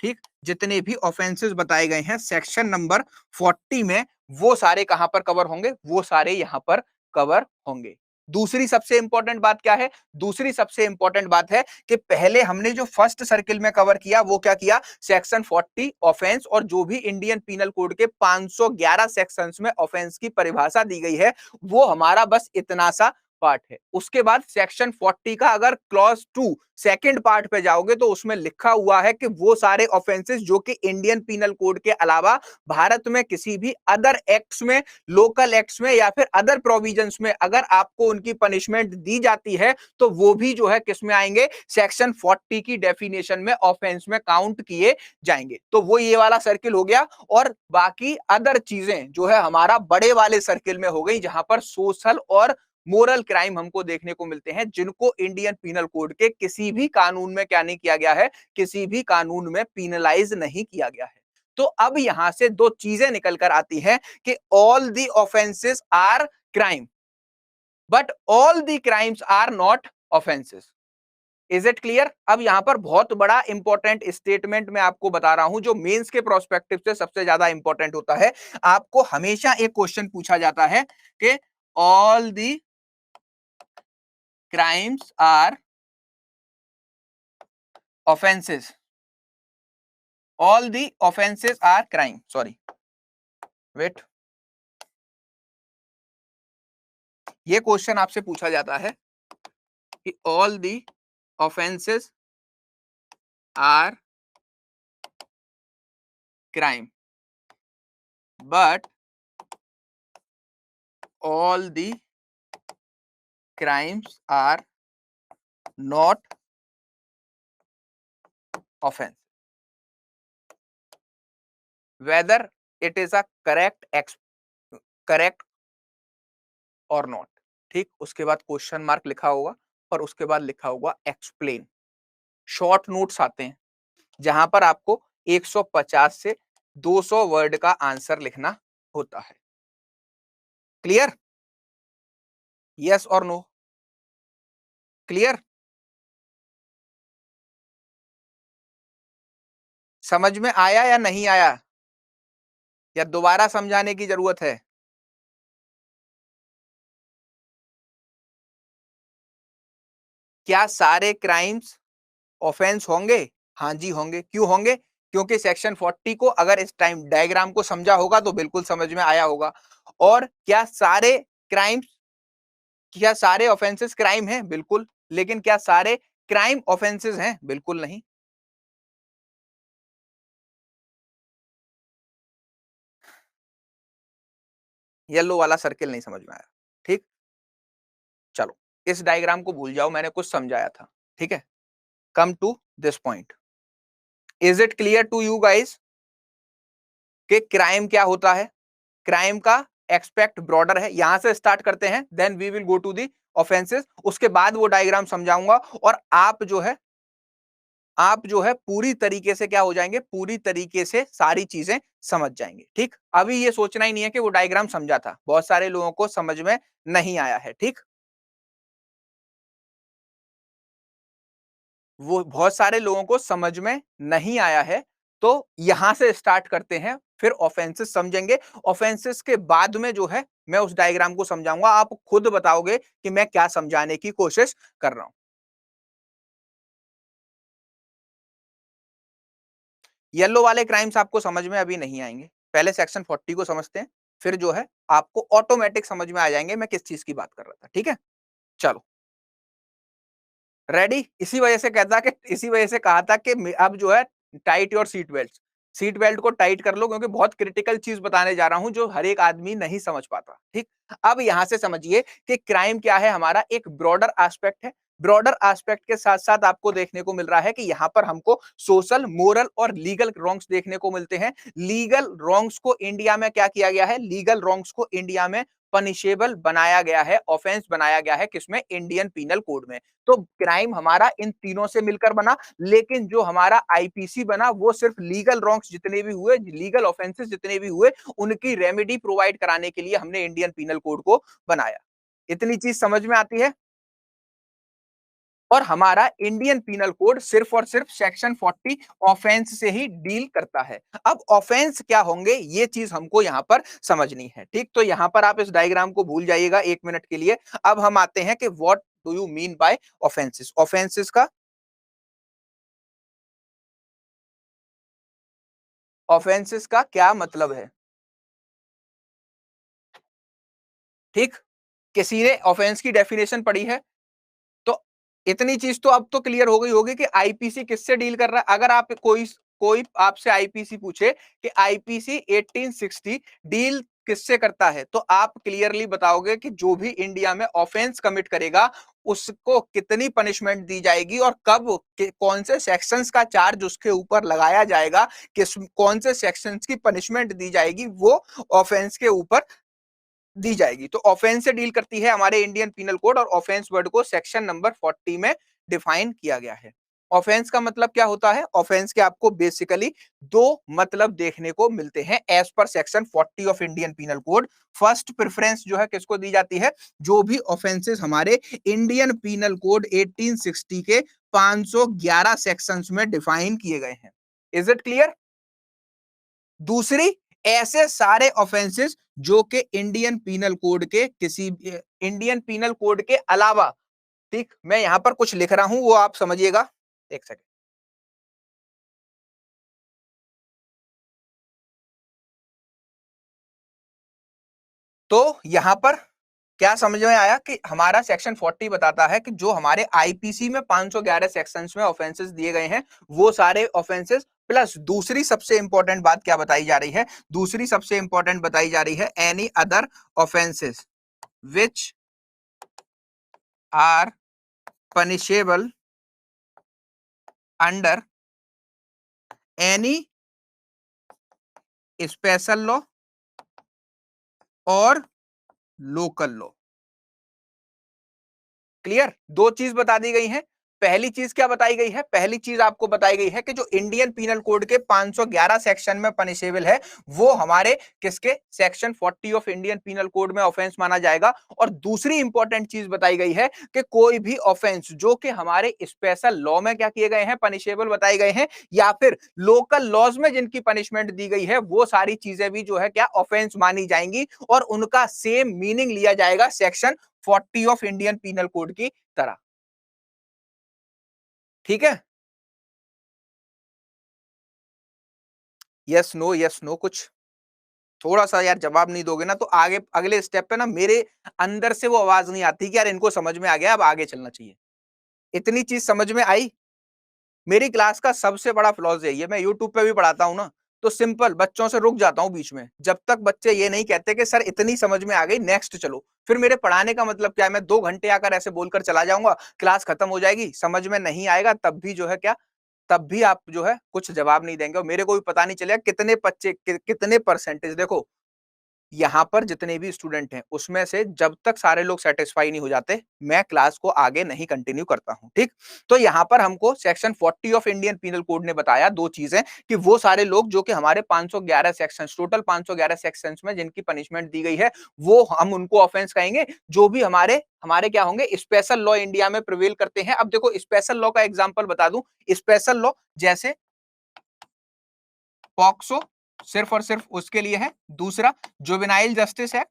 ठीक, जितने भी ऑफेंसेस बताए गए हैं सेक्शन नंबर 40 में, वो सारे कहां पर कवर होंगे? वो सारे यहां पर कवर होंगे। दूसरी सबसे इंपॉर्टेंट बात क्या है? दूसरी सबसे इंपॉर्टेंट बात है कि पहले हमने जो फर्स्ट सर्किल में कवर किया वो क्या किया? सेक्शन 40 ऑफेंस और जो भी इंडियन पीनल कोड के 511 सेक्शंस में ऑफेंस की परिभाषा दी गई है, वो हमारा बस इतना सा पार्ट है। उसके बाद सेक्शन 40 का अगर क्लॉज 2 सेकंड पार्ट पे जाओगे तो उसमें लिखा हुआ है कि वो सारे ऑफेंसेस जो कि इंडियन पीनल कोड के अलावा भारत में किसी भी अदर एक्ट्स में, लोकल एक्ट्स में या फिर अदर प्रोविजंस में अगर आपको उनकी पनिशमेंट दी जाती है तो वो भी जो है किस में आएंगे? सेक्शन 40 की डेफिनेशन में ऑफेंस में काउंट किए जाएंगे। तो वो ये वाला सर्किल हो गया और बाकी अदर चीजें जो है हमारा बड़े वाले सर्किल में हो गई, जहां पर सोशल और मोरल क्राइम हमको देखने को मिलते हैं, जिनको इंडियन पीनल कोड के किसी भी कानून में क्या नहीं किया गया है? किसी भी कानून में पीनलाइज नहीं किया गया है। तो अब यहां से दो चीजें निकल कर आती हैं कि all the offences are crime but all the crimes are not offences. Is it clear? अब यहां पर बहुत बड़ा इंपॉर्टेंट स्टेटमेंट मैं आपको बता रहा हूं जो मेंस के प्रोस्पेक्टिव से सबसे ज्यादा इंपॉर्टेंट होता है। आपको हमेशा एक क्वेश्चन पूछा जाता है कि all the crimes are offenses. All the offenses are crime. Sorry. Wait. ये क्वेश्चन आपसे पूछा जाता है कि all the offenses are crime, but all the crimes are not offense. Whether it is a correct और नॉट। ठीक, उसके बाद क्वेश्चन मार्क लिखा होगा और उसके बाद लिखा होगा एक्सप्लेन। शॉर्ट नोट्स आते हैं जहां पर आपको 150 से 200 वर्ड का आंसर लिखना होता है। क्लियर? यस और नो? क्लियर? समझ में आया या नहीं आया, या दोबारा समझाने की जरूरत है? क्या सारे क्राइम्स ऑफेंस होंगे? हाँ जी होंगे। क्यों होंगे? क्योंकि सेक्शन 40 को अगर इस टाइम डायग्राम को समझा होगा तो बिल्कुल समझ में आया होगा। और क्या सारे क्राइम्स, क्या सारे ऑफेंसेस क्राइम हैं? बिल्कुल। लेकिन क्या सारे क्राइम ऑफेंसेस हैं? बिल्कुल नहीं। येलो वाला सर्किल नहीं समझ में आया? ठीक, चलो इस डायग्राम को भूल जाओ, मैंने कुछ समझाया था। ठीक है, come to this point. Is it clear to you guys कि क्राइम क्या होता है? क्राइम का एक्सपेक्ट ब्रॉडर है। यहां से स्टार्ट करते हैं, then we will go to the offences. उसके बाद वो डायग्राम समझाऊंगा और आप जो है पूरी तरीके से क्या हो जाएंगे? पूरी तरीके से सारी चीजें समझ जाएंगे। ठीक, अभी ये सोचना ही नहीं है कि वो डायग्राम समझा था, बहुत सारे लोगों को समझ में नहीं आया है। ठीक, वो बहुत सारे लोगों को समझ में नहीं आया है। तो यहां से स्टार्ट करते हैं, फिर ऑफेंसेस समझेंगे। ऑफेंसेस के बाद में जो है मैं उस डायग्राम को समझाऊंगा, आप खुद बताओगे कि मैं क्या समझाने की कोशिश कर रहा हूं। येलो वाले क्राइम्स आपको समझ में अभी नहीं आएंगे, पहले सेक्शन 40 को समझते हैं, फिर जो है आपको ऑटोमेटिक समझ में आ जाएंगे मैं किस चीज की बात कर रहा था। ठीक है, चलो रेडी। इसी वजह से कहा था कि अब जो है tight your seat belt. Seat belt को टाइट कर लो क्योंकि बहुत क्रिटिकल चीज बताने जा रहा हूं जो हर एक आदमी नहीं समझ पाता। ठीक, अब यहां से समझिए कि क्राइम क्या है, हमारा एक ब्रॉडर एस्पेक्ट है। ब्रॉडर एस्पेक्ट के साथ साथ आपको देखने को मिल रहा है कि यहां पर हमको सोशल, मोरल और लीगल रॉन्ग्स देखने को मिलते हैं। लीगल रॉन्ग्स को इंडिया में क्या किया गया है? लीगल रॉन्ग्स को इंडिया में पनिशेबल बनाया गया है, ऑफेंस बनाया गया है, किसमें? इंडियन पीनल कोड में। तो क्राइम हमारा इन तीनों से मिलकर बना, लेकिन जो हमारा आईपीसी बना वो सिर्फ लीगल रॉन्ग्स जितने भी हुए, लीगल ऑफेंसेस जितने भी हुए, उनकी रेमेडी प्रोवाइड कराने के लिए हमने इंडियन पीनल कोड को बनाया। इतनी चीज समझ में आती है? और हमारा इंडियन पीनल कोड सिर्फ और सिर्फ सेक्शन 40 ऑफेंस से ही डील करता है। अब ऑफेंस क्या होंगे ये चीज हमको यहां पर समझनी है, ठीक। तो यहां पर आप इस डायग्राम को भूल जाइएगा 1 मिनट के लिए। अब हम आते हैं कि what do you mean by offences. Offences का क्या मतलब है, ठीक। किसी ने ऑफेंस की डेफिनेशन पढ़ी है? तो इतनी चीज तो अब तो क्लियर हो गई होगी कि आईपीसी किससे डील कर रहा है। अगर आप कोई कोई आपसे आईपीसी पूछे कि आईपीसी 1860 डील किससे करता है, तो आप क्लियरली बताओगे कि जो भी इंडिया में ऑफेंस कमिट करेगा उसको कितनी पनिशमेंट दी जाएगी और कब कौन से सेक्शंस का चार्ज उसके ऊपर लगाया जाएगा, किस कौन से सेक्शंस की पनिशमेंट दी जाएगी, वो ऑफेंस के ऊपर दी जाएगी। तो ऑफेंस से डील करती है हमारे इंडियन पीनल कोड और ऑफेंस वर्ड को सेक्शन नंबर 40 में डिफाइन किया गया है। ऑफेंस का मतलब क्या होता है? ऑफेंस के आपको बेसिकली दो मतलब देखने को मिलते हैं as per section 40 of Indian penal code. First preference जो है किसको दी जाती है? जो भी ऑफेंसेस हमारे इंडियन पीनल कोड 1860 के 511 सेक्शंस में डिफाइन किए गए हैं। Is it clear? दूसरी, ऐसे सारे ऑफेंसेस जो कि इंडियन पीनल कोड के किसी इंडियन पीनल कोड के अलावा, ठीक, मैं यहां पर कुछ लिख रहा हूं वो आप समझिएगा। एक सेकंड। तो यहां पर क्या समझ में आया कि हमारा सेक्शन 40 बताता है कि जो हमारे आईपीसी में 511 सेक्शंस में ऑफेंसेस दिए गए हैं वो सारे ऑफेंसेस प्लस दूसरी सबसे इंपॉर्टेंट बात क्या बताई जा रही है? दूसरी सबसे इंपॉर्टेंट बताई जा रही है any other offences which are punishable under any special law और लोकल लॉ। क्लियर? दो चीज बता दी गई है। पहली चीज क्या बताई गई है? पहली चीज आपको बताई गई है कि जो इंडियन पीनल कोड के 511 सेक्शन में पनिशेबल है वो हमारे किसके? Section 40 of Indian penal code में ऑफेंस माना जाएगा। और दूसरी इंपॉर्टेंट चीज बताई गई है कि कोई भी ऑफेंस जो कि हमारे स्पेशल लॉ में क्या किए गए हैं? पनिशेबल बताए गए हैं, या फिर लोकल लॉज में जिनकी पनिशमेंट दी गई है वो सारी चीजें भी जो है क्या ऑफेंस मानी जाएंगी और उनका सेम मीनिंग लिया जाएगा section 40 of Indian penal code की तरह। ठीक है? यस नो कुछ थोड़ा सा यार जवाब नहीं दोगे ना तो आगे अगले स्टेप पे ना मेरे अंदर से वो आवाज नहीं आती कि यार इनको समझ में आ गया अब आगे चलना चाहिए। इतनी चीज समझ में आई? मेरी क्लास का सबसे बड़ा फ्लॉज है ये, मैं यूट्यूब पे भी पढ़ाता हूं ना तो सिंपल बच्चों से रुक जाता हूं बीच में जब तक बच्चे ये नहीं कहते कि सर इतनी समझ में आ गई नेक्स्ट चलो। फिर मेरे पढ़ाने का मतलब क्या है? मैं 2 घंटे आकर ऐसे बोलकर चला जाऊंगा, क्लास खत्म हो जाएगी, समझ में नहीं आएगा, तब भी जो है क्या, तब भी आप जो है कुछ जवाब नहीं देंगे और मेरे को भी पता नहीं चलेगा कितने बच्चे कितने परसेंटेज। देखो यहाँ पर जितने भी स्टूडेंट हैं उसमें से जब तक सारे लोग सेटिस्फाई नहीं हो जाते मैं क्लास को आगे नहीं कंटिन्यू करता हूं, ठीक। तो यहाँ पर हमको section 40 of Indian penal code ने बताया दो चीजें कि वो सारे लोग जो कि हमारे 511 सेक्शंस, टोटल 511 सेक्शंस में जिनकी पनिशमेंट दी गई है वो हम उनको ऑफेंस कहेंगे जो भी हमारे हमारे क्या होंगे? स्पेशल लॉ इंडिया में प्रिवेल करते हैं। अब देखो स्पेशल लॉ का एग्जाम्पल बता दूं। स्पेशल लॉ जैसे पॉक्सो सिर्फ और सिर्फ उसके लिए है। दूसरा जुवेनाइल जस्टिस एक्ट,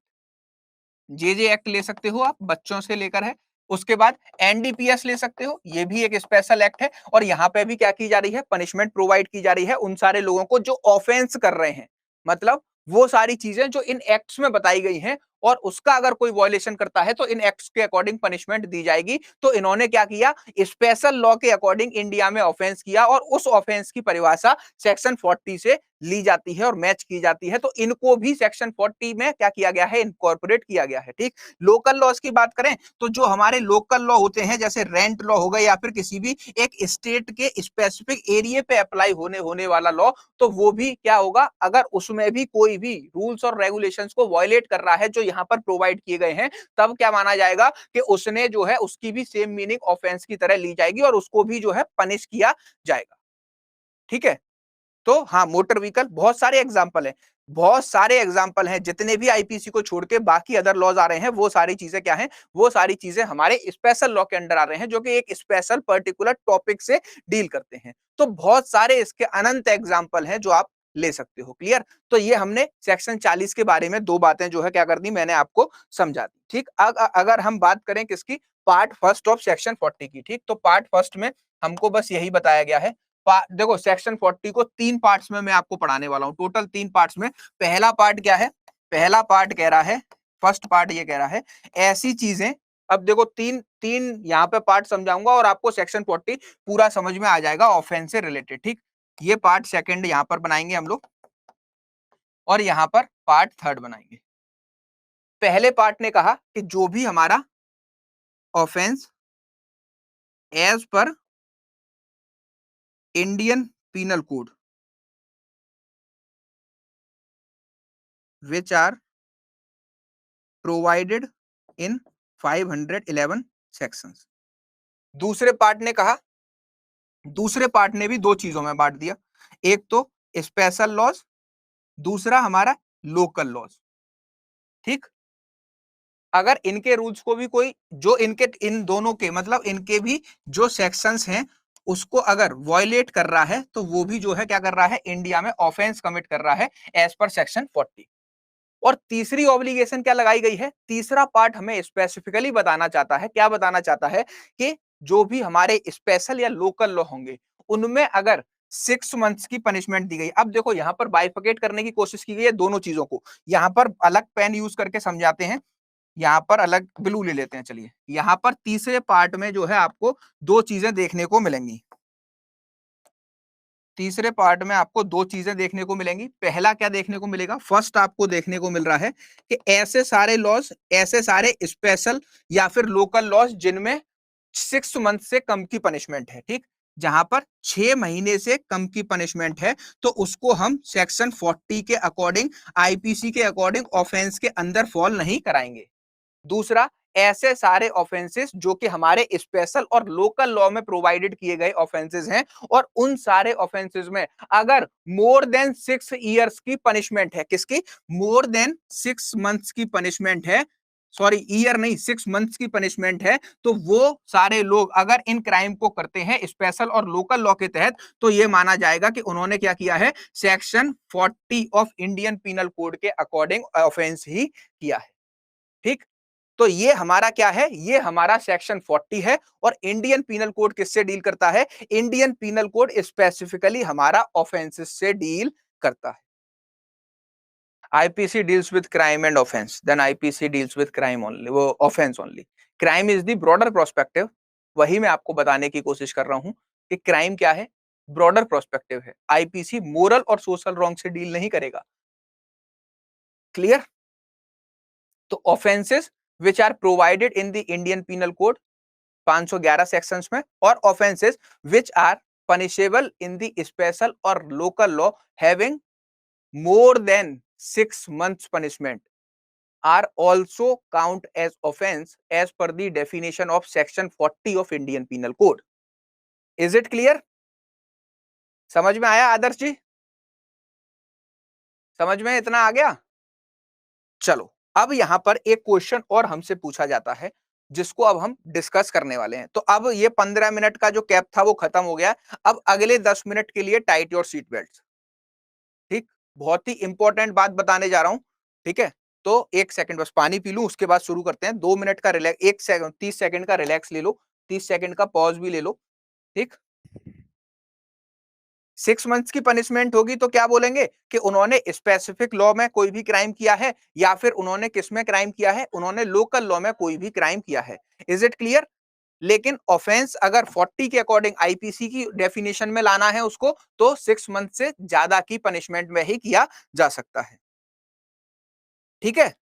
जे एक्ट ले सकते हो आप, बच्चों से लेकर है। उसके बाद एनडीपीएस ले सकते हो, ये भी एक स्पेशल एक्ट है। और यहाँ पे भी क्या की जा रही है? पनिशमेंट प्रोवाइड की जा रही है उन सारे लोगों को जो ऑफेंस कर रहे हैं। मतलब वो सारी चीजें जो इन एक्ट्स में बताई गई हैं और उसका अगर कोई वायलेशन करता है तो इन एक्ट्स के अकॉर्डिंग पनिशमेंट दी जाएगी। तो इन्होंने क्या किया? स्पेशल लॉ के अकॉर्डिंग इंडिया में ऑफेंस किया और उस ऑफेंस की परिभाषा सेक्शन 40 से ली जाती है और मैच की जाती है। तो इनको भी सेक्शन 40 में क्या किया गया है? इनकॉर्पोरेट किया गया है, ठीक। लोकल लॉज की बात करें तो जो हमारे लोकल लॉ होते हैं जैसे रेंट लॉ हो गए या फिर किसी भी एक स्टेट के स्पेसिफिक एरिया पे अप्लाई होने होने वाला लॉ, तो वो भी क्या होगा? अगर उसमें भी कोई भी रूल्स और रेगुलेशंस को वायलेट कर रहा है जो यहाँ पर प्रोवाइड किए गए हैं, तब क्या माना जाएगा कि उसने जो है उसकी भी सेम मीनिंग ऑफेंस की तरह ली जाएगी और उसको भी जो है पनिश किया जाएगा, ठीक है। तो हाँ, मोटर व्हीकल बहुत सारे एग्जांपल हैं। बहुत सारे एग्जाम्पल हैं, जितने भी आईपीसी को छोड़ के बाकी अदर लॉज आ रहे हैं, वो सारी चीजें क्या हैं, वो सारी चीजें हमारे स्पेशल लॉ के अंडर आ रहे हैं, जो कि एक स्पेशल पर्टिकुलर टॉपिक से डील करते हैं। तो बहुत सारे इसके अनंत एग्जाम्पल हैं जो आप ले सकते हो। क्लियर? तो ये हमने सेक्शन 40 के बारे में दो बातें जो है क्या कर दी, मैंने आपको समझा दी। ठीक, अगर हम बात करें किसकी, पार्ट फर्स्ट ऑफ सेक्शन 40 की। ठीक, तो पार्ट फर्स्ट में हमको बस यही बताया गया है। देखो सेक्शन 40 को 3 पार्ट्स में मैं आपको पढ़ाने वाला हूं, टोटल 3 पार्ट्स में। पहला पार्ट क्या है, पहला पार्ट कह रहा है, फर्स्ट पार्ट ये कह रहा है ऐसी चीजें। अब देखो तीन तीन यहाँ पे पार्ट समझाऊंगा और आपको सेक्शन 40 पूरा समझ में आ जाएगा ऑफेंस से रिलेटेड। ठीक, ये पार्ट सेकंड यहाँ पर बनाएंगे हम लोग, और यहाँ पर पार्ट थर्ड बनाएंगे। पहले पार्ट ने कहा कि जो भी हमारा offence as per Indian penal code which are provided in 511 sections. दूसरे पार्ट ने कहा, दूसरे पार्ट ने भी दो चीजों में बांट दिया, एक तो स्पेशल लॉज, दूसरा हमारा लोकल लॉज। ठीक, अगर इनके रूल्स को भी कोई, जो इनके इन दोनों के मतलब इनके भी जो सेक्शंस हैं उसको अगर वॉयलेट कर रहा है, तो वो भी जो है क्या कर रहा है, इंडिया में ऑफेंस कमिट कर रहा है एज पर सेक्शन 40। और तीसरी ऑब्लिगेशन क्या लगाई गई है, तीसरा पार्ट हमें स्पेसिफिकली बताना चाहता है, क्या बताना चाहता है कि जो भी हमारे स्पेशल या लोकल लॉ होंगे उनमें अगर 6 मंथ्स की पनिशमेंट दी गई। अब देखो यहां पर बाइफिकेट करने की कोशिश की गई है दोनों चीजों को, यहां पर अलग पेन यूज करके समझाते हैं, यहां पर अलग ब्लू ले लेते हैं। चलिए, यहां पर तीसरे पार्ट में जो है आपको दो चीजें देखने को मिलेंगी, तीसरे पार्ट में आपको दो चीजें देखने को मिलेंगी। पहला क्या देखने को मिलेगा, फर्स्ट आपको देखने को मिल रहा है कि ऐसे सारे लॉज, ऐसे सारे स्पेशल या फिर लोकल लॉज जिनमें 6 मंथ से कम की पनिशमेंट है। ठीक, जहां पर 6 महीने से कम की पनिशमेंट है, तो उसको हम सेक्शन 40 के अकॉर्डिंग, आईपीसी के अकॉर्डिंग ऑफेंस के अंदर फॉल नहीं कराएंगे। दूसरा, ऐसे सारे ऑफेंसेस जो कि हमारे स्पेशल और लोकल लॉ में प्रोवाइडेड किए गए ऑफेंसेस हैं, और उन सारे ऑफेंसेस में अगर मोर देन 6 इयर्स की पनिशमेंट है, किसकी, मोर देन 6 मंथ्स की पनिशमेंट है, सॉरी ईयर नहीं, 6 मंथ्स की पनिशमेंट है, तो वो सारे लोग अगर इन क्राइम को करते हैं स्पेशल और लोकल लॉ के तहत, तो ये माना जाएगा कि उन्होंने क्या किया है, section 40 of Indian penal code के अकॉर्डिंग ऑफेंस ही किया है। ठीक, तो ये हमारा क्या है, ये हमारा सेक्शन 40 है। और इंडियन पीनल कोड किससे डील करता है, इंडियन पीनल कोड स्पेसिफिकली हमारा ऑफेंसेस से डील करता है। IPC deals with crime and offence, then IPC deals with crime only, वो offence only. Crime is the broader perspective, वही मैं आपको बताने की कोशिश कर रहा हूं कि क्राइम क्या है, ब्रॉडर प्रोस्पेक्टिव है। आईपीसी मोरल और सोशल रॉन्ग से डील नहीं करेगा। क्लियर? तो offences which are provided in the Indian penal code 511 sections में, और offences which are punishable in the special और local law having more than 6 months punishment are also count as offense as per the definition of section 40 of Indian Penal Code. Is it clear? समझ में आया आदर्श जी? समझ में इतना आ गया? चलो, अब यहां पर एक क्वेश्चन और हमसे पूछा जाता है जिसको अब हम डिस्कस करने वाले हैं। तो अब ये 15 मिनट का जो कैप था वो खत्म हो गया। अब अगले 10 मिनट के लिए टाइट योर सीट बेल्ट। ठीक, बहुत ही इंपॉर्टेंट बात बताने जा रहा हूं। ठीक है, तो एक सेकंड बस पानी पी लूं, उसके बाद शुरू करते हैं। 2 मिनट का रिलैक्स, 1 सेकंड, 30 सेकंड का रिलैक्स ले लो, 30 सेकंड का पॉज भी ले लो। ठीक, 6 मंथ्स की पनिशमेंट होगी तो क्या बोलेंगे कि उन्होंने स्पेसिफिक लॉ में कोई भी क्राइम किया है, या फिर उन्होंने किस में क्राइम किया है, उन्होंने लोकल लॉ में कोई भी क्राइम किया है। Is it clear? लेकिन ऑफेंस अगर 40 के अकॉर्डिंग आईपीसी की डेफिनेशन में लाना है उसको, तो 6 मंथ से ज्यादा की पनिशमेंट में ही किया जा सकता है। ठीक है,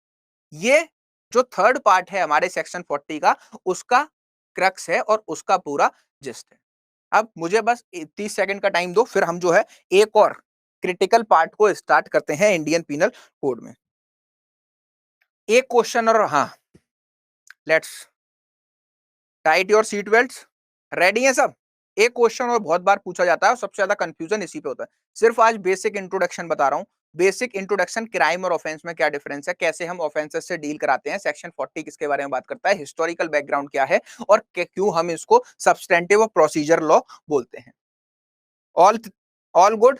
ये जो थर्ड पार्ट है हमारे सेक्शन 40 का, उसका क्रक्स है और उसका पूरा जिस्ट है। अब मुझे बस 30 सेकंड का टाइम दो, फिर हम जो है एक और क्रिटिकल पार्ट को स्टार्ट करते हैं इंडियन पीनल कोड में। एक क्वेश्चन, और हाँ, let's tight your seat belts. Ready है सब? एक क्वेश्चन और बहुत बार पूछा जाता है और सबसे ज्यादा कंफ्यूजन इसी पे होता है। सिर्फ आज बेसिक इंट्रोडक्शन बता रहा हूं, बेसिक इंट्रोडक्शन, क्राइम और ऑफेंस में क्या डिफरेंस है, कैसे हम ऑफेंसेस से डील कराते हैं। सेक्शन 40 किसके बारे में बात करता है, हिस्टोरिकल बैकग्राउंड क्या है और क्यों हम इसको सब्सटेंटिव और प्रोसीजर लॉ बोलते हैं। All all good.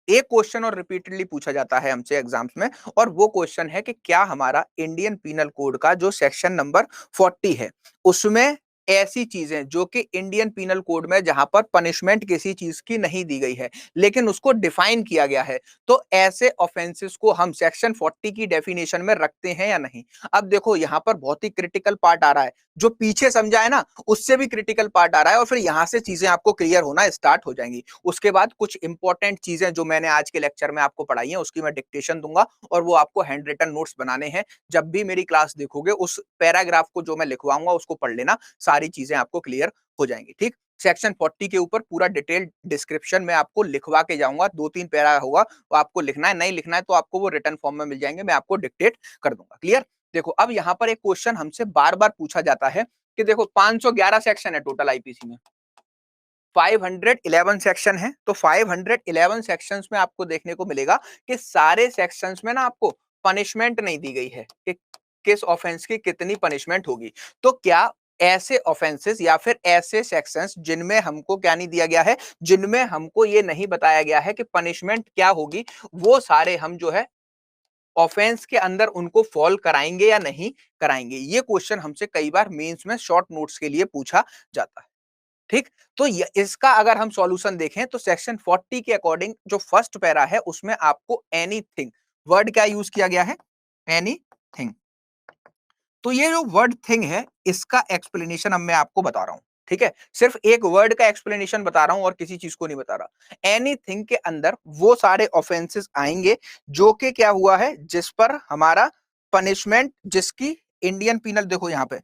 एक क्वेश्चन और रिपीटेडली पूछा जाता है हमसे एग्जाम्स में, और वो क्वेश्चन है कि क्या हमारा इंडियन पीनल कोड का जो सेक्शन नंबर 40 है उसमें ऐसी चीजें जो कि इंडियन पीनल कोड में जहां पर पनिशमेंट किसी चीज की नहीं दी गई है लेकिन उसको डिफाइन किया गया है, तो ऐसे ऑफेंसेस को हम सेक्शन 40 की डेफिनेशन में रखते हैं या नहीं। अब देखो यहां पर बहुत ही क्रिटिकल पार्ट आ रहा है, जो पीछे समझा है ना उससे भी क्रिटिकल पार्ट आ रहा है, और फिर यहां से चीजें आपको क्लियर होना स्टार्ट हो जाएंगी। उसके बाद कुछ इंपॉर्टेंट चीजें जो मैंने आज के लेक्चर में आपको पढ़ाई है उसकी मैं डिक्टेशन दूंगा, और वो आपको हैंड रिटन नोट्स बनाने हैं। जब भी मेरी क्लास देखोगे उस पैराग्राफ को जो मैं लिखवाऊंगा उसको पढ़ लेना, सारी चीजें आपको क्लियर हो जाएंगी। ठीक, सेक्शन 40 के ऊपर पूरा डिटेल डिस्क्रिप्शन में आपको लिखवा के जाऊंगा, 2-3 पैरा होगा, वो आपको लिखना है, नहीं लिखना है तो आपको वो रिटन फॉर्म में मिल जाएंगे, मैं आपको डिक्टेट कर दूंगा। क्लियर। देखो अब यहां पर एक क्वेश्चन हमसे बार बार पूछा जाता है कि देखो 511 सेक्शन है टोटल आईपीसी में, 511 सेक्शन है, तो 511 सेक्शंस में आपको देखने को मिलेगा कि सारे सेक्शंस में ना आपको पनिशमेंट नहीं दी गई है कि किस ऑफेंस की कितनी पनिशमेंट होगी। तो क्या ऐसे ऑफेंसेस या फिर ऐसे सेक्शंस जिनमें हमको क्या नहीं दिया गया है, जिनमें हमको ये नहीं बताया गया है कि पनिशमेंट क्या होगी, वो सारे हम जो है ऑफेंस के अंदर उनको फॉल कराएंगे या नहीं कराएंगे। ये क्वेश्चन हमसे कई बार मेंस में शॉर्ट नोट्स के लिए पूछा जाता है। ठीक, तो इसका अगर हम सॉल्यूशन देखें तो सेक्शन 40 के अकॉर्डिंग जो फर्स्ट पैरा है उसमें आपको एनीथिंग वर्ड क्या यूज किया गया है, एनीथिंग। तो ये जो वर्ड थिंग है इसका एक्सप्लेनेशन अब मैं आपको बता रहा हूं। ठीक है, सिर्फ एक वर्ड का एक्सप्लेनेशन बता रहा हूं और किसी चीज को नहीं बता रहा। एनीथिंग के अंदर वो सारे ऑफेंसेस आएंगे जो कि क्या हुआ है, जिस पर हमारा पनिशमेंट, जिसकी इंडियन पीनल, देखो यहां पे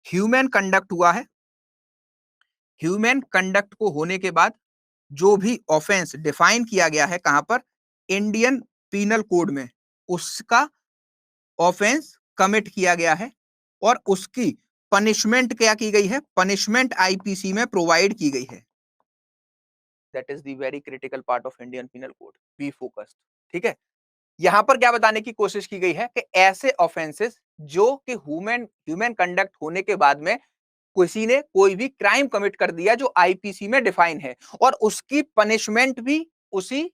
ह्यूमन कंडक्ट हुआ है, ह्यूमन कंडक्ट को होने के बाद जो भी ऑफेंस डिफाइन किया गया है कहां पर, इंडियन पीनल कोड में, उसका ऑफेंस कमिट किया गया है और उसकी पनिशमेंट क्या की गई है, पनिशमेंट आईपीसी में प्रोवाइड की गई है। That is the very critical part of Indian penal code, be focused. ठीक है, यहां पर क्या बताने की कोशिश की गई है कि ऐसे ऑफेंसेस जो कि ह्यूमन ह्यूमन कंडक्ट होने के बाद में किसी ने कोई भी क्राइम कमिट कर दिया जो आईपीसी में डिफाइन है और उसकी पनिशमेंट भी उसी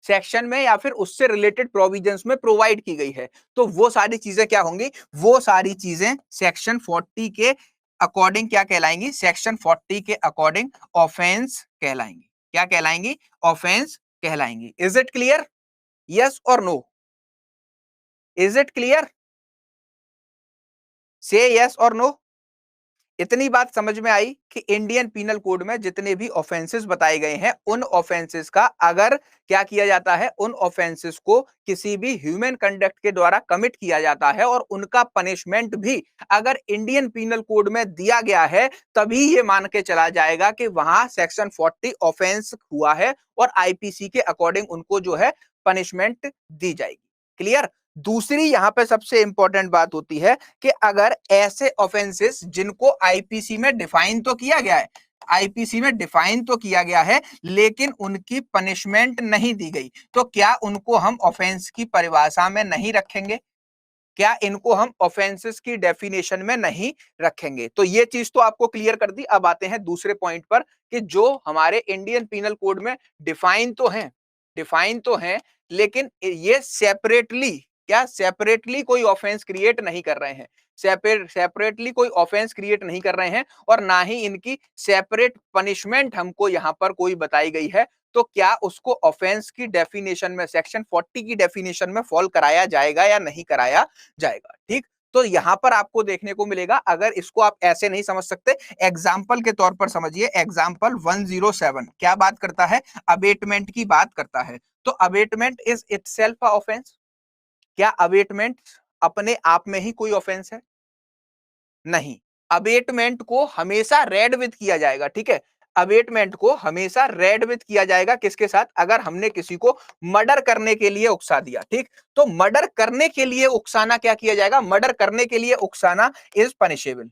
सेक्शन में या फिर उससे रिलेटेड प्रोविजंस में प्रोवाइड की गई है, तो वो सारी चीजें क्या होंगी, वो सारी चीजें सेक्शन 40 के अकॉर्डिंग क्या कहलाएंगी, सेक्शन 40 के अकॉर्डिंग ऑफेंस कहलाएंगी। क्या कहलाएंगी, ऑफेंस कहलाएंगी। इज इट क्लियर, यस और no, is it clear, say yes और नो। इतनी बात समझ में आई कि इंडियन पीनल कोड में जितने भी ऑफेंसेस बताए गए हैं उन ऑफेंसेस का अगर क्या किया जाता है, उन ऑफेंसेस को किसी भी ह्यूमन कंडक्ट के द्वारा कमिट किया जाता है और उनका पनिशमेंट भी अगर इंडियन पीनल कोड में दिया गया है, तभी ये मान के चला जाएगा कि वहां सेक्शन 40 ऑफेंस हुआ है और आईपीसी के अकॉर्डिंग उनको जो है पनिशमेंट दी जाएगी। क्लियर। दूसरी यहां पे सबसे इंपॉर्टेंट बात होती है कि अगर ऐसे ऑफेंसेस जिनको आईपीसी में डिफाइन तो किया गया है, आईपीसी में डिफाइन तो किया गया है लेकिन उनकी पनिशमेंट नहीं दी गई, तो क्या उनको हम ऑफेंस की परिभाषा में नहीं रखेंगे, क्या इनको हम ऑफेंसेस की डेफिनेशन में नहीं रखेंगे। तो ये चीज तो आपको क्लियर कर दी। अब आते हैं दूसरे पॉइंट पर कि जो हमारे इंडियन पीनल कोड में डिफाइन तो हैं, डिफाइन तो हैं, लेकिन ये सेपरेटली क्या, सेपरेटली कोई ऑफेंस क्रिएट नहीं कर रहे हैं, सेपरेटली कोई ऑफेंस क्रिएट नहीं कर रहे हैं और ना ही इनकी सेपरेट पनिशमेंट हमको यहां पर कोई बताई गई है, तो क्या उसको ऑफेंस की डेफिनेशन में, सेक्शन 40 की डेफिनेशन में फॉल कराया जाएगा या नहीं कराया जाएगा। ठीक, तो यहां पर आपको देखने को मिलेगा, अगर इसको आप ऐसे नहीं समझ सकते, एग्जाम्पल के तौर पर समझिए। एग्जाम्पल 107 क्या बात करता है, अबेटमेंट की बात करता है। तो abetment is itself a offence. क्या अबेटमेंट अपने आप में ही कोई ऑफेंस है, नहीं। अबेटमेंट को हमेशा रेड विद किया जाएगा। ठीक है, अबेटमेंट को हमेशा रेड विद किया जाएगा किसके साथ, अगर हमने किसी को मर्डर करने के लिए उकसा दिया। ठीक, तो मर्डर करने के लिए उकसाना क्या किया जाएगा, मर्डर करने के लिए उकसाना इज पनिशेबल।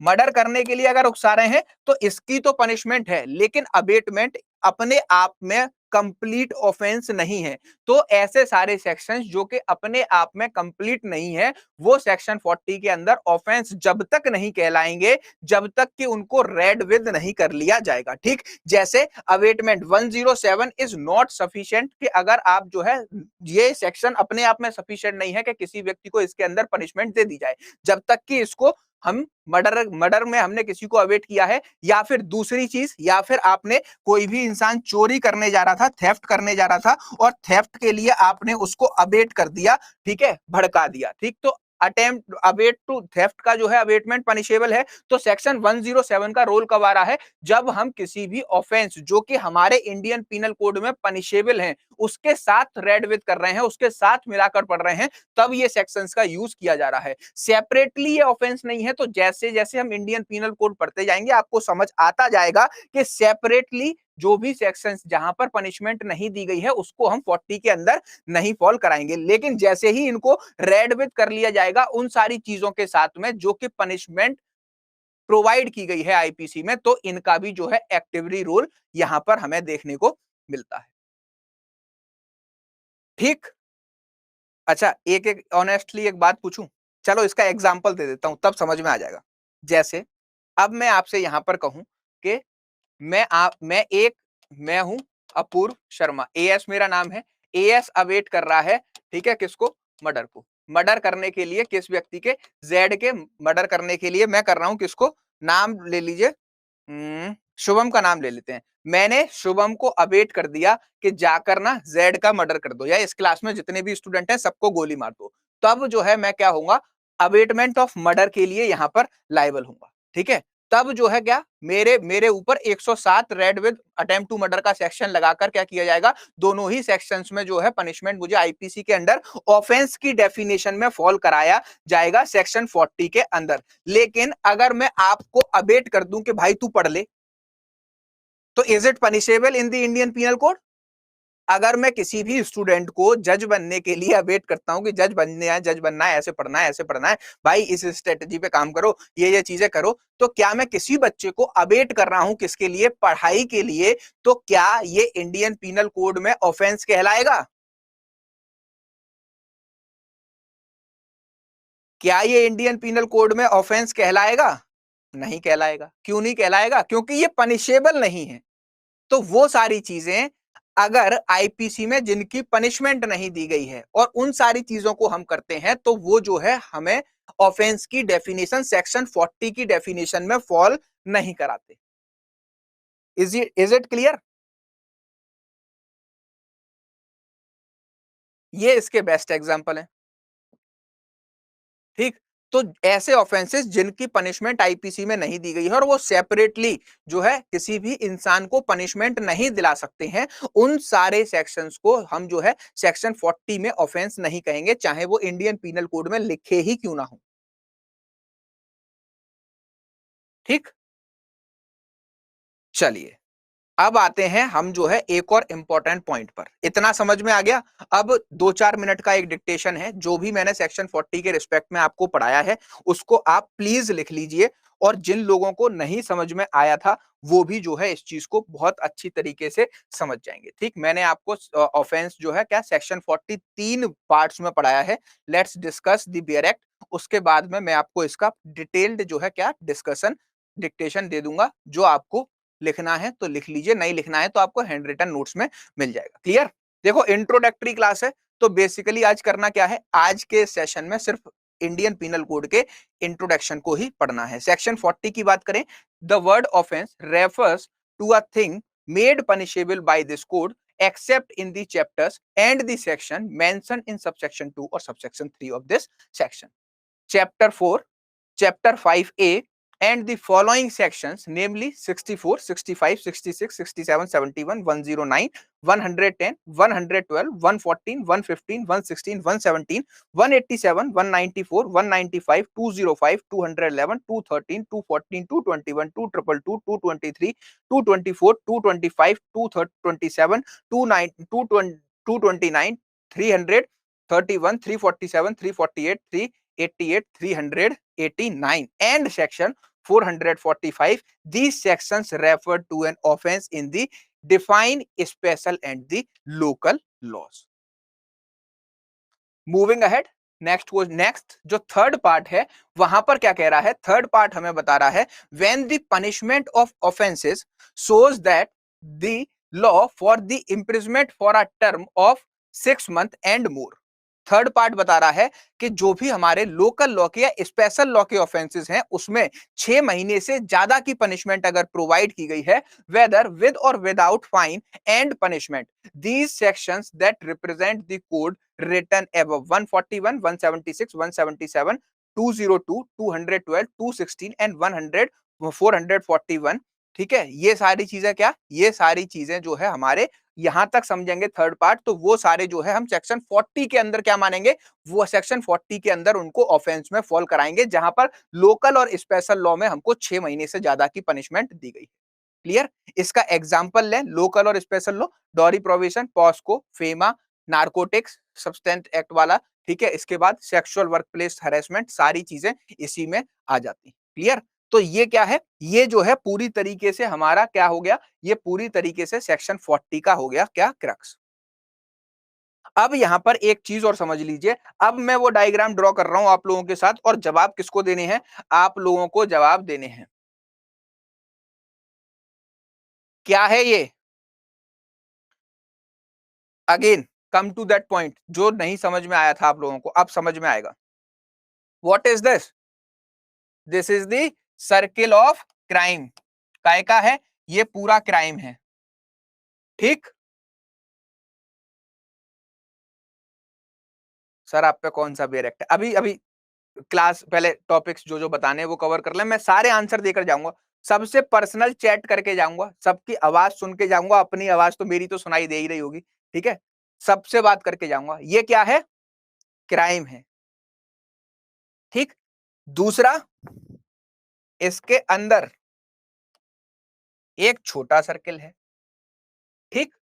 मर्डर करने के लिए अगर उकसा रहे हैं तो इसकी तो पनिशमेंट है, लेकिन अबेटमेंट अपने आप में कंप्लीट ऑफेंस नहीं है। तो ऐसे सारे सेक्शंस जो कि अपने आप में कंप्लीट नहीं है, वो सेक्शन 40 के अंदर ऑफेंस जब तक नहीं कहलाएंगे जब तक कि उनको रेड विद नहीं कर लिया जाएगा। ठीक, जैसे अवेटमेंट 107 इज नॉट सफिशिएंट, कि अगर आप जो है ये सेक्शन अपने आप में सफिशिएंट नहीं है कि किसी व्यक्ति को इसके अंदर पनिशमेंट दे दी जाए, जब तक कि इसको हम मर्डर में हमने किसी को अवेट किया है, या फिर दूसरी चीज, या फिर आपने कोई भी इंसान चोरी करने जा रहा था, थेफ्ट करने जा रहा था, और थेफ्ट के लिए आपने उसको अवेट कर दिया, ठीक है, भड़का दिया। ठीक, तो अटेम्प्ट अवेट टू थेफ्ट का जो है अवेटमेंट पनिशेबल है। तो सेक्शन 107 का रोल कब आ रहा है? जब हम किसी भी ऑफेंस जो कि हमारे इंडियन पीनल कोड में पनिशेबल है उसके साथ रेड विद कर रहे हैं, उसके साथ मिलाकर पढ़ रहे हैं, तब ये सेक्शंस का यूज किया जा रहा है। सेपरेटली ये ऑफेंस नहीं है। तो जैसे जैसे हम इंडियन पीनल कोड पढ़ते जाएंगे आपको समझ आता जाएगा कि सेपरेटली जो भी सेक्शंस जहां पर पनिशमेंट नहीं दी गई है उसको हम 40 के अंदर नहीं फॉल कराएंगे। लेकिन जैसे ही इनको रेड विद कर लिया जाएगा उन सारी चीजों के साथ में जो कि पनिशमेंट प्रोवाइड की गई है आईपीसी में, तो इनका भी जो है एक्टिवली रोल यहां पर हमें देखने को मिलता है। ठीक, अच्छा, एक एक ऑनेस्टली एक बात पूछूं, चलो इसका एग्जांपल दे देता हूं तब समझ में आ जाएगा। जैसे अब मैं आपसे यहां पर कहूं कि मैं हूं अपूर्व शर्मा, एएस मेरा नाम है, एएस अवेट कर रहा है, ठीक है, किसको? मर्डर को। मर्डर करने के लिए किस व्यक्ति के? जेड के मर्डर करने के लिए मैं कर रहा हूं किसको? नाम ले लीजिए, शुभम का नाम ले लेते हैं। मैंने शुभम को अवेट कर दिया कि जाकर ना जेड का मर्डर कर दो, या इस क्लास में जितने भी स्टूडेंट हैं सबको गोली मार दो। तब जो है मैं क्या होऊंगा? अवेटमेंट ऑफ मर्डर के लिए यहां पर लायबल होऊंगा। ठीक है, तब जो है क्या, मेरे मेरे ऊपर 107 read with attempt to murder का सेक्शन लगाकर क्या किया जाएगा? दोनों ही सेक्शंस में जो है पनिशमेंट मुझे आईपीसी के अंडर ऑफेंस की डेफिनेशन में फॉल कराया जाएगा सेक्शन 40 के अंदर। लेकिन अगर मैं आपको अबेट कर दूं कि भाई तू पढ़ ले, तो is it punishable in the Indian penal code? अगर मैं किसी भी स्टूडेंट को जज बनने के लिए अवेट करता हूं कि जज बनने है, जज बनना है, ऐसे पढ़ना है, ऐसे पढ़ना है, भाई इस स्ट्रेटजी पे काम करो, ये चीजें करो, तो क्या मैं किसी बच्चे को अवेट कर रहा हूं किसके लिए? पढ़ाई के लिए। तो क्या ये इंडियन पीनल कोड में ऑफेंस कहलाएगा? क्या ये इंडियन पीनल कोड में ऑफेंस कहलाएगा? नहीं कहलाएगा। क्यों नहीं कहलाएगा? क्योंकि ये पनिशेबल नहीं है। तो वो सारी चीजें अगर आईपीसी में जिनकी पनिशमेंट नहीं दी गई है और उन सारी चीजों को हम करते हैं, तो वो जो है हमें ऑफेंस की डेफिनेशन सेक्शन 40 की डेफिनेशन में फॉल नहीं कराते। Is it clear? ये इसके बेस्ट एग्जांपल है। ठीक, तो ऐसे ऑफेंसेस जिनकी पनिशमेंट आईपीसी में नहीं दी गई है और वो सेपरेटली जो है किसी भी इंसान को पनिशमेंट नहीं दिला सकते हैं, उन सारे सेक्शंस को हम जो है सेक्शन 40 में ऑफेंस नहीं कहेंगे, चाहे वो इंडियन पीनल कोड में लिखे ही क्यों ना हो। ठीक, चलिए अब आते हैं हम जो है एक और इंपॉर्टेंट पॉइंट पर। इतना समझ में आ गया? अब 2-4 मिनट का एक डिक्टेशन है, जो भी मैंने सेक्शन 40 के रिस्पेक्ट में आपको पढ़ाया है उसको आप प्लीज लिख लीजिए, और जिन लोगों को नहीं समझ में आया था वो भी जो है इस चीज को बहुत अच्छी तरीके से समझ जाएंगे। ठीक, मैंने आपको ऑफेंस जो है क्या सेक्शन 40 3 पार्ट्स में पढ़ाया है। Let's discuss the bare act. उसके बाद में मैं आपको इसका डिटेल्ड जो है क्या डिस्कशन डिक्टेशन दे दूंगा, जो आपको लिखना है तो लिख लीजिए, नहीं लिखना है तो आपको हैंड रिटन नोट्स में मिल जाएगा। क्लियर? देखो, इंट्रोडक्टरी क्लास है, तो बेसिकली आज करना क्या है, आज के सेशन में सिर्फ इंडियन पीनल कोड के इंट्रोडक्शन को ही पढ़ना है। सेक्शन 40 की बात करें, the word offence refers to a thing made punishable by this code except in the chapters and the section mentioned in subsection 2 or subsection 3 of this section. Chapter 4, Chapter 5A, and the following sections, namely 64, 65, 66, 67, 71, 109, 110, 112, 114, 115, 116, 117, 187, 194, 195, 205, 211, 213, 214, 221, 222, 223, 224, 225, 227, 229, 300, 31, 347, 348, 388, 389, and section 445. These sections refer to an offense in the define special and the local laws. Moving ahead, next जो third part है वहां पर क्या कह रहा है, third part हमें बता रहा है when the punishment of offences shows that the law for the imprisonment for a term of 6 month and more. Third part बता रहा है कि जो भी हमारे लोकल लॉ के या स्पेशल लॉ के ऑफेंसेस हैं उसमें 6 महीने से ज्यादा की पनिशमेंट अगर प्रोवाइड की गई है, वेदर विद और without fine and punishment, these sections that represent the code written above 141, 176, 177, 202, 212, 216 and 100, 441, ठीक है। ये सारी चीजें क्या, ये सारी चीजें जो है हमारे यहां तक समझेंगे थर्ड पार्ट, तो वो सारे जो है हम सेक्शन 40 के अंदर क्या मानेंगे, वो सेक्शन 40 के अंदर उनको ऑफेंस में फॉल कराएंगे, जहां पर लोकल और स्पेशल लॉ में हमको 6 महीने से ज्यादा की पनिशमेंट दी गई। क्लियर। इसका एग्जांपल लें, लोकल और special law, dowry provision, POCSO, FEMA, narcotics substance act वाला, ठीक है। इसके बाद सेक्सुअल वर्कप्लेस हैरेसमेंट, सारी चीजें इसी में आ जाती। क्लियर। तो ये क्या है, ये जो है पूरी तरीके से हमारा क्या हो गया, ये पूरी तरीके से सेक्शन 40 का हो गया क्या, क्रक्स। अब यहां पर एक चीज और समझ लीजिए, अब मैं वो डायग्राम ड्रॉ कर रहा हूं आप लोगों के साथ, और जवाब किसको देने हैं, आप लोगों को जवाब देने हैं। क्या है ये, again come to that point, जो नहीं समझ में आया था आप लोगों को अब समझ में आएगा। What is this, this is the circle of crime. काय का है, ये पूरा क्राइम है, ठीक। सर आप पे कौन सा बेरेक्ट है, अभी अभी क्लास पहले टॉपिक्स जो जो बताने वो कवर कर ले, मैं सारे आंसर देकर जाऊंगा, सबसे पर्सनल चैट करके जाऊंगा, सबकी आवाज सुन के जाऊंगा, अपनी आवाज तो मेरी तो सुनाई दे ही रही होगी, ठीक है। सबसे बात करके जाऊंगा, ये क्या है, क्राइम है, ठीक। दूसरा, इसके अंदर एक छोटा सर्किल है, ठीक।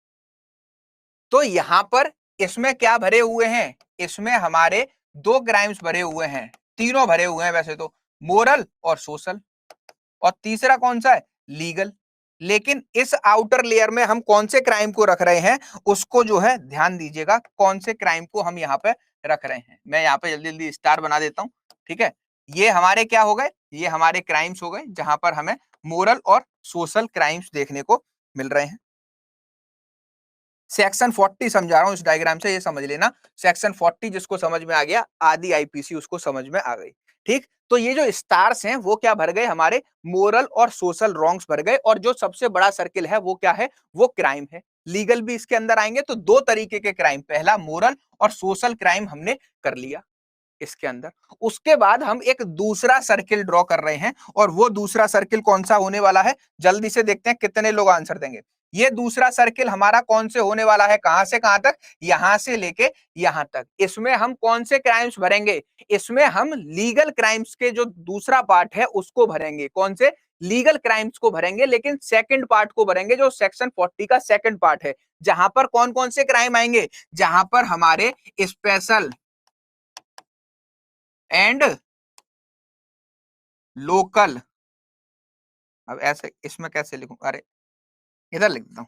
तो यहां पर इसमें क्या भरे हुए हैं, इसमें हमारे दो क्राइम्स भरे हुए हैं, तीनों भरे हुए हैं वैसे तो, मोरल और सोशल, और तीसरा कौन सा है, लीगल। लेकिन इस आउटर लेयर में हम कौन से क्राइम को रख रहे हैं, उसको जो है ध्यान दीजिएगा, कौन से क्राइम को हम यहाँ पे रख रहे हैं। मैं यहाँ पे जल्दी जल्दी स्टार बना देता हूं, ठीक है। ये हमारे क्या हो गए, ये हमारे क्राइम्स हो गए, जहां पर हमें मोरल और सोशल क्राइम्स देखने को मिल रहे हैं। सेक्शन 40 समझा रहा हूं इस डायग्राम से, ये समझ लेना, सेक्शन 40 जिसको समझ में आ गया, आदि आईपीसी उसको समझ में आ गई, ठीक। तो ये जो स्टार्स हैं वो क्या भर गए, हमारे मोरल और सोशल रॉन्ग्स भर गए, और जो सबसे बड़ा सर्किल है वो क्या है, वो क्राइम है। लीगल भी इसके अंदर आएंगे, तो दो तरीके के क्राइम, पहला मोरल और सोशल क्राइम हमने कर लिया इसके अंदर। उसके बाद हम एक दूसरा सर्किल ड्रॉ कर रहे हैं, और वो दूसरा सर्किल कौन सा होने वाला है, जल्दी से देखते हैं कितने लोग आंसर देंगे। ये दूसरा सर्किल हमारा कौन से होने वाला है, कहां से कहां तक, यहां से लेके यहां तक। इसमें हम कौन से क्राइम्स भरेंगे, इसमें हम लीगल क्राइम्स के जो दूसरा पार्ट है उसको भरेंगे, कौन से, लीगल क्राइम्स को भरेंगे, लेकिन सेकंड पार्ट को भरेंगे जो सेक्शन 40 का सेकंड पार्ट है, जहां पर कौन कौन से क्राइम आएंगे, जहां पर हमारे स्पेशल एंड लोकल। अब ऐसे इसमें कैसे लिखूं, अरे इधर लिख देता हूं।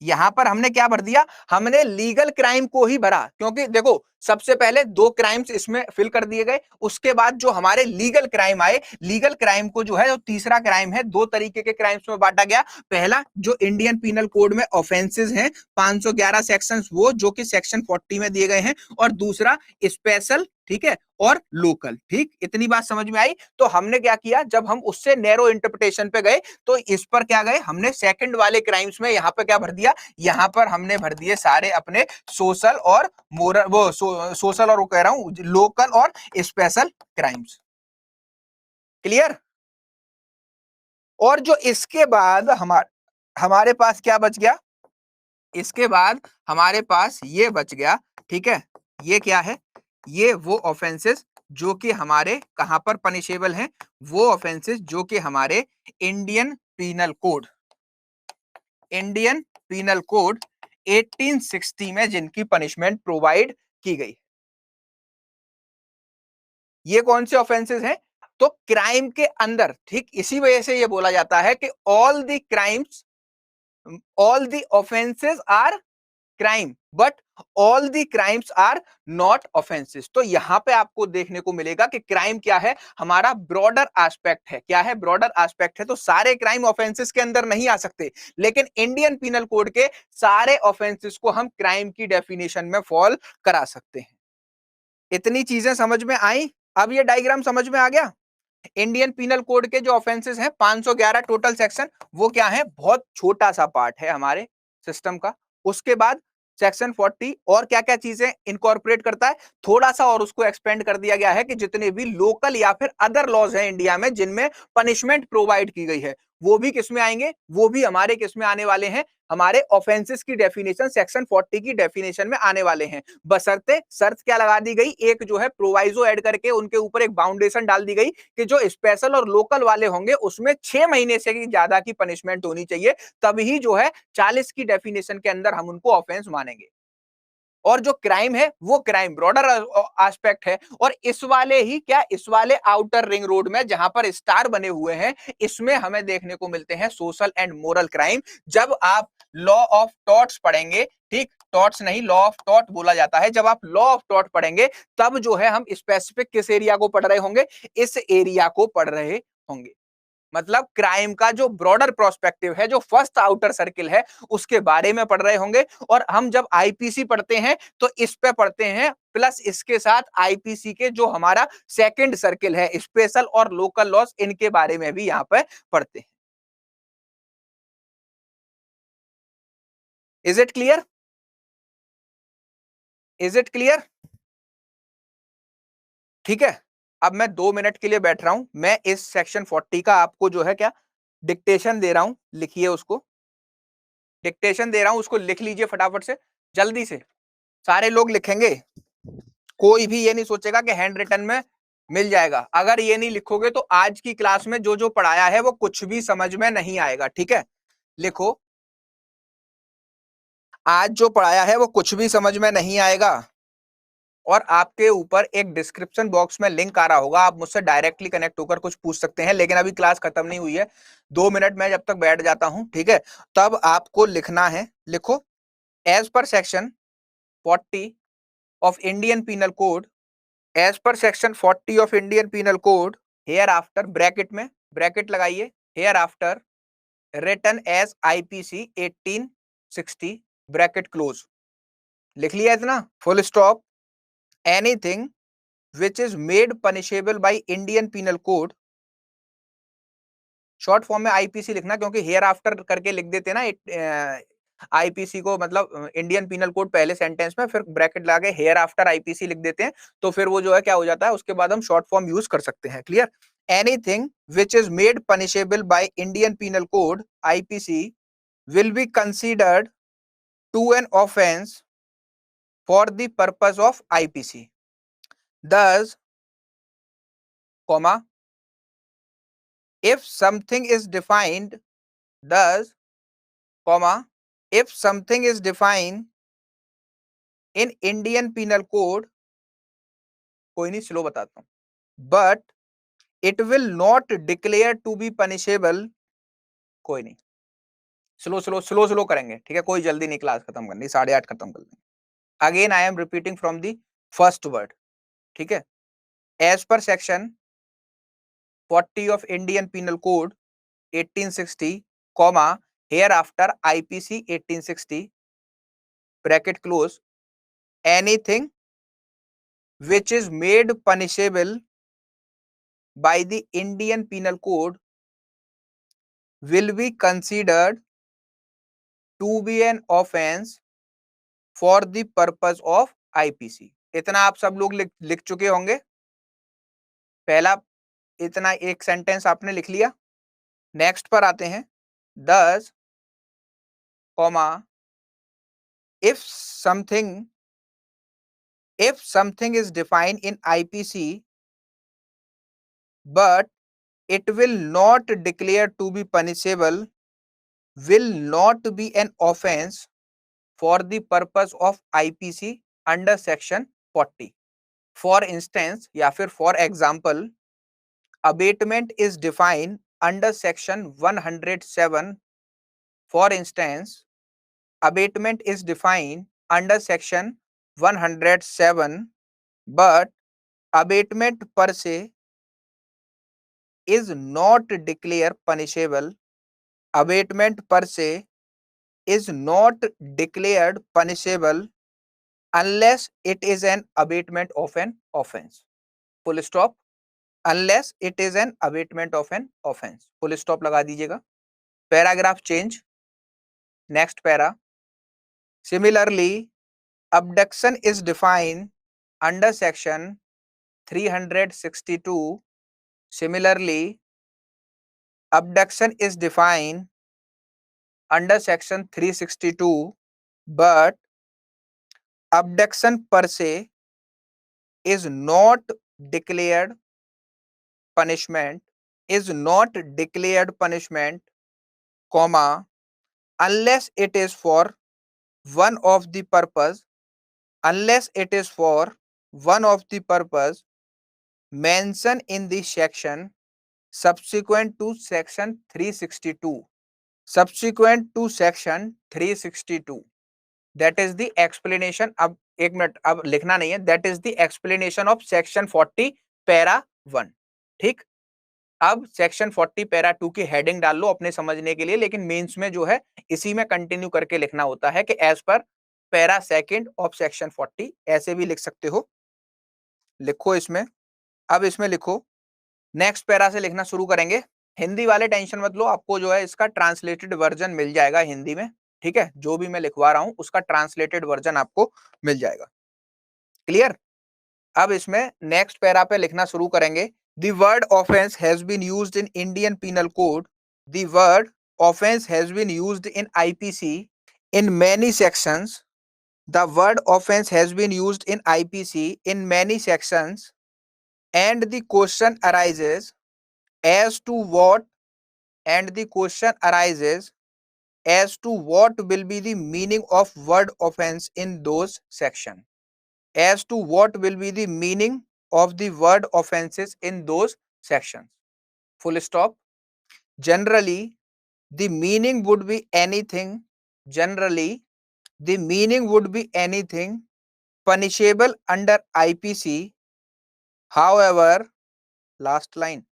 यहां पर हमने क्या भर दिया, हमने लीगल क्राइम को ही भरा, क्योंकि देखो सबसे पहले दो क्राइम्स इसमें फिल कर दिए गए, उसके बाद जो हमारे लीगल क्राइम आए, लीगल क्राइम को जो है, जो तीसरा क्राइम है, दो तरीके के क्राइम्स में बांटा गया। पहला जो इंडियन पीनल कोड में ऑफेंसेस हैं 511 सेक्शंस, वो जो कि सेक्शन 40 में दिए गए हैं, और दूसरा स्पेशल, ठीक है, और लोकल, ठीक। इतनी बात समझ में आई। तो हमने क्या किया, जब हम उससे नैरो इंटरप्रिटेशन पे गए, तो इस पर क्या गए, हमने सेकंड वाले क्राइम्स में यहां पर क्या भर दिया, यहां पर हमने भर दिए सारे अपने सोशल और मोरल, वो सोशल और वो कह रहा हूं लोकल और स्पेशल क्राइम्स। क्लियर। और जो इसके बाद हमारे पास क्या बच गया, इसके बाद हमारे पास ये बच गया, ठीक है। ये क्या है, ये वो ऑफेंसेस जो कि हमारे कहां पर पनिशेबल हैं, वो ऑफेंसेस जो कि हमारे Indian penal code, Indian penal code 1860 में जिनकी पनिशमेंट प्रोवाइड की गई। ये कौन से ऑफेंसेस हैं, तो क्राइम के अंदर, ठीक। इसी वजह से ये बोला जाता है कि all the crimes all the offences are crime but all the crimes are not offences. तो यहां पे आपको देखने को मिलेगा कि क्राइम क्या है, हमारा ब्रॉडर एस्पेक्ट है। क्या है? ब्रॉडर एस्पेक्ट है। तो सारे क्राइम ऑफेंसेस के अंदर नहीं आ सकते, लेकिन इंडियन पिनल कोड के सारे ऑफेंसेस को हम क्राइम की डेफिनेशन में फॉल करा सकते हैं। इतनी चीजें समझ में आई? अब ये डायग्राम समझ में आ गया? इंडियन पिनल कोड के जो ऑफेंसेस हैं 511 टोटल सेक्शन, वो क्या है? बहुत छोटा सा पार्ट है हमारे सिस्टम का। उसके बाद सेक्शन 40 और क्या क्या चीजें इनकॉर्पोरेट करता है, थोड़ा सा और उसको एक्सपेंड कर दिया गया है कि जितने भी लोकल या फिर अदर लॉज हैं इंडिया में जिनमें पनिशमेंट प्रोवाइड की गई है, वो भी किसमें आएंगे? वो भी हमारे किसमें आने वाले हैं? हमारे ऑफेंसेस की डेफिनेशन सेक्शन 40 की डेफिनेशन में आने वाले हैं। बशर्ते शर्त क्या लगा दी गई, एक जो है प्रोवाइजो ऐड करके उनके ऊपर एक बाउंडेशन डाल दी गई कि जो स्पेशल और लोकल वाले होंगे उसमें 6 महीने से ज्यादा की पनिशमेंट होनी चाहिए, तभी जो है 40 की डेफिनेशन के अंदर हम उनको ऑफेंस मानेंगे। और जो क्राइम है वो क्राइम ब्रॉडर एस्पेक्ट है। और इस वाले ही क्या, इस वाले आउटर रिंग रोड में जहां पर स्टार बने हुए हैं, इसमें हमें देखने को मिलते हैं सोशल एंड मोरल क्राइम। जब आप लॉ ऑफ टॉर्ट्स पढ़ेंगे, ठीक, टॉर्ट्स नहीं, लॉ ऑफ टॉर्ट बोला जाता है, जब आप लॉ ऑफ टॉर्ट पढ़ेंगे तब जो है हम स्पेसिफिक किस एरिया को पढ़ रहे होंगे? इस एरिया को पढ़ रहे होंगे। मतलब क्राइम का जो ब्रॉडर प्रोस्पेक्टिव है, जो फर्स्ट आउटर सर्किल है, उसके बारे में पढ़ रहे होंगे। और हम जब आईपीसी पढ़ते हैं तो इस पे पढ़ते हैं, प्लस इसके साथ आईपीसी के जो हमारा सेकंड सर्किल है, स्पेशल और लोकल लॉस, इनके बारे में भी यहां पे पढ़ते हैं। Is it clear? Is it clear? ठीक है। अब मैं 2 मिनट के लिए बैठ रहा हूं, मैं इस सेक्शन 40 का आपको जो है क्या डिक्टेशन दे रहा हूं, लिखिए उसको। डिक्टेशन दे रहा हूं, उसको लिख लीजिए फटाफट से, जल्दी से। सारे लोग लिखेंगे, कोई भी ये नहीं सोचेगा कि हैंड रिटन में मिल जाएगा। अगर ये नहीं लिखोगे तो आज की क्लास में जो जो पढ़ाया है वो कुछ भी समझ में नहीं आएगा। ठीक है, लिखो, आज जो पढ़ाया है वो कुछ भी समझ में नहीं आएगा। और आपके ऊपर एक डिस्क्रिप्शन बॉक्स में लिंक आ रहा होगा, आप मुझसे डायरेक्टली कनेक्ट होकर कुछ पूछ सकते हैं, लेकिन अभी क्लास खत्म नहीं हुई है। 2 मिनट में जब तक बैठ जाता हूं, ठीक है, तब आपको लिखना है। लिखो, as per section 40 of Indian penal code, as per section 40 of Indian penal code, hereafter, bracket में ब्रैकेट लगाइए, hereafter written as IPC 1860, bracket close. लिख लिया इतना? Full stop. Anything which is made punishable by Indian penal code, short form में IPC लिखना, क्योंकि hair after करके लिख देते ना आईपीसी को, मतलब इंडियन पीनल कोड पहले सेंटेंस में, फिर ब्रैकेट लगा के हेयर आफ्टर आईपीसी लिख देते हैं, तो फिर वो जो है क्या हो जाता है, उसके बाद हम शॉर्ट फॉर्म यूज कर सकते हैं। Clear? Anything which is made punishable by Indian penal code IPC will be considered to an offense for the purpose of IPC. Thus, comma, if something is defined, thus, comma, if something is defined in Indian Penal Code, कोई नहीं, slow बताता हूं, but it will not declare to be punishable, कोई नहीं, slow slow slow slow करेंगे, ठीक है, कोई जल्दी नहीं, क्लास खत्म करनी, 8:30 खत्म कर देंगे। Again I am repeating from the first word, ठीक है, as per section 40 of Indian Penal Code 1860, comma, hereafter IPC 1860, bracket close, anything which is made punishable by the Indian Penal Code will be considered to be an offense for the purpose of IPC. इतना आप सब लोग लिख चुके होंगे। पहला इतना एक सेंटेंस आपने लिख लिया। नेक्स्ट पर आते हैं, thus, comma, if something is defined in IPC but it will not declare to be punishable, will not be an offense for the purpose of IPC under section 40. For instance, या फिर for example, abatement is defined under section 107 For instance, abatement is defined under section 107, but abatement per se is not declared punishable. Abatement per se is not declared punishable unless it is an abatement of an offense. Full stop. Unless it is an abatement of an offense. Full stop लगा दीजिएगा. Paragraph change. Next para. Similarly, abduction is defined under section 362. Similarly, abduction is defined under section 362, but abduction per se is not declared punishment, comma, unless it is for one of the purpose, mentioned in the section subsequent to section 362. That is the explanation. अब एक minute, अब लिखना नहीं है. That is the explanation of section 40 para 1. ठीक. अब section 40 para 2 की heading डाल लो अपने समझने के लिए, लेकिन मेंस में जो है इसी में कंटिन्यू करके लिखना होता है कि as per para second of section 40. ऐसे भी लिख सकते हो. लिखो इसमें. अब इसमें लिखो. नेक्स्ट पैरा से लिखना शुरू करेंगे. हिंदी वाले टेंशन मत लो, आपको जो है इसका ट्रांसलेटेड वर्जन मिल जाएगा हिंदी में. ठीक है, जो भी मैं लिखवा रहा हूं उसका ट्रांसलेटेड वर्जन आपको मिल जाएगा. क्लियर. अब इसमें नेक्स्ट पैरा पे लिखना शुरू करेंगे. The word offense has been used in Indian Penal Code. The word offense has been used in IPC in many sections. The word offense has been used in IPC in many sections, and the question arises as to what will be the meaning of word offense in those sections. As to what will be the meaning of the word offenses in those sections. Full stop. Generally, the meaning would be anything punishable under IPC. However, last line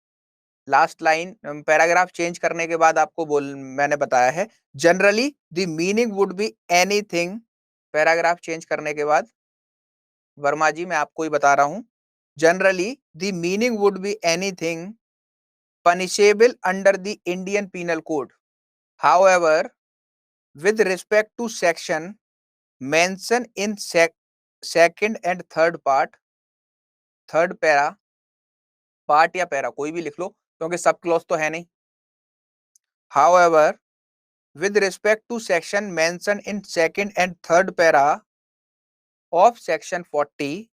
paragraph change करने के बाद आपको मैंने बताया है generally the meaning would be anything. Paragraph change करने के बाद वर्मा जी मैं आपको ही बता रहा हूं. Generally the meaning would be anything punishable under the Indian Penal Code. However, with respect to section mentioned in second and third part, third para, part या para कोई भी लिख लो क्योंकि सब क्लॉज तो है नहीं. However, with respect to section mentioned in second and third para of section 40,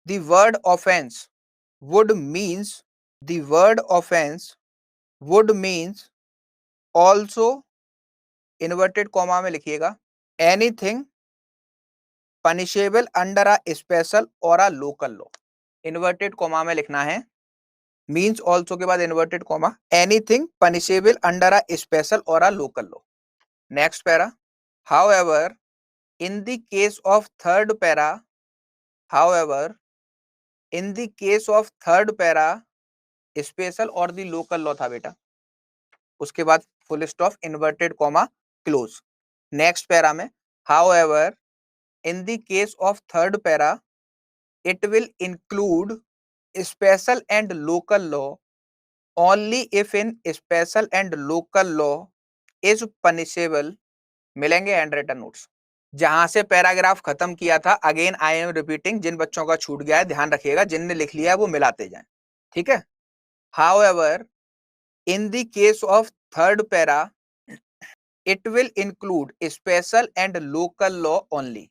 the word offense would means also, inverted comma में लिखिएगा, anything punishable under a special और a local law. Inverted comma में लिखना है. Means also के बाद inverted comma, anything punishable under a special और a local law. Next para. However in the case of third para, special और the local law था बेटा. उसके बाद full stop, inverted comma, close. Next para में however in the case of third para it will include special and local law only if in special and local law is punishable. मिलेंगे hand written notes. जहां से paragraph खत्म किया था, again I am repeating, जिन बच्चों का छूट गया है ध्यान रखिएगा, जिनने लिख लिया है वो मिलाते जाएं. ठीक है. However in the case of third para it will include special and local law only.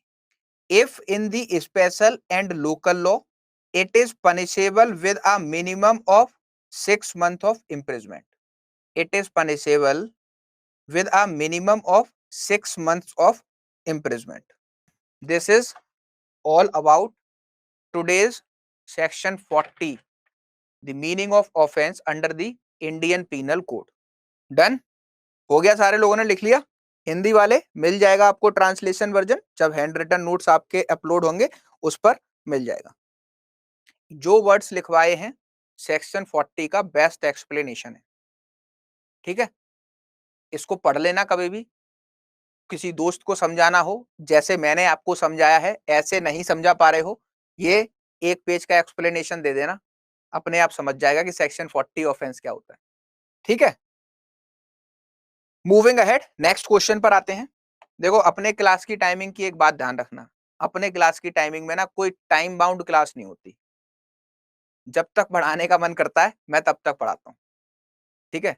If in the special and local law it is punishable with a minimum of 6 months of imprisonment. It is punishable with a minimum of 6 months of imprisonment. This is all about today's section 40, the meaning of offense under the Indian penal code. Done हो गया, सारे लोगों ने लिख लिया. हिंदी वाले मिल जाएगा आपको ट्रांसलेशन वर्जन, जब हैंड रिटन नोट्स आपके अपलोड होंगे उस पर मिल जाएगा। जो वर्ड्स लिखवाए हैं सेक्शन 40 का बेस्ट एक्सप्लेनेशन है, ठीक है। इसको पढ़ लेना कभी भी, किसी दोस्त को समझाना हो, जैसे मैंने आपको समझाया है ऐसे नहीं समझा पा रहे हो, ये एक पेज का एक्सप्लेनेशन दे देना, अपने आप समझ जाएगा कि सेक्शन 40 ऑफेंस क्या होता है, ठीक है। मूविंग अहेड, नेक्स्ट क्वेश्चन पर आते हैं। देखो अपने क्लास की टाइमिंग की एक बात ध्यान रखना, अपने क्लास की टाइमिंग में ना कोई टाइम बाउंड क्लास नहीं होती। जब तक पढ़ाने का मन करता है मैं तब तक पढ़ाता हूं, ठीक है।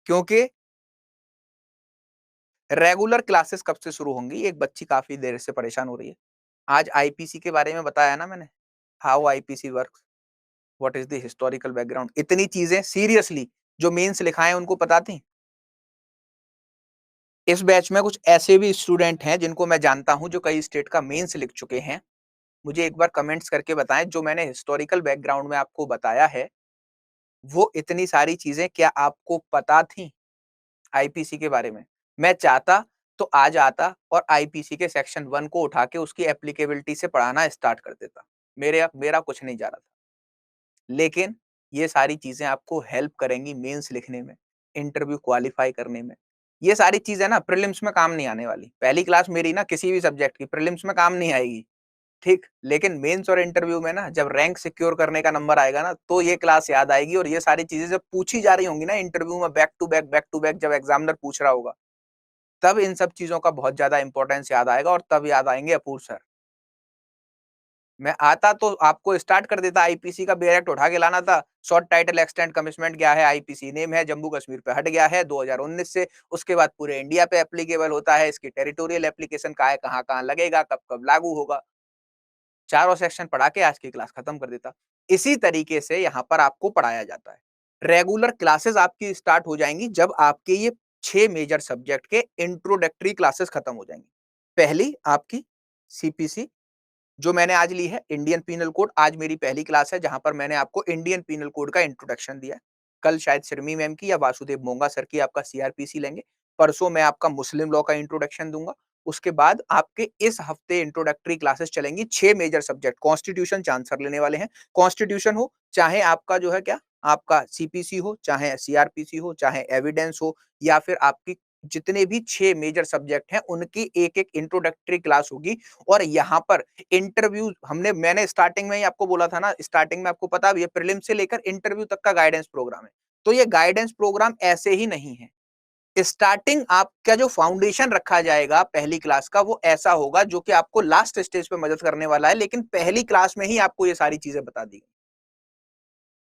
क्योंकि रेगुलर क्लासेस कब से शुरू होंगी, एक बच्ची काफी देर से परेशान हो रही है। आज आईपीसी के बारे में बताया ना मैंने, how IPC works, what is the historical background, इतनी चीजें सीरियसली जो मेंस लिखाए हैं उनको पता थी। इस बैच में कुछ ऐसे भी स्टूडेंट हैं जिनको मैं जानता हूं जो कई स्टेट का मेंस लिख चुके हैं। मुझे एक बार कमेंट्स करके बताएं, जो मैंने हिस्टोरिकल बैकग्राउंड में आपको बताया है वो इतनी सारी चीजें क्या आपको पता थी आईपीसी के बारे में। मैं चाहता तो आज आता और आईपीसी के सेक्शन 1 को उठा के उसकी एप्लीकेबिलिटी से पढ़ाना स्टार्ट कर देता, मेरा कुछ नहीं जा रहा था। लेकिन ये सारी चीजें आपको हेल्प करेंगी मेंस लिखने में, इंटरव्यू क्वालिफाई करने में। ये सारी चीजें ना प्रीलिम्स में काम नहीं आने वाली। पहली क्लास मेरी ना किसी भी सब्जेक्ट की प्रीलिम्स में काम नहीं आएगी, ठीक। लेकिन मेंस और इंटरव्यू में ना जब रैंक सिक्योर करने का नंबर आएगा ना तो ये क्लास याद आएगी, और ये सारी चीजें जब पूछी जा रही होंगी ना इंटरव्यू में बैक टू बैक जब एग्जामिनर पूछ रहा होगा, तब इन सब चीजों का बहुत ज्यादा इंपॉर्टेंस याद आएगा, और तब याद आएंगे अपूर सर। मैं आता तो आपको स्टार्ट कर देता, आईपीसी का डायरेक्ट उठा के लाना था। शॉर्ट टाइटल एक्सटेंड कमिटमेंट क्या है, आईपीसी नेम है, जम्मू कश्मीर पे हट गया है 2019 से, उसके बाद पूरे इंडिया पे एप्लीकेबल होता है, इसकी टेरिटोरियल एप्लीकेशन का है, कहां कहां लगेगा, कब कब लागू होगा, चारों सेक्शन पढ़ा के आज की क्लास खत्म कर देता। इसी तरीके से यहाँ पर आपको पढ़ाया जाता है। रेगुलर क्लासेस आपकी स्टार्ट हो जाएंगी जब आपके ये 6 मेजर सब्जेक्ट के इंट्रोडक्टरी क्लासेस खत्म हो जाएंगी। पहली आपकी सीपीसी जो मैंने आज ली है, इंडियन पीनल कोड, आज मेरी पहली क्लास है जहां पर मैंने आपको इंडियन पीनल कोड का इंट्रोडक्शन दिया है। कल शायद शर्मी मैम की या वासुदेव मोंगा सर की आपका सीआरपीसी लेंगे। परसों मैं आपका मुस्लिम लॉ का इंट्रोडक्शन दूंगा। उसके बाद आपके इस हफ्ते इंट्रोडक्टरी क्लासेस चलेंगी 6 मेजर सब्जेक्ट, कॉन्स्टिट्यूशन चांसर लेने वाले हैं। कॉन्स्टिट्यूशन हो चाहे आपका जो है क्या, आपका सीपीसी हो, चाहे सीआरपीसी हो, चाहे एविडेंस हो, या फिर आपकी जितने भी 6 मेजर सब्जेक्ट हैं उनकी एक-एक इंट्रोडक्टरी क्लास होगी। और यहाँ पर इंटरव्यू मैंने स्टार्टिंग में ही आपको बोला था ना, स्टार्टिंग में आपको पता भी है प्रीलिम से लेकर इंटरव्यू तक का गाइडेंस प्रोग्राम है। तो ये गाइडेंस प्रोग्राम ऐसे ही नहीं है। स्टार्टिंग आपका जो फाउंडेशन रखा जाएगा पहली क्लास का वो ऐसा होगा जो कि आपको लास्ट स्टेज पे मदद करने वाला है, लेकिन पहली क्लास में ही आपको ये सारी चीजें बता दी गई।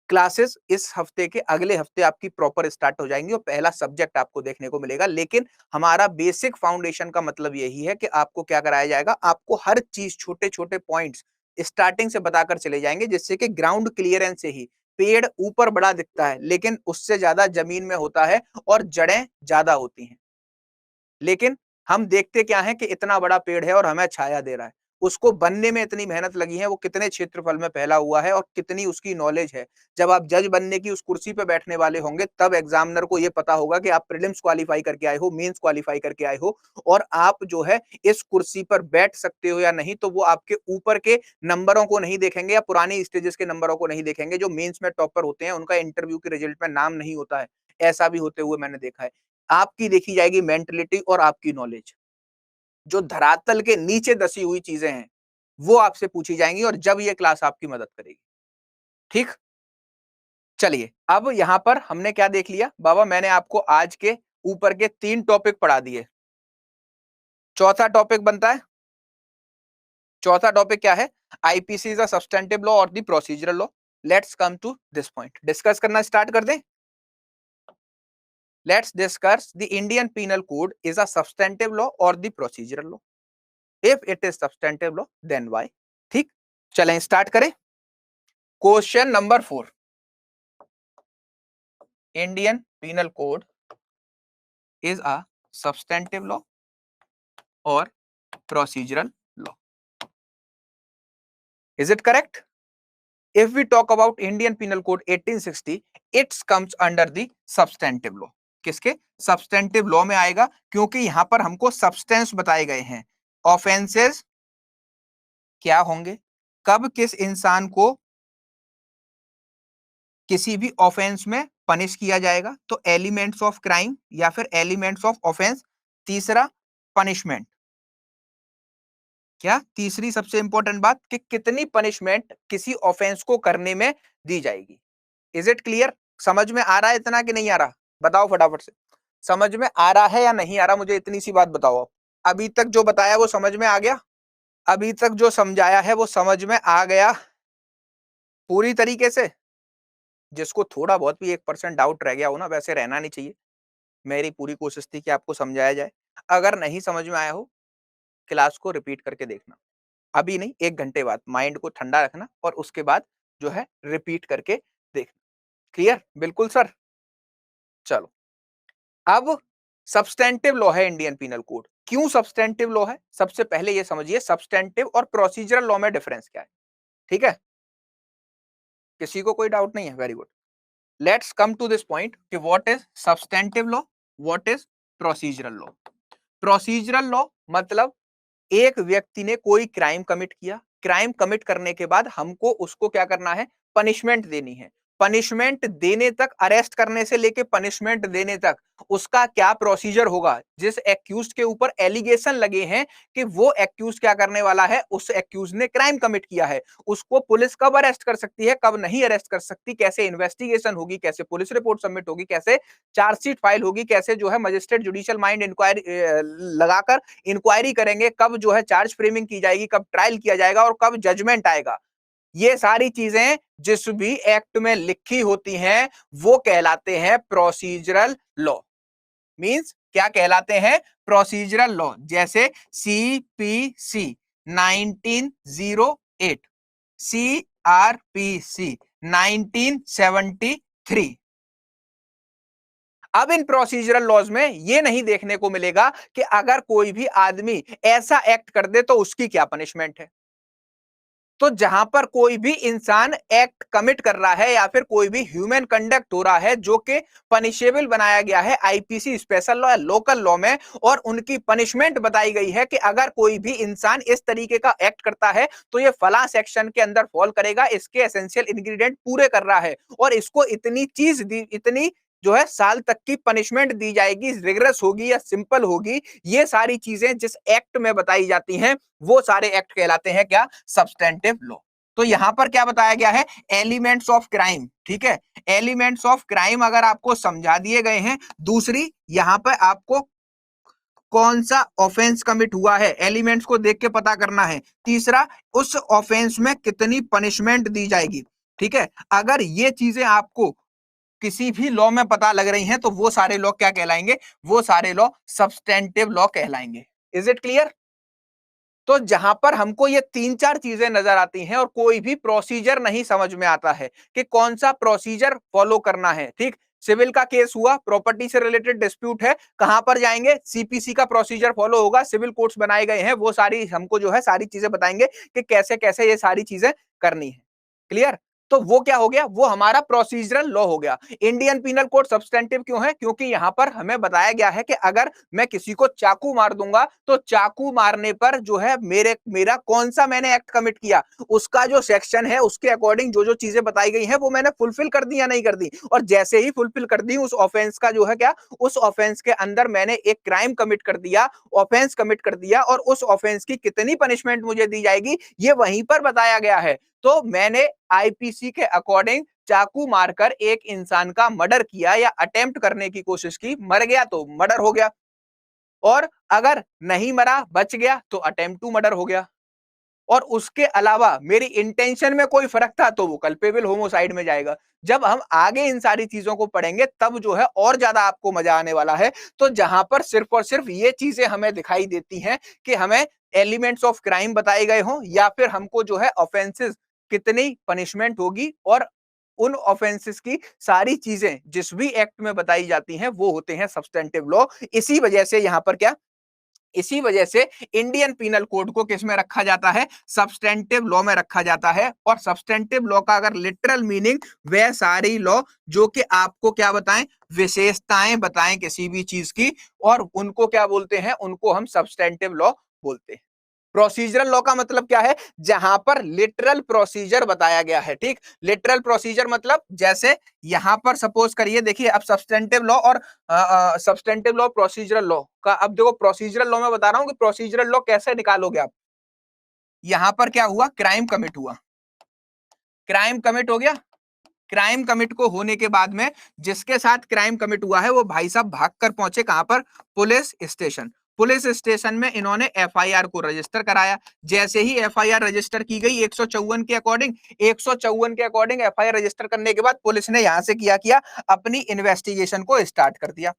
क्लासेस इस हफ्ते के अगले हफ्ते आपकी प्रॉपर स्टार्ट हो जाएंगी और पहला सब्जेक्ट आपको देखने को मिलेगा। लेकिन हमारा बेसिक फाउंडेशन का मतलब यही है कि आपको क्या कराया जाएगा, आपको हर चीज छोटे छोटे पॉइंट्स स्टार्टिंग से बताकर चले जाएंगे, जिससे कि ग्राउंड क्लियरेंस से ही पेड़ ऊपर बड़ा दिखता है लेकिन उससे ज्यादा जमीन में होता है और जड़ें ज्यादा होती हैं। लेकिन हम देखते क्या है कि इतना बड़ा पेड़ है और हमें छाया दे रहा है, उसको बनने में इतनी मेहनत लगी है, वो कितने क्षेत्रफल में फैला हुआ है और कितनी उसकी नॉलेज है। जब आप जज बनने की उस कुर्सी पे बैठने वाले होंगे तब एग्जामिनर को ये पता होगा कि आप प्रीलिम्स क्वालिफाई करके आए हो, मेंस क्वालिफाई करके आए हो, और आप जो है इस कुर्सी पर बैठ सकते हो या नहीं। तो वो आपके ऊपर के नंबरों को नहीं देखेंगे या पुरानी स्टेजेस के नंबरों को नहीं देखेंगे। जो मेंस में टॉपर होते हैं उनका इंटरव्यू के रिजल्ट में नाम नहीं होता है, ऐसा भी होते हुए मैंने देखा है। आपकी देखी जाएगी मेंटलिटी और आपकी नॉलेज, जो धरातल के नीचे दसी हुई चीजें हैं वो आपसे पूछी जाएंगी, और जब ये क्लास आपकी मदद करेगी, ठीक। चलिए अब यहां पर हमने क्या देख लिया बाबा, मैंने आपको आज के ऊपर के 3 टॉपिक पढ़ा दिए। चौथा टॉपिक बनता है, चौथा टॉपिक क्या है, IPC is a substantive law और the procedural law. Let's come to this point, discuss करना स्टार्ट कर दें। Let's discuss the Indian penal code is a substantive law और the procedural law. If it is substantive law then why, ठीक। चलें start करें। Question number 4, Indian penal code is a substantive law और procedural law, is it correct? If we talk about Indian Penal Code 1860, it comes under the substantive law. किसके? Substantive law में आएगा, क्योंकि यहां पर हमको सब्सटेंस बताए गए हैं। ऑफेंसेस क्या होंगे, कब किस इंसान को किसी भी ऑफेंस में पनिश किया जाएगा, तो एलिमेंट्स ऑफ क्राइम या फिर एलिमेंट्स ऑफ ऑफेंस। तीसरा पनिशमेंट, क्या तीसरी सबसे इंपॉर्टेंट बात कि कितनी पनिशमेंट किसी ऑफेंस को करने में दी जाएगी। Is it clear? समझ में आ रहा है इतना कि नहीं आ रहा? बताओ फटाफट से, समझ में आ रहा है या नहीं आ रहा? मुझे इतनी सी बात बताओ आप। अभी तक जो बताया वो समझ में आ गया? अभी तक जो समझाया है वो समझ में आ गया पूरी तरीके से? जिसको थोड़ा बहुत भी 1% डाउट रह गया हो ना, वैसे रहना नहीं चाहिए। मेरी पूरी कोशिश थी कि आपको समझाया जाए। अगर नहीं समझ में आया हो, क्लास को रिपीट करके देखना। अभी नहीं, 1 घंटे बाद माइंड को ठंडा रखना और उसके बाद जो है रिपीट करके देखना। क्लियर? बिल्कुल सर। चलो, अब सब्सटेंटिव लॉ है इंडियन पीनल कोड। क्यों सब्सटेंटिव लॉ है? सबसे पहले ये समझिए सब्सटेंटिव और प्रोसीजरल लॉ में डिफरेंस क्या है। ठीक है, किसी को कोई डाउट नहीं है? Very good. Let's come to this point कि what is substantive law, what is procedural law. Procedural law मतलब एक व्यक्ति ने कोई क्राइम कमिट किया, क्राइम कमिट करने के बाद हमको उसको क्या करना है? पनिशमेंट देनी है। पनिशमेंट देने तक, अरेस्ट करने से लेके पनिशमेंट देने तक उसका क्या प्रोसीजर होगा। जिस एक्यूज के ऊपर एलिगेशन लगे हैं कि वो एक्यूज क्या करने वाला है, उस एक्यूज ने क्राइम कमिट किया है, उसको पुलिस कब अरेस्ट कर सकती है, कब नहीं अरेस्ट कर सकती, कैसे इन्वेस्टिगेशन होगी, कैसे पुलिस रिपोर्ट सबमिट होगी, कैसे चार्जशीट फाइल होगी, कैसे जो है मजिस्ट्रेट जुडिशियल माइंड इंक्वायरी लगाकर इंक्वायरी करेंगे, कब जो है चार्ज फ्रेमिंग की जाएगी, कब ट्रायल किया जाएगा और कब जजमेंट आएगा। ये सारी चीजें जिस भी एक्ट में लिखी होती हैं वो कहलाते हैं प्रोसीजरल लॉ। मींस क्या कहलाते हैं? Procedural law. जैसे सीपीसी 1908, सीआरपीसी 1973। अब इन प्रोसीजरल लॉज में ये नहीं देखने को मिलेगा कि अगर कोई भी आदमी ऐसा एक्ट कर दे तो उसकी क्या पनिशमेंट है। तो जहां पर कोई भी इंसान एक्ट कमिट कर रहा है या फिर कोई भी ह्यूमन कंडक्ट हो रहा है जो कि पनिशेबल बनाया गया है आईपीसी स्पेशल लॉ या लोकल लॉ में, और उनकी पनिशमेंट बताई गई है कि अगर कोई भी इंसान इस तरीके का एक्ट करता है तो ये फला सेक्शन के अंदर फॉल करेगा, इसके एसेंशियल इंग्रेडिएंट पूरे कर रहा है और इसको इतनी चीज दी, इतनी जो है साल तक की पनिशमेंट दी जाएगी, रिग्रेस होगी या सिंपल होगी। ये सारी चीजें जिस एक्ट में बताई जाती हैं वो सारे एक्ट कहलाते हैं क्या? Substantive law. तो यहां पर क्या बताया गया है? Elements of crime. ठीक है, एलिमेंट्स ऑफ क्राइम अगर आपको समझा दिए गए हैं। दूसरी, यहां पर आपको कौन सा ऑफेंस कमिट हुआ है एलिमेंट्स को देख के पता करना है। तीसरा, उस ऑफेंस में कितनी पनिशमेंट दी जाएगी। ठीक है, अगर ये चीजें आपको किसी भी लॉ में पता लग रही हैं तो वो सारे लॉ क्या कहलाएंगे? वो सारे लॉ सब्सटेंटिव लॉ कहलाएंगे। Is it clear? तो जहां पर हमको ये 3-4 चीजें नजर आती हैं और कोई भी प्रोसीजर नहीं समझ में आता है कि कौन सा प्रोसीजर फॉलो करना है। ठीक, सिविल का केस हुआ, प्रॉपर्टी से रिलेटेड डिस्प्यूट है, कहां पर जाएंगे? सीपीसी का प्रोसीजर फॉलो होगा, सिविल कोर्ट्स बनाए गए हैं, वो सारी हमको जो है सारी चीजें बताएंगे कि कैसे कैसे ये सारी चीजें करनी है। क्लियर? तो वो क्या हो गया? वो हमारा प्रोसीजरल लॉ हो गया। इंडियन पीनल कोड सब्सटेंटिव क्यों है? क्योंकि यहां पर हमें बताया गया है कि अगर मैं किसी को चाकू मार दूंगा तो चाकू मारने पर जो है मेरा कौन सा मैंने एक्ट कमिट किया, उसका जो सेक्शन है उसके अकॉर्डिंग जो जो चीजें बताई गई हैं वो मैंने फुलफिल कर दी या नहीं कर दी। और जैसे ही फुलफिल कर दी, उस ऑफेंस का जो है क्या, उस ऑफेंस के अंदर मैंने एक क्राइम कमिट कर दिया, ऑफेंस कमिट कर दिया, और उस ऑफेंस की कितनी पनिशमेंट मुझे दी जाएगी ये वहीं पर बताया गया है। तो मैंने आईपीसी के अकॉर्डिंग चाकू मारकर एक इंसान का मर्डर किया या अटेम्प्ट करने की कोशिश की, मर गया तो मर्डर हो गया, और अगर नहीं मरा बच गया तो अटेम्प्ट टू मर्डर हो गया, और उसके अलावा मेरी इंटेंशन में कोई फर्क था तो वो कल्पेबल होमोसाइड में जाएगा। जब हम आगे इन सारी चीजों को पढ़ेंगे तब जो है और ज्यादा आपको मजा आने वाला है। तो जहां पर सिर्फ और सिर्फ ये चीजें हमें दिखाई देती हैं कि हमें एलिमेंट्स ऑफ क्राइम बताए गए हों या फिर हमको जो है ऑफेंसेस कितनी पनिशमेंट होगी, और उन ऑफेंसेस की सारी चीजें जिस भी एक्ट में बताई जाती हैं वो होते हैं सब्सटेंटिव लॉ। इसी वजह से यहां पर क्या इसी वजह से इंडियन पीनल कोड को किस में रखा जाता है, सब्सटेंटिव लॉ में रखा जाता है। और सब्सटेंटिव लॉ का अगर लिटरल मीनिंग, वह सारी लॉ जो कि आपको क्या बताएं, विशेषताएं बताएं किसी भी चीज की, और उनको क्या बोलते हैं, उनको हम सब्सटेंटिव लॉ बोलते हैं। प्रोसीजरल लॉ का मतलब क्या है, जहां पर लिटरल प्रोसीजर बताया गया है। ठीक, लिटरल प्रोसीजर मतलब जैसे यहां पर सपोज करिए, देखिए अब सब्सटेंटिव लॉ और सब्सटेंटिव लॉ प्रोसीजरल लॉ का, अब देखो प्रोसीजरल लॉ में बता रहा हूं कि प्रोसीजरल लॉ कैसे निकालोगे आप। यहां पर क्या हुआ, क्राइम कमिट हुआ, क्राइम कमिट हो गया। क्राइम कमिट को होने के बाद में जिसके साथ क्राइम कमिट हुआ है वो भाई साहब भागकर पहुंचे कहां पर, पुलिस स्टेशन। पुलिस स्टेशन में इन्होंने एफआईआर को रजिस्टर कराया। जैसे ही एफआईआर रजिस्टर की गई 154 के अकॉर्डिंग, 154 के अकॉर्डिंग एफआईआर रजिस्टर करने के बाद पुलिस ने यहां से किया अपनी इन्वेस्टिगेशन को स्टार्ट कर दिया।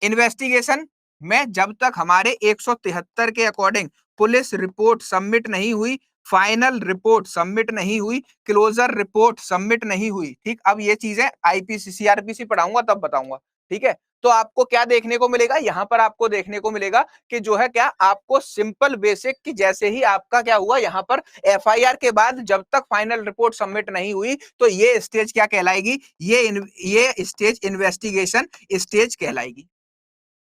इन्वेस्टिगेशन में जब तक हमारे 173 के अकॉर्डिंग पुलिस रिपोर्ट सबमिट नहीं हुई, फाइनल रिपोर्ट सबमिट नहीं हुई, क्लोजर रिपोर्ट सबमिट नहीं हुई। ठीक, अब ये चीजें आईपीसी सीआरपीसी पढ़ाऊंगा तब बताऊंगा। ठीक है, तो आपको क्या देखने को मिलेगा, यहां पर आपको देखने को मिलेगा कि जो है क्या, आपको सिंपल बेसिक कि जैसे ही आपका क्या हुआ, यहां पर एफआईआर के बाद जब तक फाइनल रिपोर्ट सबमिट नहीं हुई तो ये स्टेज क्या कहलाएगी, ये स्टेज इन्वेस्टिगेशन स्टेज कहलाएगी।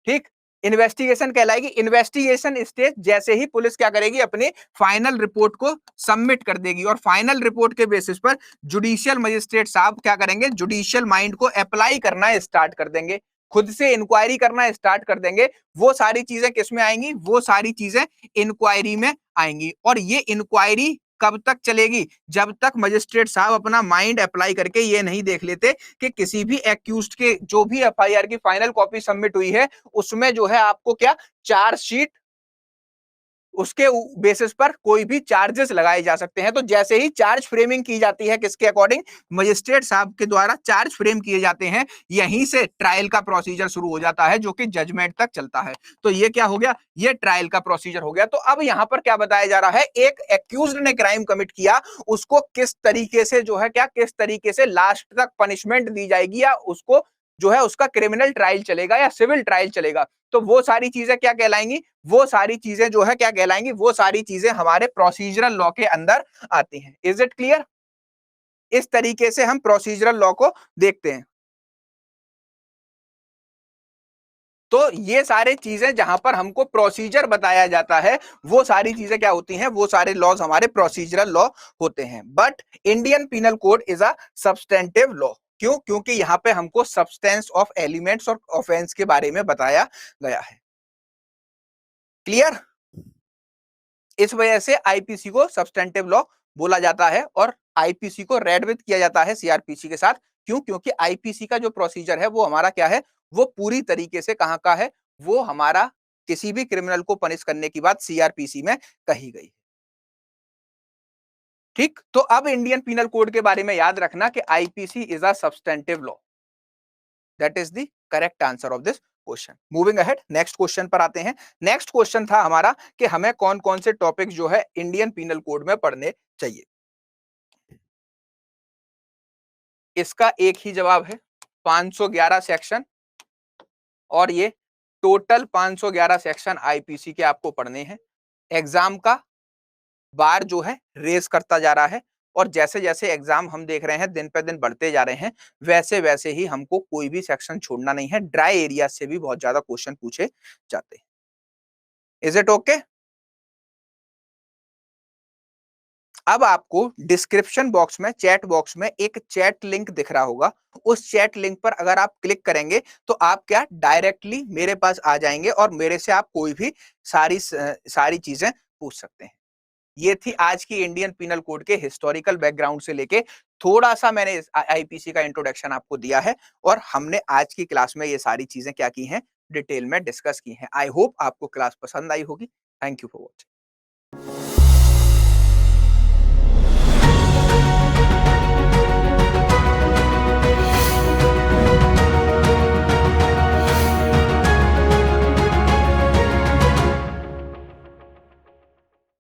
ठीक, इन्वेस्टिगेशन कहलाएगी। इन्वेस्टिगेशन स्टेज जैसे ही पुलिस क्या करेगी, अपनी फाइनल रिपोर्ट को सबमिट कर देगी, और फाइनल रिपोर्ट के बेसिस पर जुडिशियल मजिस्ट्रेट साहब क्या करेंगे, जुडिशियल माइंड को अप्लाई करना स्टार्ट कर देंगे, खुद से इंक्वायरी करना स्टार्ट कर देंगे। वो सारी चीजें किस में आएंगी, वो सारी चीजें इंक्वायरी में आएंगी। और ये इंक्वायरी कब तक चलेगी, जब तक मजिस्ट्रेट साहब अपना माइंड अप्लाई करके ये नहीं देख लेते कि किसी भी एक्यूज्ड के जो भी एफआईआर की फाइनल कॉपी सबमिट हुई है उसमें जो है आपको क्या, चार्जशीट, उसके बेसिस पर कोई भी चार्जेस लगाए जा सकते हैं। तो जैसे ही चार्ज फ्रेमिंग की जाती है किसके अकॉर्डिंग, मजिस्ट्रेट साहब के द्वारा चार्ज फ्रेम किए जाते हैं, यहीं से ट्रायल का प्रोसीजर शुरू हो जाता है जो कि जजमेंट तक चलता है। तो ये क्या हो गया, ये ट्रायल का प्रोसीजर हो गया। तो अब यहां पर क्या बताया जा रहा है, एक एक्यूज्ड ने क्राइम कमिट किया, उसको किस तरीके से जो है क्या, किस तरीके से लास्ट तक पनिशमेंट दी जाएगी, या उसको जो है उसका क्रिमिनल ट्रायल चलेगा या सिविल ट्रायल चलेगा। तो वो सारी चीजें क्या कहलाएंगी, वो सारी चीजें जो है क्या कहलाएंगी, वो सारी चीजें हमारे प्रोसीजरल लॉ के अंदर आती हैं। Is it clear? इस तरीके से हम प्रोसीजरल लॉ को देखते हैं। तो ये सारे चीजें जहां पर हमको प्रोसीजर बताया जाता है, वो सारी चीजें क्या होती हैं, वो सारे लॉज हमारे प्रोसीजरल लॉ होते हैं। But Indian penal code is a substantive law. क्यों? क्योंकि यहां पे हमको सब्सटेंस ऑफ एलिमेंट्स और ऑफेंस के बारे में बताया गया है। क्लियर? इस वजह से आईपीसी को सब्सटेंटिव लॉ बोला जाता है और आईपीसी को रेड विथ किया जाता है सीआरपीसी के साथ। क्यों? क्योंकि आईपीसी का जो प्रोसीजर है वो हमारा क्या है, वो पूरी तरीके से कहां का है, वो हमारा किसी भी क्रिमिनल को पनिश करने की बात सीआरपीसी में कही गई। ठीक, तो अब इंडियन पीनल कोड के बारे में याद रखना कि IPC is a substantive law. That is the correct answer of this question. Moving ahead, next question पर आते हैं। नेक्स्ट क्वेश्चन था हमारा कि हमें कौन कौन से टॉपिक जो है इंडियन पीनल कोड में पढ़ने चाहिए। इसका एक ही जवाब है, 511 सेक्शन, और ये टोटल 511 सेक्शन आईपीसी के आपको पढ़ने हैं। एग्जाम का बार जो है रेस करता जा रहा है, और जैसे जैसे एग्जाम हम देख रहे हैं दिन पे दिन बढ़ते जा रहे हैं, वैसे वैसे ही हमको कोई भी सेक्शन छोड़ना नहीं है। ड्राई एरिया से भी बहुत ज्यादा क्वेश्चन पूछे जाते हैं। Is it okay? अब आपको डिस्क्रिप्शन बॉक्स में, चैट बॉक्स में एक चैट लिंक दिख रहा होगा। उस चैट लिंक पर अगर आप क्लिक करेंगे तो आप क्या, डायरेक्टली मेरे पास आ जाएंगे और मेरे से आप कोई भी सारी चीजें पूछ सकते हैं। ये थी आज की इंडियन पीनल कोड के हिस्टोरिकल बैकग्राउंड से लेके थोड़ा सा मैंने आईपीसी का इंट्रोडक्शन आपको दिया है, और हमने आज की क्लास में ये सारी चीजें क्या की हैं, डिटेल में डिस्कस की हैं। आई होप आपको क्लास पसंद आई होगी। Thank you for watching.